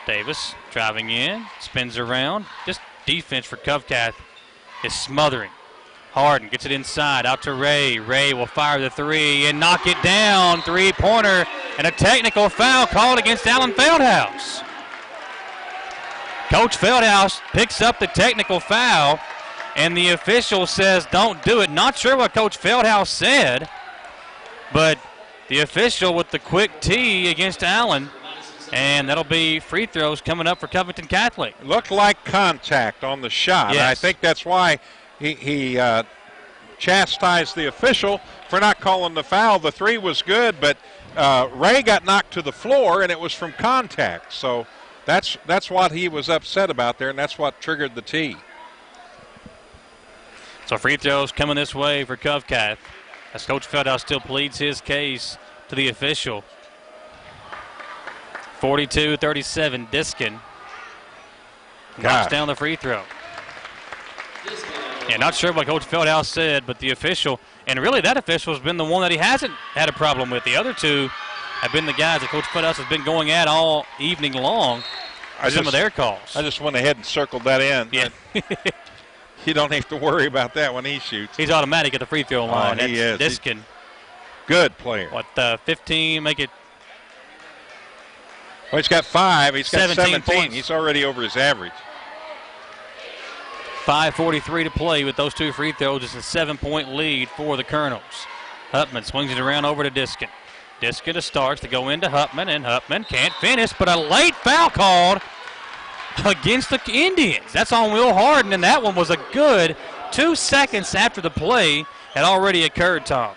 C: Davis driving in, spins around. Just defense for Covcath is smothering. Harden gets it inside, out to Ray. Ray will fire the 3 and knock it down. 3-pointer and a technical foul called against Alan Feldhouse. Coach Feldhouse picks up the technical foul and the official says don't do it. Not sure what Coach Feldhouse said, but the official with the quick tee against Allen, and that'll be free throws coming up for Covington Catholic.
D: Looked like contact on the shot.
C: Yes.
D: I think that's why he chastised the official for not calling the foul. The three was good, but Ray got knocked to the floor, and it was from contact. So that's what he was upset about there, and that's what triggered the tee.
C: So free throws coming this way for Covcath as Coach Feldhouse still pleads his case to the official. 42-37, Diskin knocks down the free throw. Yeah, not sure what Coach Feldhouse said, but the official, and really that official has been the one that he hasn't had a problem with. The other two have been the guys that Coach Feldhouse has been going at all evening long for some of their calls.
D: I just went ahead and circled that in.
C: Yeah.
D: You don't have to worry about that when he shoots.
C: He's automatic at the free throw line.
D: He is.
C: Diskin.
D: Good player.
C: 15, make it.
D: Well, he's got 5. He's got 17.
C: Points.
D: He's already over his average.
C: 5:43 to play with those two free throws. It's a 7-point lead for the Colonels. Hupman swings it around over to Diskin. Diskin to Starks to go into Hupman, and Hupman can't finish, but a late foul called against the Indians. That's on Will Harden, and that one was a good 2 seconds after the play had already occurred, Tom.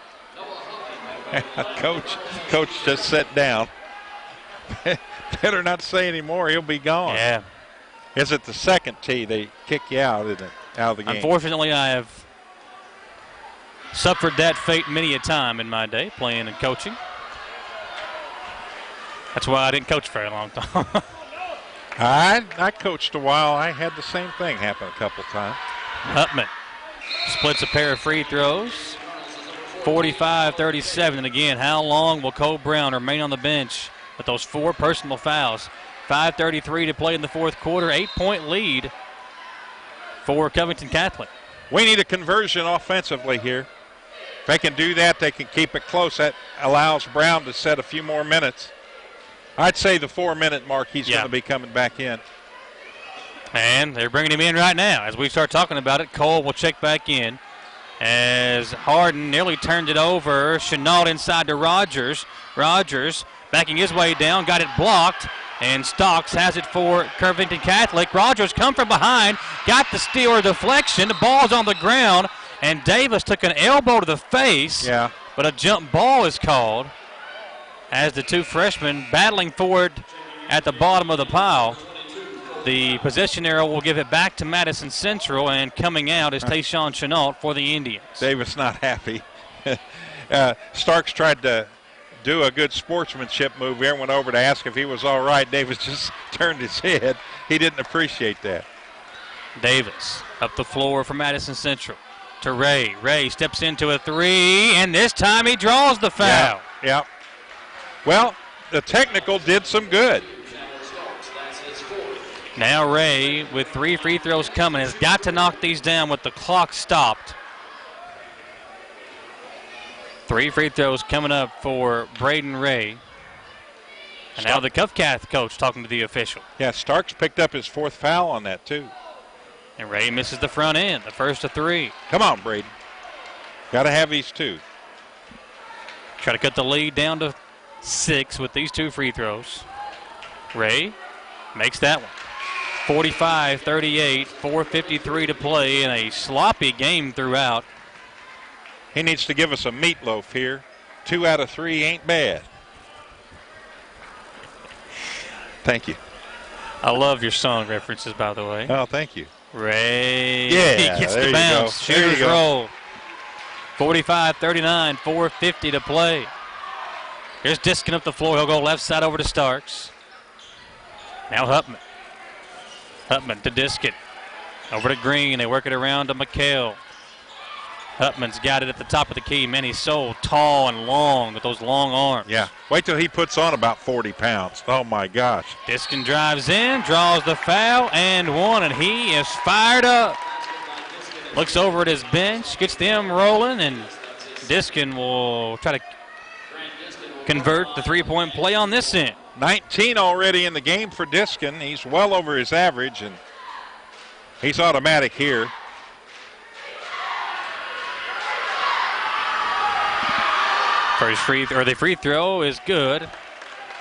D: Coach just sat down. Better not say any more. He'll be gone.
C: Yeah.
D: Is it the second tee? They kick you out, isn't it? Out of the game.
C: Unfortunately, I have suffered that fate many a time in my day, playing and coaching. That's why I didn't coach for a long time.
D: I coached a while. I had the same thing happen a couple times.
C: Hupman splits a pair of free throws. 45-37. And again, how long will Cole Brown remain on the bench with those 4 personal fouls? 5:33 to play in the fourth quarter. 8-point lead for Covington Catholic.
D: We need a conversion offensively here. If they can do that, they can keep it close. That allows Brown to set a few more minutes. I'd say the 4-minute mark, he's going to be coming back in.
C: And they're bringing him in right now. As we start talking about it, Cole will check back in as Harden nearly turned it over. Chenault inside to Rogers. Rogers backing his way down, got it blocked, and Stocks has it for Covington Catholic. Rogers come from behind, got the steal or deflection. The ball's on the ground, and Davis took an elbow to the face.
D: Yeah.
C: But a jump ball is called as the two freshmen battling for it at the bottom of the pile. The possession arrow will give it back to Madison Central, and coming out is Tayshawn Chenault for the Indians.
D: Davis not happy. Starks tried to do a good sportsmanship move here, went over to ask if he was all right. Davis just turned his head. He didn't appreciate that.
C: Davis up the floor for Madison Central to Ray. Ray steps into a 3, and this time he draws the foul.
D: Yeah. Well, the technical did some good.
C: Now Ray, with 3 free throws coming, has got to knock these down with the clock stopped. 3 free throws coming up for Braden Ray. And now the Covcath coach talking to the official.
D: Yeah, Starks picked up his 4th foul on that, too.
C: And Ray misses the front end, the first of 3.
D: Come on, Braden. Got to have these 2.
C: Try to cut the lead down to 6 with these 2 free throws. Ray makes that one. 45-38, 4:53 to play in a sloppy game throughout.
D: He needs to give us a meatloaf here. 2 out of 3 ain't bad. Thank you.
C: I love your song references, by the way.
D: Oh, thank you.
C: Ray gets
D: there
C: the
D: you
C: bounce.
D: go. There you
C: Shooter's
D: go.
C: roll. 45-39, 4:50 to play. Here's Diskin up the floor. He'll go left side over to Starks. Now Hupman. Hupman to Diskin. Over to Green. They work it around to McHale. Hupman's got it at the top of the key. Man, he's so tall and long with those long arms.
D: Yeah. Wait till he puts on about 40 pounds. Oh, my gosh.
C: Diskin drives in, draws the foul, and one, and he is fired up. Looks over at his bench, gets them rolling, and Diskin will try to convert the 3-point play on this end.
D: 19 already in the game for Diskin. He's well over his average, and he's automatic here.
C: The free throw is good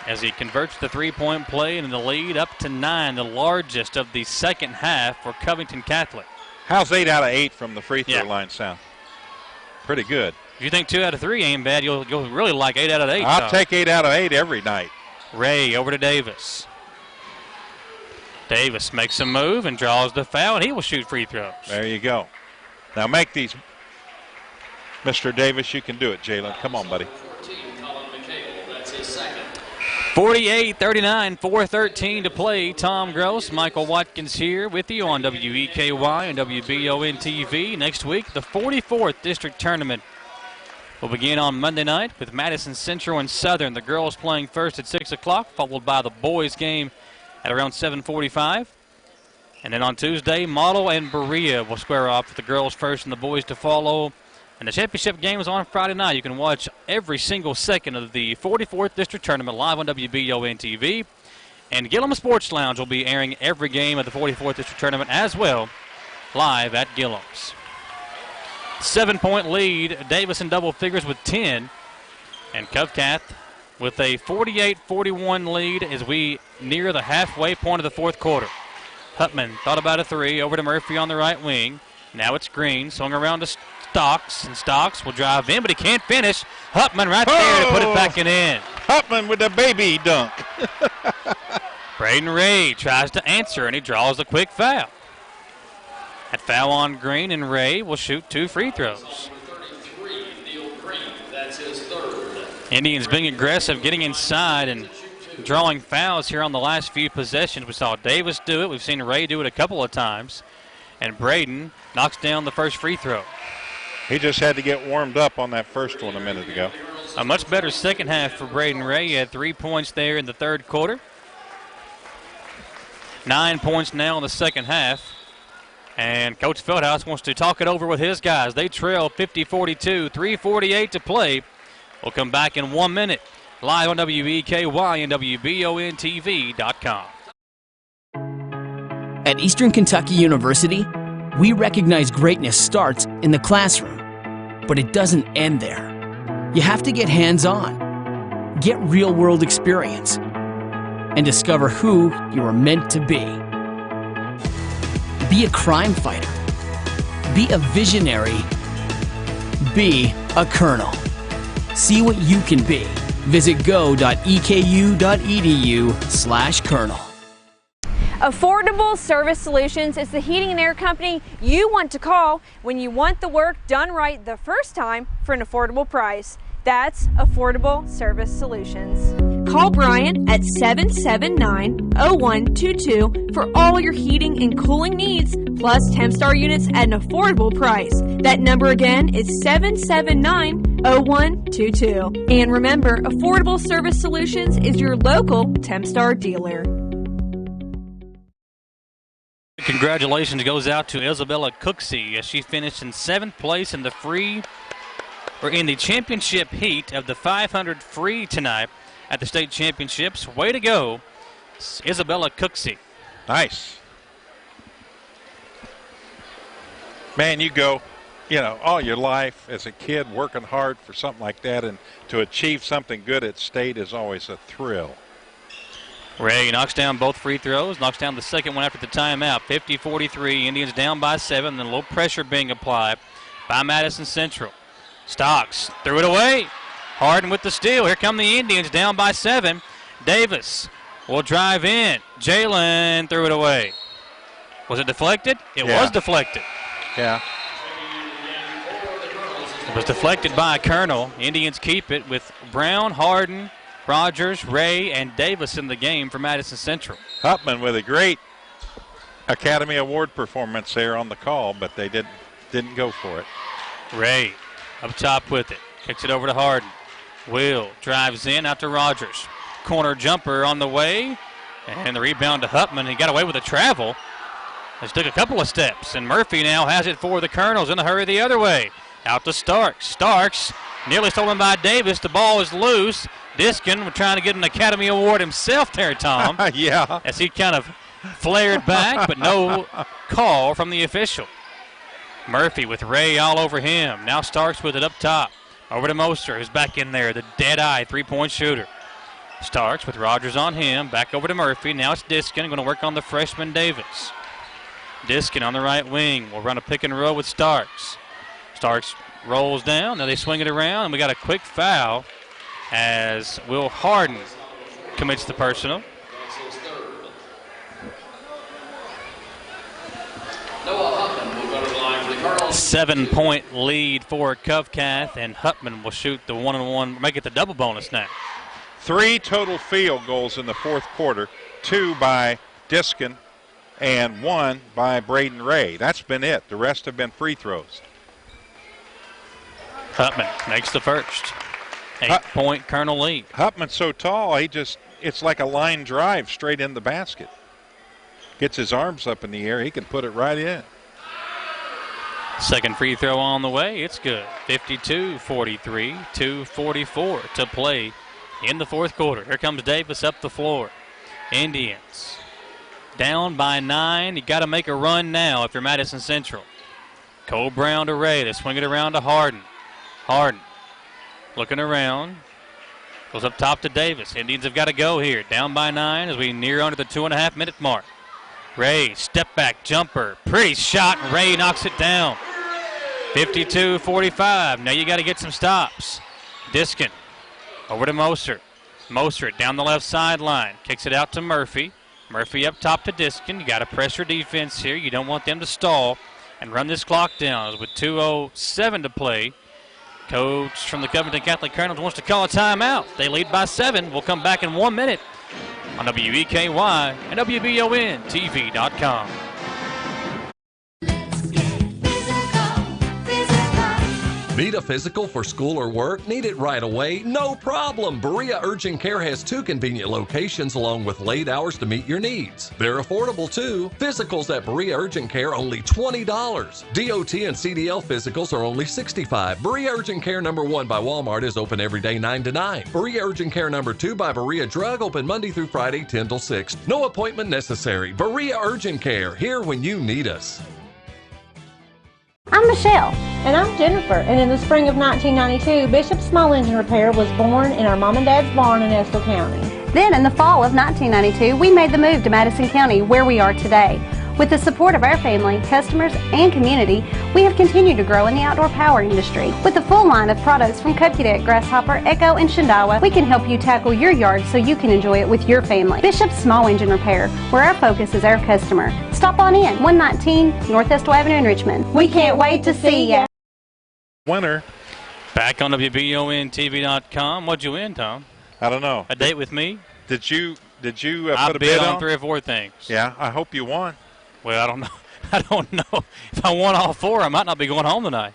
C: as he converts the three-point play and the lead up to 9, the largest of the second half for Covington Catholic.
D: How's 8 out of 8 from the free throw line sound? Pretty good.
C: If you think 2 out of 3 ain't bad, you'll really like 8 out of 8.
D: I'll take 8 out of 8 every night.
C: Ray over to Davis. Davis makes a move and draws the foul, and he will shoot free throws.
D: There you go. Now make these. Mr. Davis, you can do it, Jalen. Come on, buddy.
C: 48-39, 4:13 to play. Tom Gross, Michael Watkins here with you on WEKY and WBON TV. Next week, the 44th District Tournament will begin on Monday night with Madison Central and Southern. The girls playing first at 6 o'clock, followed by the boys game at around 7:45. And then on Tuesday, Model and Berea will square off with the girls first and the boys to follow. And the championship game is on Friday night. You can watch every single second of the 44th District Tournament live on WBON TV. And Gillum Sports Lounge will be airing every game of the 44th District Tournament as well, live at Gillum's. 7-point lead, Davis in double figures with 10. And Covcath with a 48-41 lead as we near the halfway point of the fourth quarter. Hutman thought about a three, over to Murphy on the right wing. Now it's Green, swung around to Stocks, and Stocks will drive in, but he can't finish. Hutman right there to put it back in.
D: Hutman with the baby dunk.
C: Braden Ray tries to answer, and he draws the quick foul. That foul on Green, and Ray will shoot 2 free throws. Indians being aggressive, getting inside and drawing fouls here on the last few possessions. We saw Davis do it. We've seen Ray do it a couple of times. And Braden knocks down the first free throw.
D: He just had to get warmed up on that first one a minute ago.
C: A much better second half for Braden Ray. He had 3 points there in the third quarter. 9 points now in the second half. And Coach Feldhouse wants to talk it over with his guys. They trail 50-42, 3:48 to play. We'll come back in 1 minute. Live on WEKY and WBONTV.com.
Q: At Eastern Kentucky University, we recognize greatness starts in the classroom, but it doesn't end there. You have to get hands-on, get real-world experience, and discover who you are meant to be. Be a crime fighter. Be a visionary. Be a colonel. See what you can be. Visit go.eku.edu/colonel.
R: Affordable Service Solutions is the heating and air company you want to call when you want the work done right the first time for an affordable price. That's Affordable Service Solutions. Call Brian at 779-0122 for all your heating and cooling needs, plus Tempstar units at an affordable price. That number again is 779-0122. And remember, Affordable Service Solutions is your local Tempstar dealer.
C: Congratulations goes out to Isabella Cooksey as she finished in 7th place in the championship heat of the 500 free tonight at the state championships. Way to go, Isabella Cooksey.
D: Nice. Man, you go, all your life as a kid working hard for something like that, and to achieve something good at state is always a thrill.
C: Ray knocks down both free throws, knocks down the second one after the timeout. 50-43, Indians down by 7, and a little pressure being applied by Madison Central. Stocks threw it away. Harden with the steal. Here come the Indians down by 7. Davis will drive in. Jalen threw it away. Was it deflected? It was deflected.
D: Yeah.
C: It was deflected by Colonel. Indians keep it with Brown, Harden, Rogers, Ray, and Davis in the game for Madison Central.
D: Hutman with a great Academy Award performance there on the call, but they didn't go for it.
C: Ray up top with it. Kicks it over to Harden. Will drives in out to Rogers. Corner jumper on the way. And the rebound to Hutman. He got away with a travel. Just took a couple of steps. And Murphy now has it for the Colonels in a hurry the other way. Out to Starks. Starks nearly stolen by Davis. The ball is loose. Diskin trying to get an Academy Award himself there, Tom.
D: Yeah.
C: As he kind of flared back, but no call from the official. Murphy with Ray all over him. Now Starks with it up top. Over to Moster, who's back in there, the dead-eye three-point shooter. Starks with Rogers on him. Back over to Murphy. Now it's Diskin going to work on the freshman Davis. Diskin on the right wing will run a pick and roll with Starks. Starks rolls down. Now they swing it around, and we got a quick foul as Will Harden commits the personal. 7-point lead for Covcath, and Hutman will shoot the one-on-one, make it the double bonus now.
D: 3 total field goals in the fourth quarter, 2 by Diskin and 1 by Braden Ray. That's been it. The rest have been free throws.
C: Hutman makes the first. 8-point Colonel lead.
D: Hutman's so tall, it's like a line drive straight in the basket. Gets his arms up in the air, he can put it right in.
C: Second free throw on the way. It's good. 52-43, 2:44 to play in the fourth quarter. Here comes Davis up the floor. Indians down by 9. You got to make a run now if you're Madison Central. Cole Brown to Ray. They swing it around to Harden. Harden looking around. Goes up top to Davis. Indians have got to go here. Down by 9 as we near under the 2.5-minute mark. Ray, step back jumper. Pretty shot, and Ray knocks it down. 52-45. Now you got to get some stops. Diskin over to Moser. Moser down the left sideline. Kicks it out to Murphy. Murphy up top to Diskin. You got to pressure defense here. You don't want them to stall and run this clock down. With 2:07 to play, coach from the Covington Catholic Colonels wants to call a timeout. They lead by 7. We'll come back in 1 minute on WEKY and WBONTV.com.
B: Need a physical for school or work? Need it right away? No problem. Berea Urgent Care has 2 convenient locations along with late hours to meet your needs. They're affordable too. Physicals at Berea Urgent Care only $20. DOT and CDL physicals are only $65. Berea Urgent Care number 1 by Walmart is open every day 9 to 9. Berea Urgent Care number 2 by Berea Drug open Monday through Friday 10 till 6. No appointment necessary. Berea Urgent Care, here when you need us.
E: I'm Michelle. And I'm Jennifer. And in the spring of 1992, Bishop Small Engine Repair was born in our mom and dad's barn in Estill County.
F: Then in the fall of 1992, we made the move to Madison County, where we are today. With the support of our family, customers, and community, we have continued to grow in the outdoor power industry. With a full line of products from Cupcadet, Grasshopper, Echo, and Shindawa, we can help you tackle your yard so you can enjoy it with your family. Bishop Small Engine Repair, where our focus is our customer. Stop on in, 119 North Estill Avenue in Richmond. We can't wait to see ya.
D: Winner.
C: Back on WBONTV.com. What'd you win, Tom?
D: I don't know.
C: A date with me?
D: Did you put a
C: bid
D: bid
C: on 3 or 4 things.
D: Yeah, I hope you won.
C: Well, I don't know. I don't know. If I won all 4, I might not be going home tonight.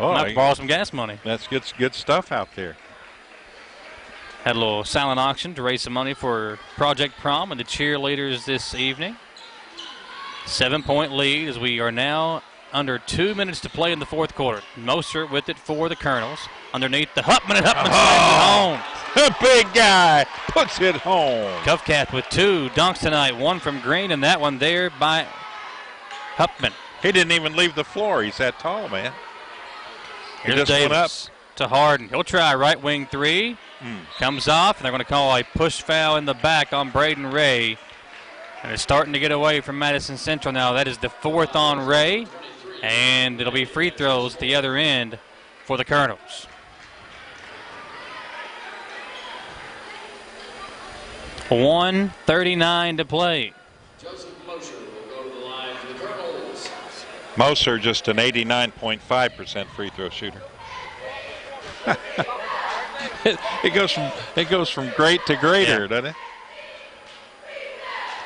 D: Oh,
C: I might borrow some gas money.
D: That's good stuff out there.
C: Had a little silent auction to raise some money for Project Prom and the cheerleaders this evening. 7-point lead as we are now under 2 minutes to play in the fourth quarter. Moser with it for the Colonels. Underneath the Hutman, and Hutman slams it home.
D: The big guy puts it home.
C: Covcath with 2 dunks tonight. 1 from Green and that one there by Hutman.
D: He didn't even leave the floor. He's that tall, man. He
C: Here's
D: just went up.
C: Davis to Harden. He'll try right wing 3. Comes off, and they're going to call a push foul in the back on Braden Ray. And it's starting to get away from Madison Central now. That is the 4th on Ray. And it'll be free throws at the other end for the Colonels. .139 to play.
A: Joseph Moser will go to the line for the Colonels.
D: Moser just an 89.5% free throw shooter. it goes from great to greater, doesn't it?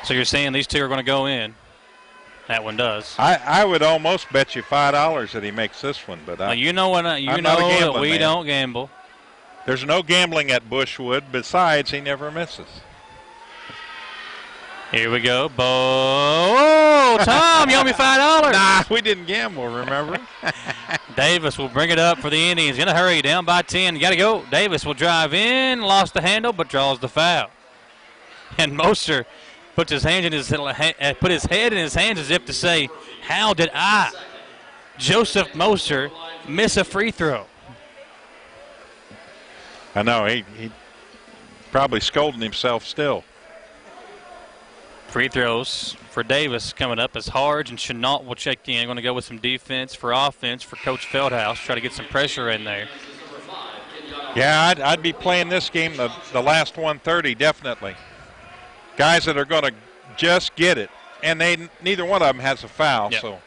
C: So you're saying these 2 are going to go in? That one does.
D: I would almost bet you $5 that he makes this one, but
C: you know what? You know that we don't gamble.
D: There's no gambling at Bushwood. Besides, he never misses.
C: Here we go. Oh, Tom, you owe me $5.
D: Nah, we didn't gamble, remember?
C: Davis will bring it up for the Indians. In a hurry, down by 10. You got to go. Davis will drive in, lost the handle, but draws the foul. And Moser puts his hand in his put his head in his hands as if to say, "How did I, Joseph Moser, miss a free throw?"
D: I know, he probably scolding himself still.
C: Free throws for Davis coming up as Harge and Chenault will check in. Going to go with some defense for offense for Coach Feldhouse. Try to get some pressure in there.
D: Yeah, I'd be playing this game the last 130 definitely. Guys that are going to just get it, and neither one of them has a foul.
C: Yep.
D: So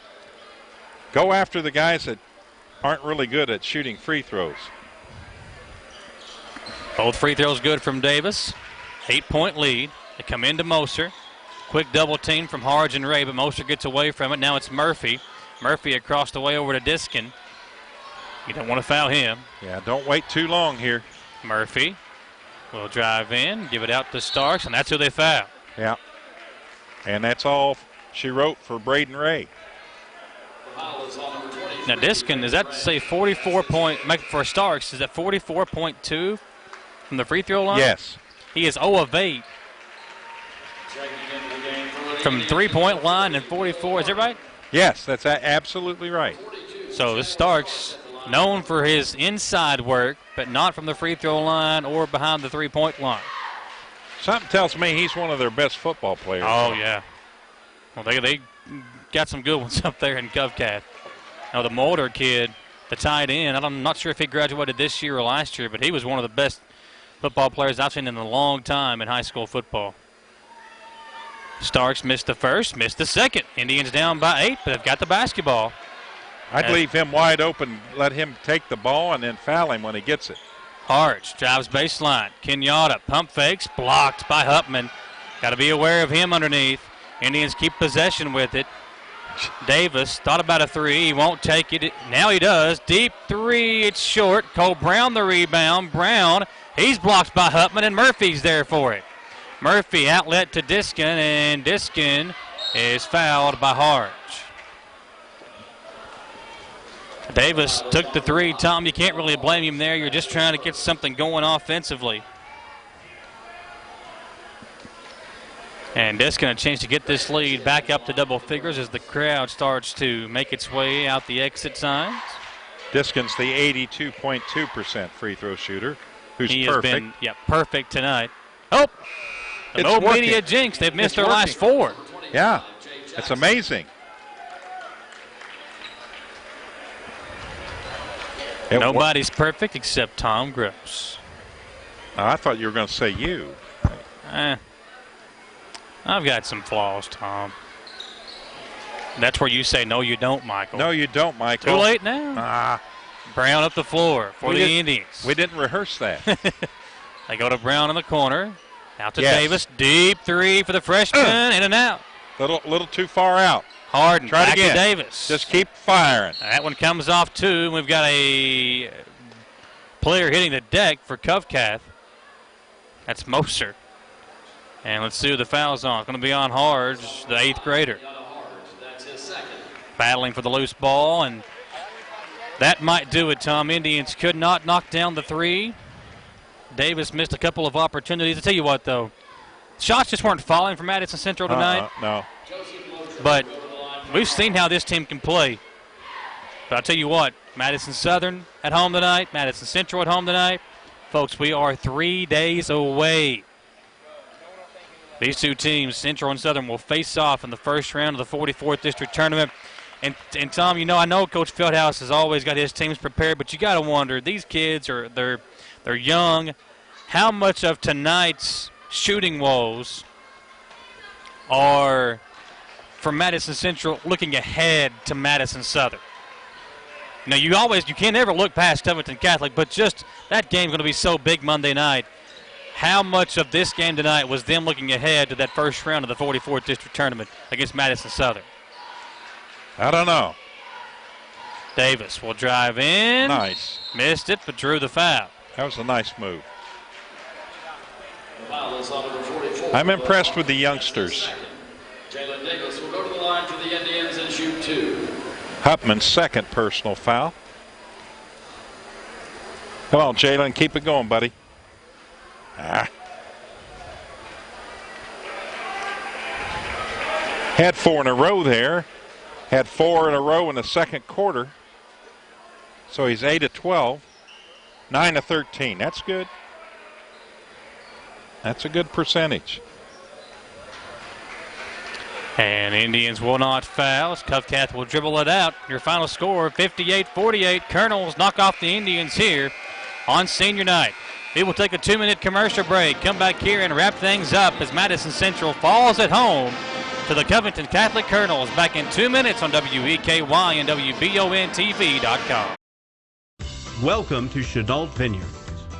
D: go after the guys that aren't really good at shooting free throws.
C: Both free throws good from Davis. 8-point lead. They come into Moser. Quick double team from Harge and Ray, but Moser gets away from it. Now it's Murphy. Murphy across the way over to Diskin. You don't want to foul him.
D: Yeah, don't wait too long here.
C: Murphy will drive in, give it out to Starks, and that's who they foul.
D: Yeah. And that's all she wrote for Braden Ray.
C: Now Diskin, does that say 44 point, for Starks, is that 44.2 from the free throw line?
D: Yes.
C: He is 0 of 8 from the 3-point line and 44. Is that right?
D: Yes, that's absolutely right.
C: So this Starks, known for his inside work, but not from the free throw line or behind the 3-point line.
D: Something tells me he's one of their best football players.
C: Oh, yeah. Well, they got some good ones up there in Covcat. Now, the Mulder kid, the tight end, I'm not sure if he graduated this year or last year, but he was one of the best football players I've seen in a long time in high school football. Starks missed the first, missed the second. Indians down by 8, but they've got the basketball.
D: I'd leave him wide open, let him take the ball, and then foul him when he gets it.
C: Harge drives baseline. Kenyatta pump fakes, blocked by Hupman. Got to be aware of him underneath. Indians keep possession with it. Davis thought about a three. He won't take it. Now he does. Deep three. It's short. Cole Brown the rebound. Brown, he's blocked by Hupman, and Murphy's there for it. Murphy outlet to Diskin, and Diskin is fouled by Harge. Davis took the three. Tom, you can't really blame him there. You're just trying to get something going offensively. And Diskin a chance to get this lead back up to double figures as the crowd starts to make its way out the exit signs.
D: Diskin's the 82.2% free throw shooter, who's
C: he
D: perfect.
C: Has been, perfect tonight. Oh, an old media jinx. They've missed their last 4.
D: Yeah, it's amazing.
C: Nobody's perfect except Tom Gross.
D: I thought you were going to say you.
C: I've got some flaws, Tom. That's where you say, no, you don't, Michael.
D: No, you don't, Michael.
C: Too late now. Brown up the floor for the Indians.
D: We didn't rehearse that.
C: They go to Brown in the corner. Out to Davis. Deep three for the freshman. In and out.
D: Little too far out.
C: Harden.
D: Try
C: back
D: it again.
C: To Davis.
D: Just keep firing.
C: That one comes off too. We've got a player hitting the deck for Covcath. That's Moser. And let's see who the foul's on. It's going to be on Harge, the 8th grader. Battling for the loose ball, and that might do it, Tom. Indians could not knock down the three. Davis missed a couple of opportunities. I'll tell you what, though. Shots just weren't falling for Madison Central tonight.
D: No.
C: But we've seen how this team can play. But I'll tell you what, Madison Southern at home tonight, Madison Central at home tonight. Folks, we are 3 days away. These two teams, Central and Southern, will face off in the first round of the 44th District Tournament. And Tom, I know Coach Feldhouse has always got his teams prepared, but you got to wonder, these kids they're young. How much of tonight's shooting woes are from Madison Central looking ahead to Madison Southern? Now, you can't ever look past Covington Catholic, but just that game's going to be so big Monday night. How much of this game tonight was them looking ahead to that first round of the 44th District Tournament against Madison Southern?
D: I don't know.
C: Davis will drive in.
D: Nice.
C: Missed it, but drew the foul.
D: That was a nice move. I'm impressed with the youngsters.
A: Jalen Davis will go to the line for the Indians and shoot 2.
D: Hupman's second personal foul. Come on, Jalen, keep it going, buddy. Had 4 in a row there. Had 4 in a row in the second quarter. So he's 8 of 12. 9 of 13. That's good. That's a good percentage.
C: And Indians will not foul. Covington will dribble it out. Your final score, 58-48. Colonels knock off the Indians here on senior night. We will take a 2-minute commercial break. Come back here and wrap things up as Madison Central falls at home to the Covington Catholic Colonels. Back in 2 minutes on WEKY and WBONTV.com.
G: Welcome to Chenault Vineyards,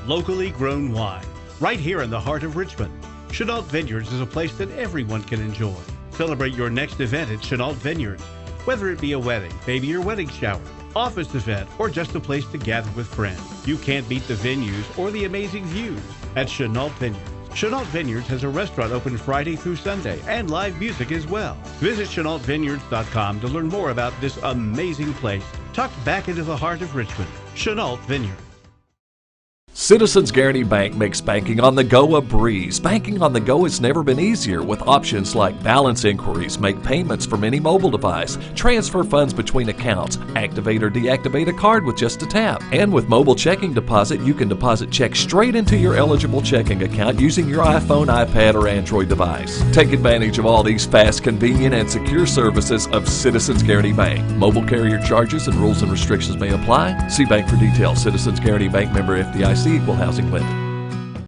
G: locally grown wine, right here in the heart of Richmond. Chenault Vineyards is a place that everyone can enjoy. Celebrate your next event at Chenault Vineyards, whether it be a wedding, baby or wedding shower, office event, or just a place to gather with friends. You can't beat the venues or the amazing views at Chenault Vineyards. Chenault Vineyards has a restaurant open Friday through Sunday and live music as well. Visit ChenaultVineyards.com to learn more about this amazing place tucked back into the heart of Richmond. Chenault Vineyards.
B: Citizens Guaranty Bank makes banking on the go a breeze. Banking on the go has never been easier with options like balance inquiries, make payments from any mobile device, transfer funds between accounts, activate or deactivate a card with just a tap. And with mobile checking deposit, you can deposit checks straight into your eligible checking account using your iPhone, iPad, or Android device. Take advantage of all these fast, convenient, and secure services of Citizens Guaranty Bank. Mobile carrier charges and rules and restrictions may apply. See bank for details. Citizens Guaranty Bank, member FDIC. Equal housing lender.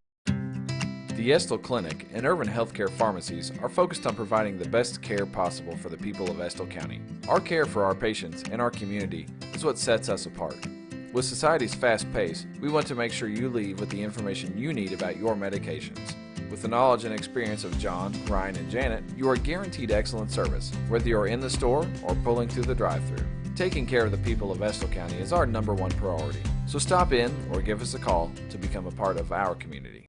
H: The Estill Clinic and Urban Healthcare Pharmacies are focused on providing the best care possible for the people of Estill County. Our care for our patients and our community is what sets us apart. With society's fast pace, we want to make sure you leave with the information you need about your medications. With the knowledge and experience of John, Ryan, and Janet, you are guaranteed excellent service, whether you're in the store or pulling through the drive-thru. Taking care of the people of Estill County is our #1 priority. So stop in or give us a call to become a part of our community.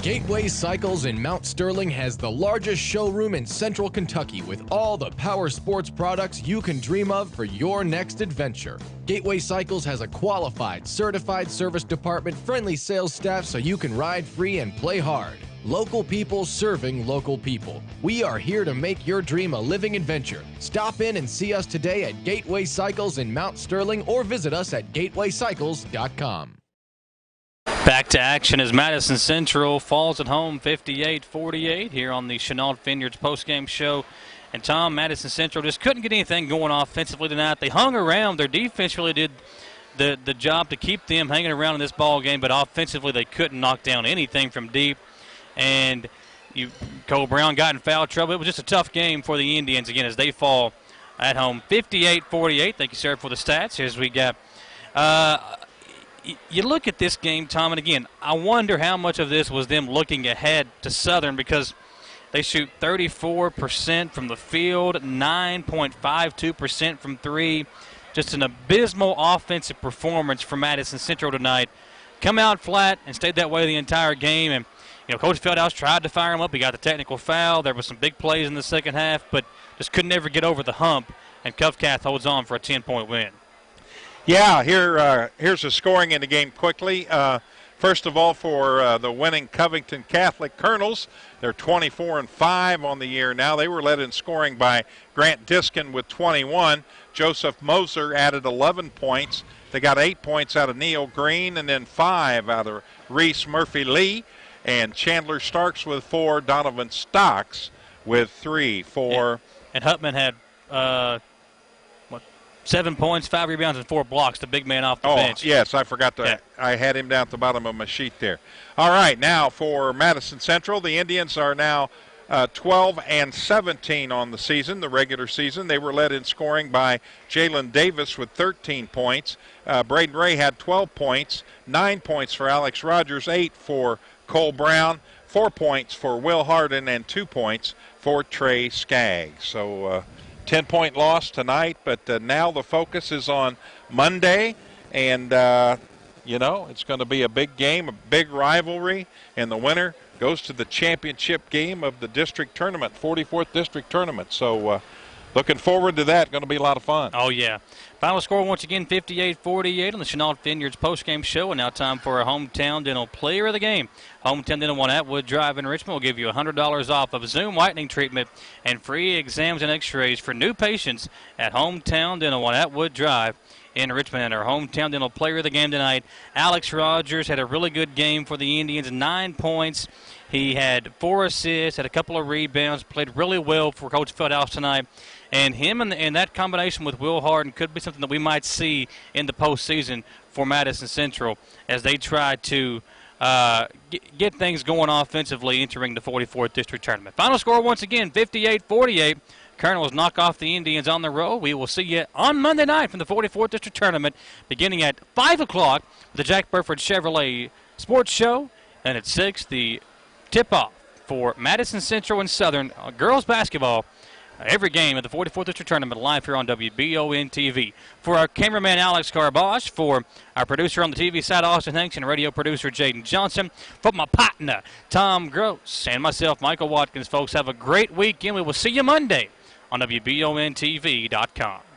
I: Gateway Cycles in Mount Sterling has the largest showroom in Central Kentucky with all the power sports products you can dream of for your next adventure. Gateway Cycles has a qualified, certified service department, friendly sales staff so you can ride free and play hard. Local people serving local people. We are here to make your dream a living adventure. Stop in and see us today at Gateway Cycles in Mount Sterling or visit us at gatewaycycles.com.
C: Back to action as Madison Central falls at home 58-48 here on the Chenault Vineyards postgame show. And Tom, Madison Central just couldn't get anything going offensively tonight. They hung around. Their defense really did the job to keep them hanging around in this ball game, but offensively they couldn't knock down anything from deep. And Cole Brown got in foul trouble. It was just a tough game for the Indians again as they fall at home 58-48. Thank you, sir, for the stats. Here's we got. You look at this game, Tom, and again, I wonder how much of this was them looking ahead to Southern because they shoot 34% from the field, 9.52% from three. Just an abysmal offensive performance from Madison Central tonight. Come out flat and stayed that way the entire game. And Coach Feldhouse tried to fire him up. He got the technical foul. There were some big plays in the second half, but just could never get over the hump. And Covington holds on for a 10-point win.
D: Yeah, here's the scoring in the game quickly. First of all, for the winning Covington Catholic Colonels, they're 24-5 on the year now. They were led in scoring by Grant Diskin with 21. Joseph Moser added 11 points. They got 8 points out of Neil Green and then 5 out of Reese Murphy-Lee. And Chandler Starks with 4, Donovan Stocks with 3 for.
C: And Hutman had 7 points, 5 rebounds, and 4 blocks. The big man off the bench.
D: Yes, I forgot to. Yeah. I had him down at the bottom of my sheet there. All right, now for Madison Central, the Indians are now 12-17 on the season, the regular season. They were led in scoring by Jalen Davis with 13 points. Braden Ray had 12 points, 9 points for Alex Rogers, 8 for Cole Brown, 4 points for Will Harden, and 2 points for Trey Skaggs. So 10-point loss tonight, but now the focus is on Monday, and, it's going to be a big game, a big rivalry, and the winner goes to the championship game of the district tournament, 44th district tournament. So looking forward to that. Going to be a lot of fun.
C: Oh, yeah. Final score once again, 58-48 on the Chenault Vineyards postgame show. And now time for a Hometown Dental Player of the Game. Hometown Dental on Atwood Drive in Richmond will give you $100 off of Zoom whitening treatment and free exams and x-rays for new patients at Hometown Dental on Atwood Drive in Richmond. And our hometown dental player of the game tonight, Alex Rogers, had a really good game for the Indians, 9 points. He had 4 assists, had a couple of rebounds, played really well for Coach Feldhouse tonight. And him and that combination with Will Harden could be something that we might see in the postseason for Madison Central as they try to get things going offensively entering the 44th District Tournament. Final score once again, 58-48. Colonels knock off the Indians on the road. We will see you on Monday night from the 44th District Tournament beginning at 5 o'clock with the Jack Burford Chevrolet Sports Show. And at 6, the tip-off for Madison Central and Southern girls basketball. Every game of the 44th District Tournament live here on WBON TV. For our cameraman Alex Garbosh, for our producer on the TV side Austin Hanks, and radio producer Jaden Johnson, for my partner Tom Gross, and myself Michael Watkins, folks, have a great weekend. We will see you Monday on WBONTV.com.